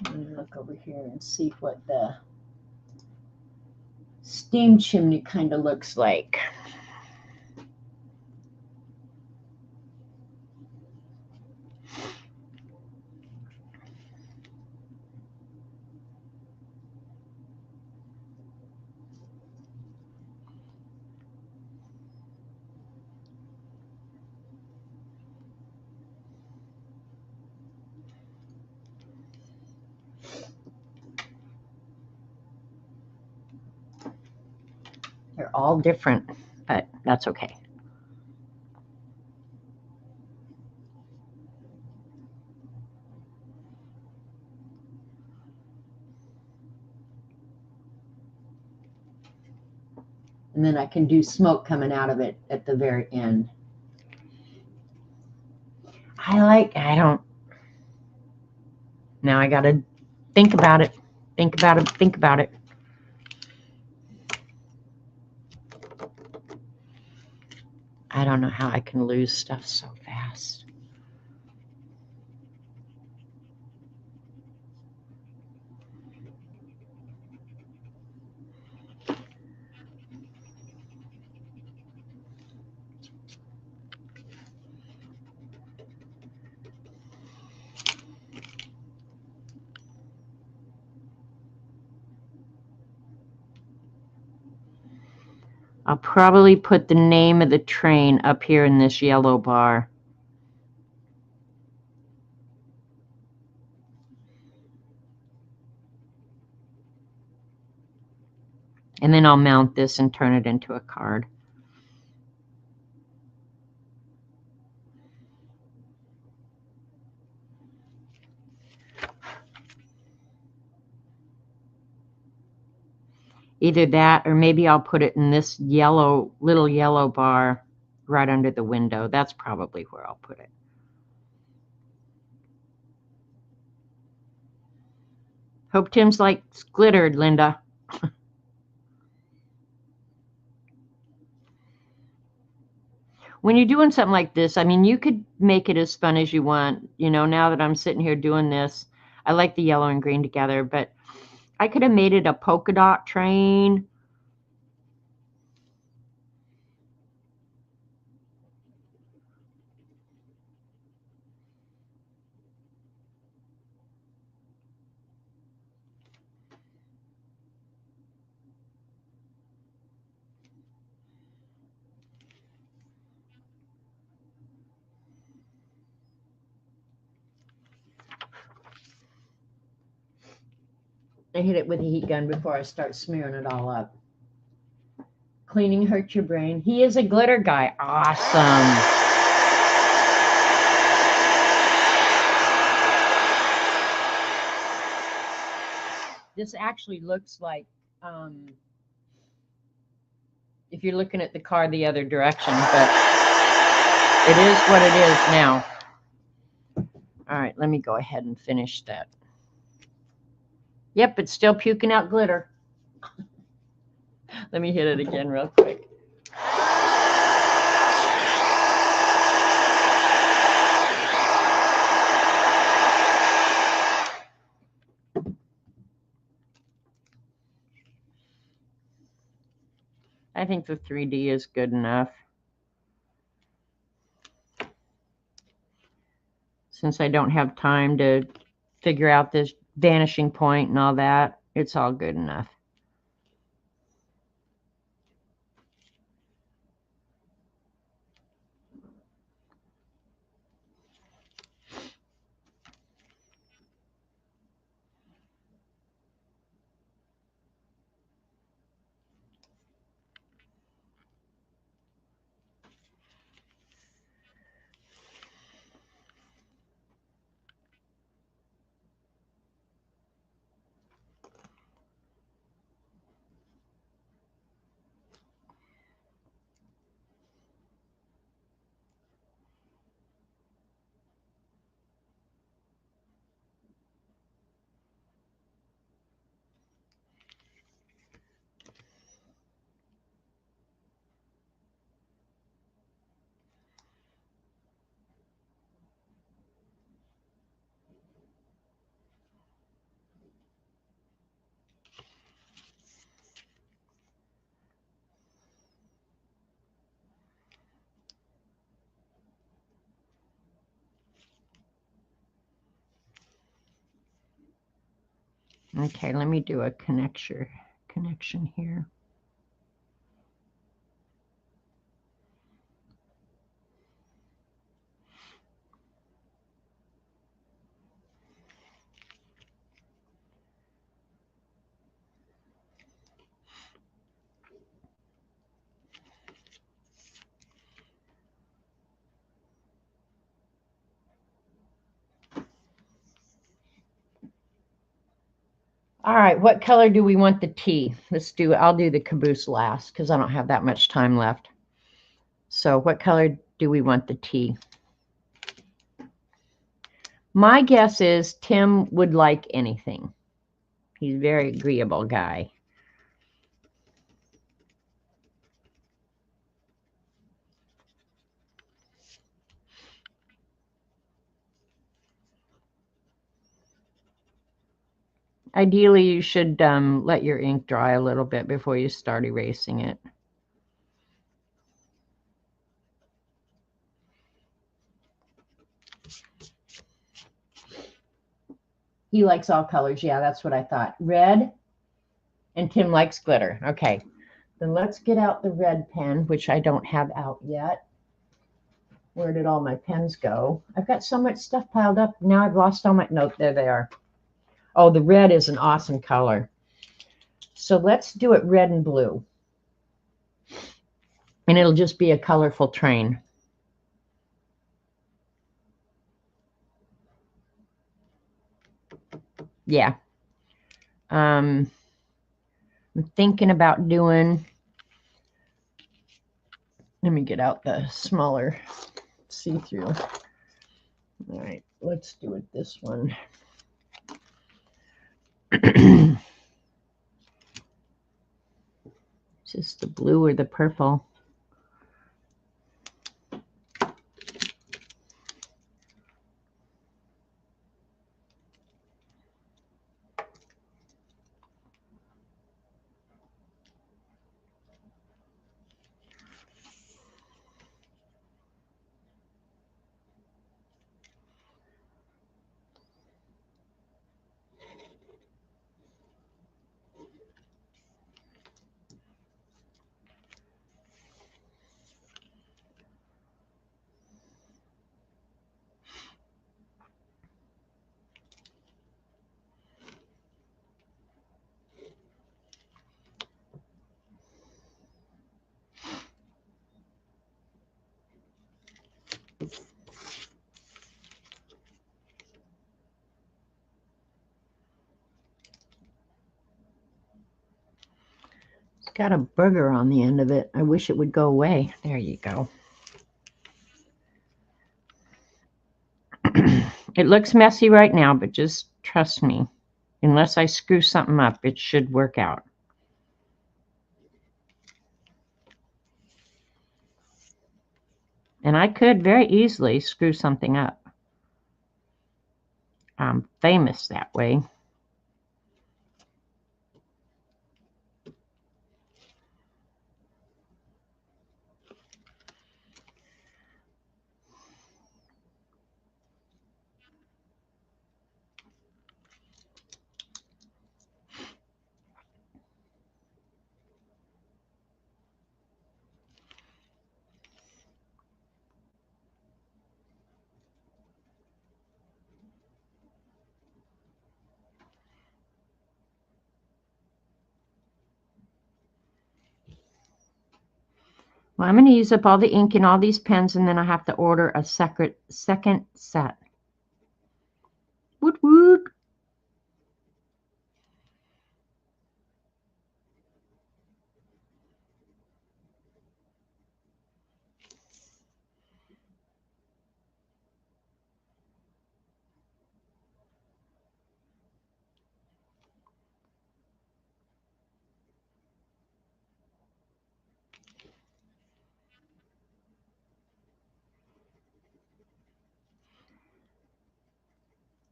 Let me look over here and see what the steam chimney kind of looks like. They're all different, but that's okay. And then I can do smoke coming out of it at the very end. Now I got to think about it. Think about it. Think about it. I don't know how I can lose stuff so fast. I'll probably put the name of the train up here in this yellow bar. And then I'll mount this and turn it into a card. Either that or maybe I'll put it in this little yellow bar right under the window. That's probably where I'll put it. Hope Tim's likes glittered, Linda. When you're doing something like this, I mean, you could make it as fun as you want. You know, now that I'm sitting here doing this, I like the yellow and green together, but I could have made it a polka dot train. I hit it with a heat gun before I start smearing it all up. Cleaning hurts your brain. He is a glitter guy. Awesome. This actually looks like, if you're looking at the car the other direction, but it is what it is now. All right, let me go ahead and finish that. Yep, it's still puking out glitter. Let me hit it again real quick. I think the 3D is good enough. Since I don't have time to figure out this vanishing point and all that, it's all good enough. Okay, let me do a connection here. All right, what color do we want the T? I'll do the caboose last because I don't have that much time left. So what color do we want the T? My guess is Tim would like anything. He's a very agreeable guy. Ideally, you should let your ink dry a little bit before you start erasing it. He likes all colors. Yeah, that's what I thought. Red, and Tim likes glitter. Okay, then let's get out the red pen, which I don't have out yet. Where did all my pens go? I've got so much stuff piled up. Now I've lost all my, nope, there they are. Oh, the red is an awesome color. So let's do it red and blue. And it'll just be a colorful train. Yeah. I'm thinking about doing, let me get out the smaller see-through. All right, let's do it this one. Just the blue or the purple. It's got a burger on the end of it. I wish it would go away. There you go. It looks messy right now, but just trust me. Unless I screw something up, it should work out. And I could very easily screw something up. I'm famous that way. Well, I'm going to use up all the ink in all these pens, and then I have to order a second set. Woot woot.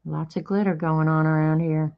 Lots of glitter going on around here.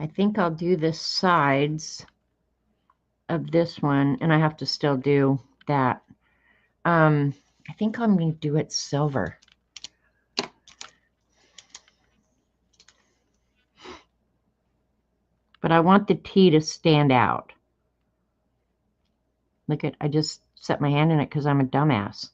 I think I'll do the sides of this one, and I have to still do that. I think I'm going to do it silver. But I want the T to stand out. Look at, I just set my hand in it because I'm a dumbass.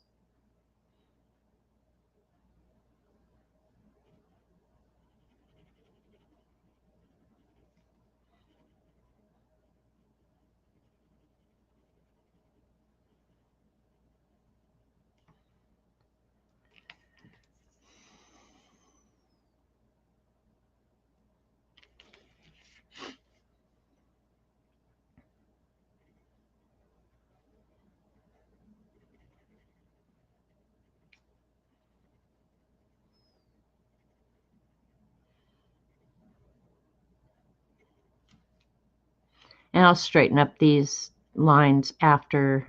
And I'll straighten up these lines after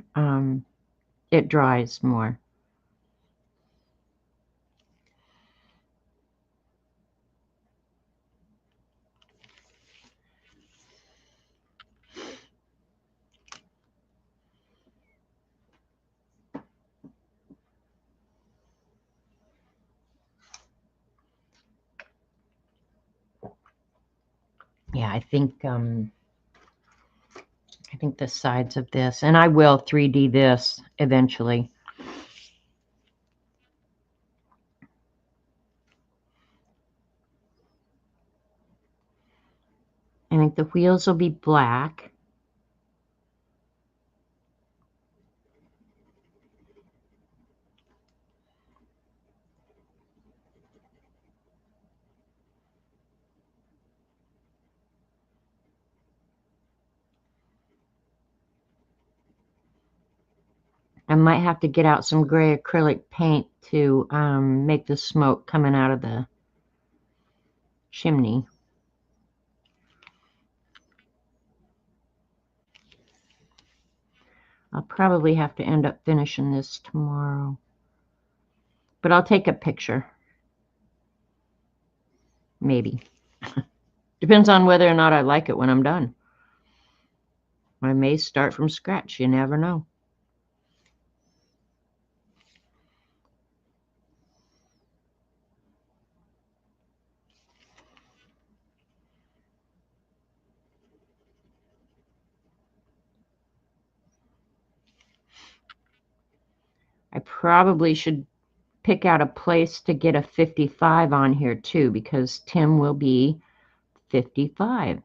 it dries more. Yeah, I think the sides of this, and I will 3D this eventually. I think the wheels will be black. I might have to get out some gray acrylic paint to make the smoke coming out of the chimney. I'll probably have to end up finishing this tomorrow. But I'll take a picture. Maybe. Depends on whether or not I like it when I'm done. I may start from scratch. You never know. I probably should pick out a place to get a 55 on here too, because Tim will be 55.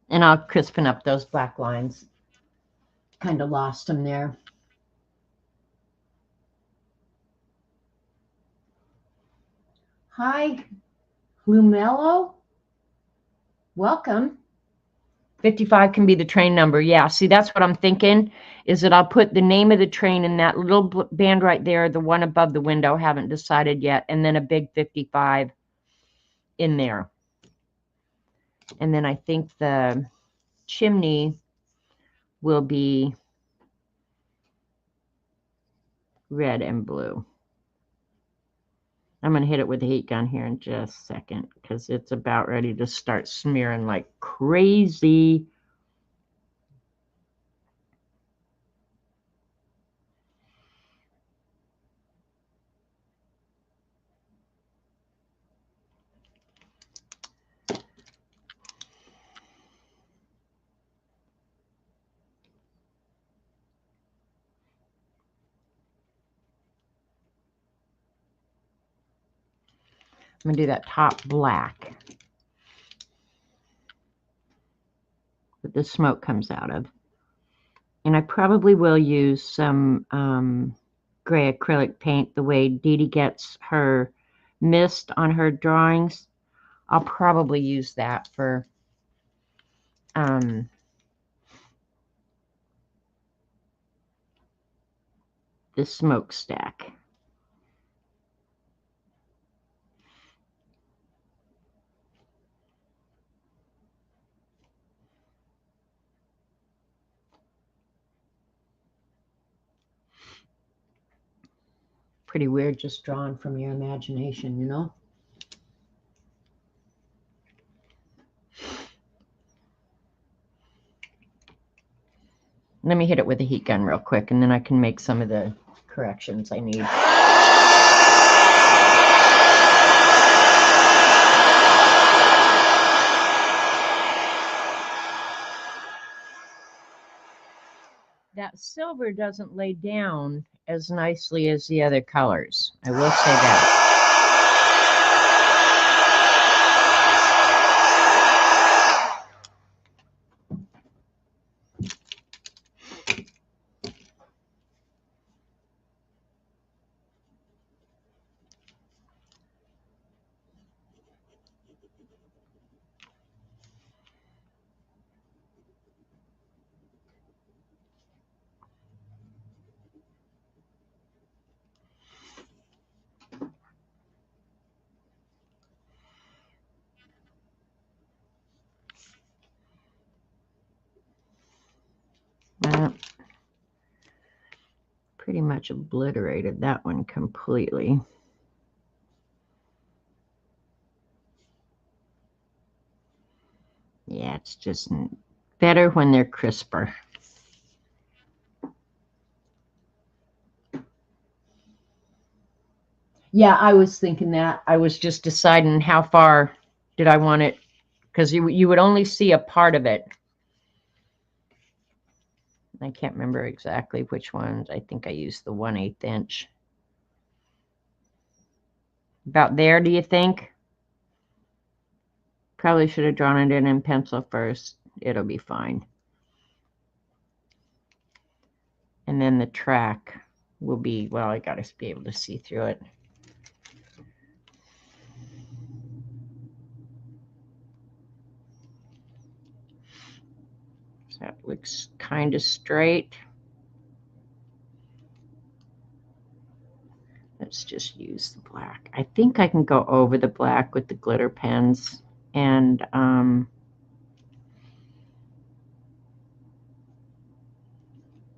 And I'll crispen up those black lines. Kind of lost them there. Hi, Lumello. Welcome. 55 can be the train number. Yeah, see, that's what I'm thinking, is that I'll put the name of the train in that little band right there, the one above the window, haven't decided yet, and then a big 55 in there. And then I think the chimney will be red and blue. I'm going to hit it with the heat gun here in just a second because it's about ready to start smearing like crazy. I'm going to do that top black that the smoke comes out of. And I probably will use some gray acrylic paint the way Dee Dee gets her mist on her drawings. I'll probably use that for the smokestack. Pretty weird just drawing from your imagination, you know? Let me hit it with a heat gun real quick, and then I can make some of the corrections I need. That silver doesn't lay down as nicely as the other colors. I will say that. Pretty much obliterated that one completely. Yeah, it's just better when they're crisper. Yeah, I was thinking that. I was just deciding how far did I want it, because you would only see a part of it. I can't remember exactly which ones. I think I used the 1/8 inch. About there, do you think? Probably should have drawn it in pencil first. It'll be fine. And then the track will be, well, I got to be able to see through it. So that looks kind of straight. Let's just use the black. I think I can go over the black with the glitter pens, and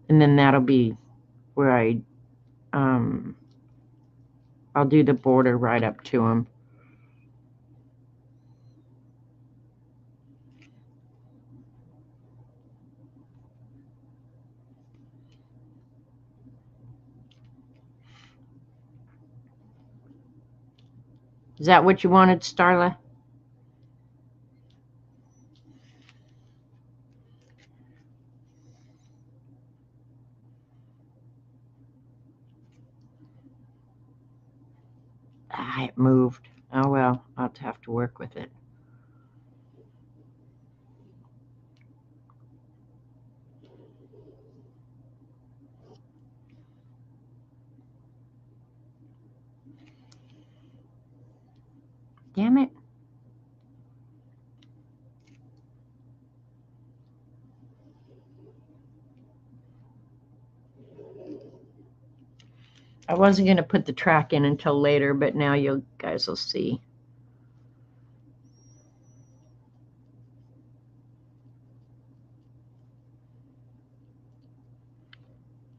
then that'll be where I'll do the border right up to them. Is that what you wanted, Starla? Ah, it moved. Oh well, I'll have to work with it. Damn it. I wasn't going to put the track in until later, but now you guys will see.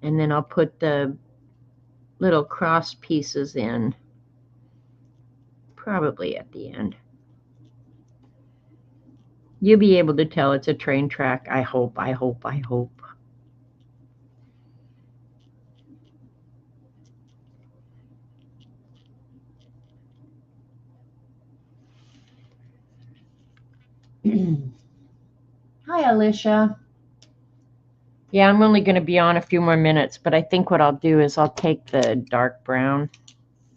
And then I'll put the little cross pieces in probably at the end. You'll be able to tell it's a train track. I hope, I hope, I hope. Hi, Alicia. Yeah, I'm only going to be on a few more minutes, but I think what I'll do is I'll take the dark brown.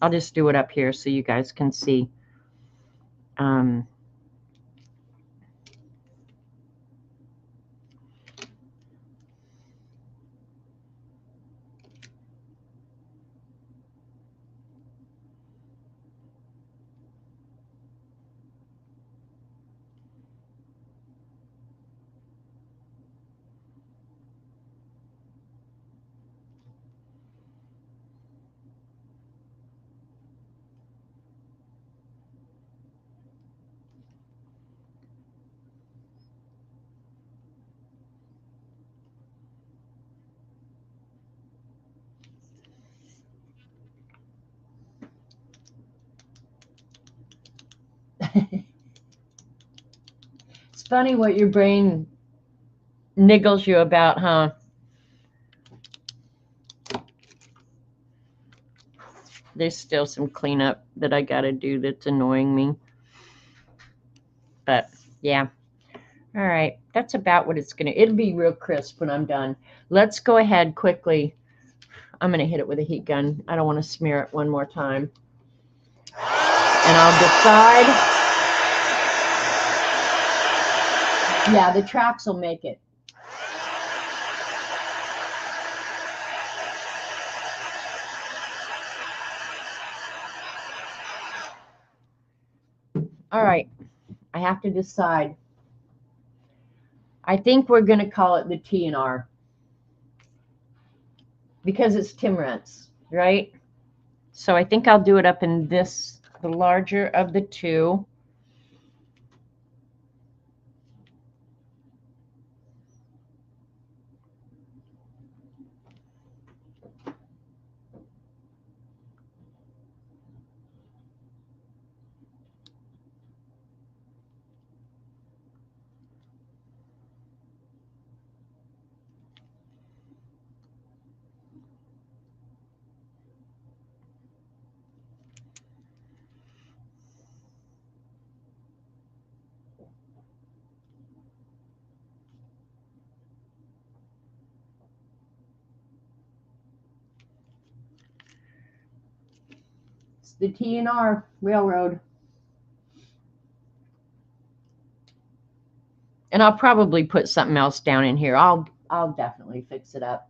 I'll just do it up here so you guys can see. It's funny what your brain niggles you about, huh? There's still some cleanup that I got to do that's annoying me. But yeah. All right. That's about what it's going to. It'll be real crisp when I'm done. Let's go ahead quickly. I'm going to hit it with a heat gun. I don't want to smear it one more time. And I'll decide. Yeah, the tracks will make it. All right. I have to decide. I think we're going to call it the T&R because it's Timrance, right? So I think I'll do it up in this, the larger of the two. It's the T&R Railroad. And I'll probably put something else down in here. I'll definitely fix it up.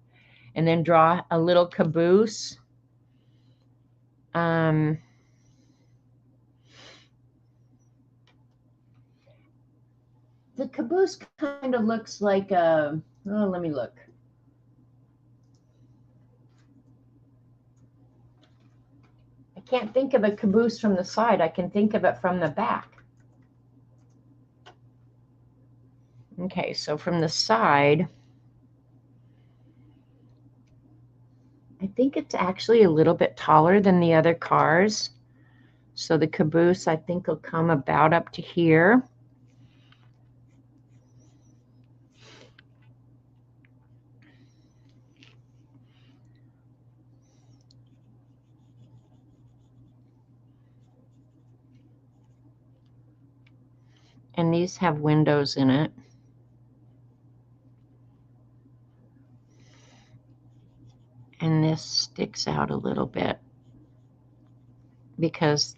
And then draw a little caboose. The caboose kind of looks like a, oh, let me look. I can't think of a caboose from the side. I can think of it from the back. Okay, so from the side, I think it's actually a little bit taller than the other cars. So the caboose, I think, will come about up to here. And these have windows in it. And this sticks out a little bit because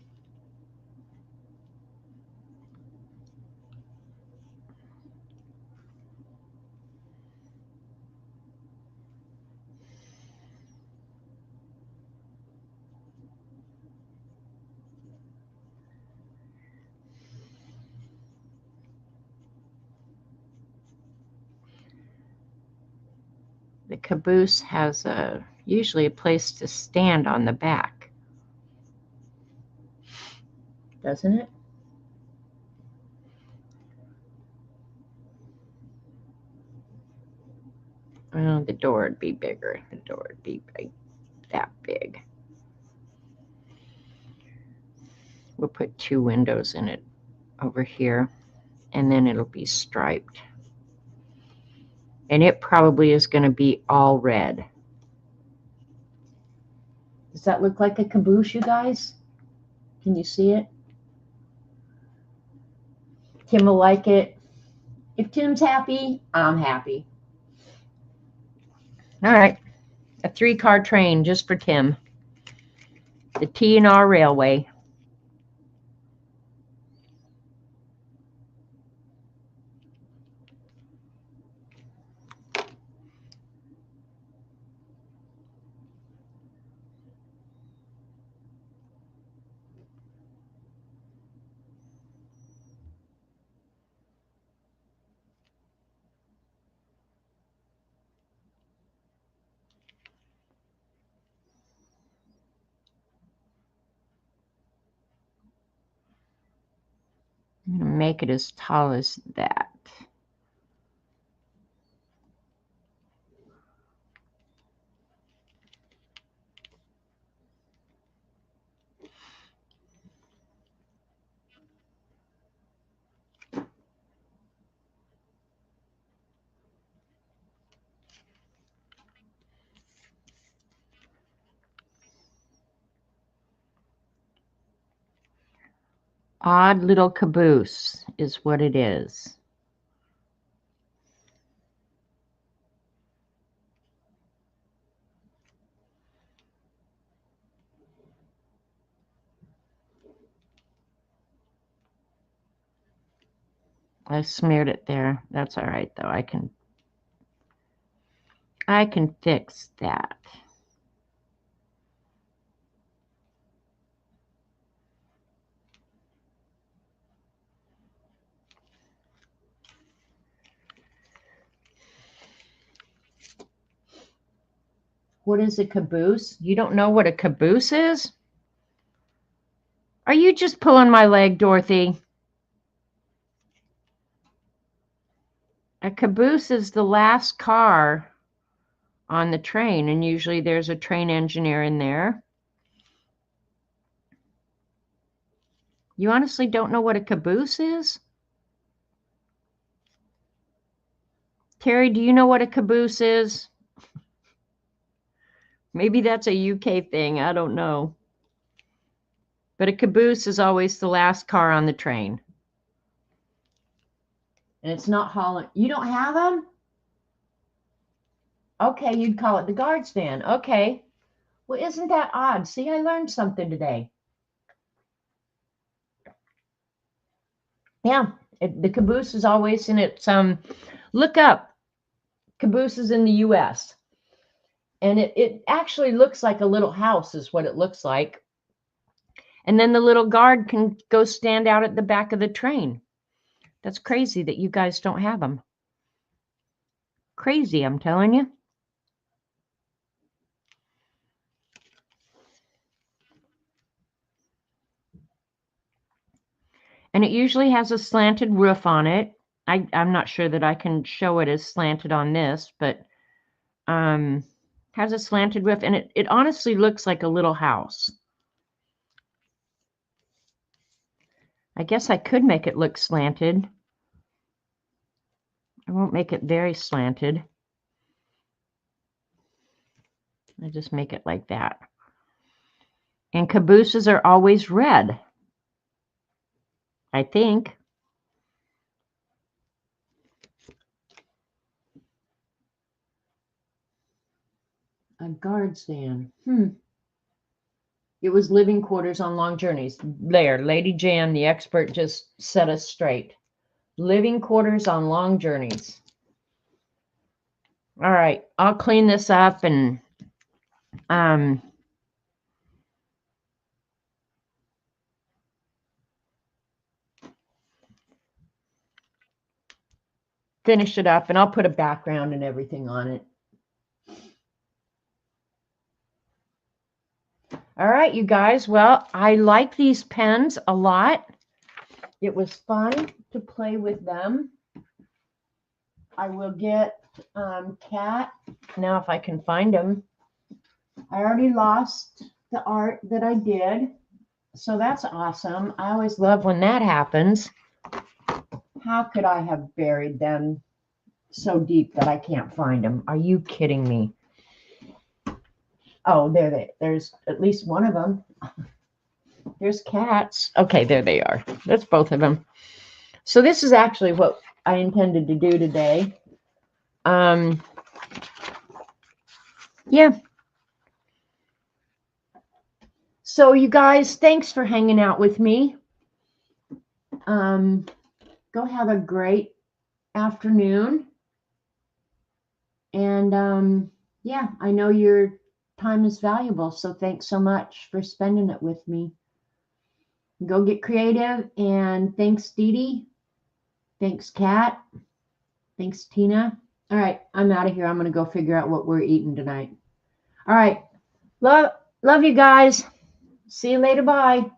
the caboose has usually a place to stand on the back, doesn't it? Well, the door would be bigger. The door would be that big. We'll put 2 windows in it over here, and then it'll be striped. And it probably is going to be all red. Does that look like a caboose, you guys? Can you see it? Tim will like it. If Tim's happy, I'm happy. All right. A 3-car train just for Tim. The T&R Railway. I'm going to make it as tall as that. Odd little caboose is what it is. I smeared it there. That's all right, though. I can fix that. What is a caboose? You don't know what a caboose is? Are you just pulling my leg, Dorothy? A caboose is the last car on the train, and usually there's a train engineer in there. You honestly don't know what a caboose is? Terry, do you know what a caboose is? Maybe that's a UK thing. I don't know. But a caboose is always the last car on the train. And it's not Holland. You don't have them? Okay, you'd call it the guard stand. Okay. Well, isn't that odd? See, I learned something today. Yeah, the caboose is always in its, look up cabooses in the U.S. And it actually looks like a little house is what it looks like. And then the little guard can go stand out at the back of the train. That's crazy that you guys don't have them. Crazy, I'm telling you. And it usually has a slanted roof on it. I'm not sure that I can show it as slanted on this, but has a slanted roof, and it honestly looks like a little house. I guess I could make it look slanted. I won't make it very slanted. I just make it like that. And cabooses are always red, I think. A guard stand. It was living quarters on long journeys. There, Lady Jan, the expert, just set us straight. Living quarters on long journeys. All right, I'll clean this up and finish it up, and I'll put a background and everything on it. All right, you guys. Well, I like these pens a lot. It was fun to play with them. I will get Cat now if I can find them. I already lost the art that I did, so that's awesome. I always love when that happens. How could I have buried them so deep that I can't find them? Are you kidding me? Oh, there's at least one of them. There's Cats. Okay, there they are. That's both of them. So this is actually what I intended to do today. Yeah. So you guys, thanks for hanging out with me. Go have a great afternoon. And yeah, I know your time is valuable, so thanks so much for spending it with me. Go get creative, and thanks, Dee Dee. Thanks, Kat. Thanks, Tina. All right, I'm out of here. I'm going to go figure out what we're eating tonight. All right. Love you guys. See you later. Bye.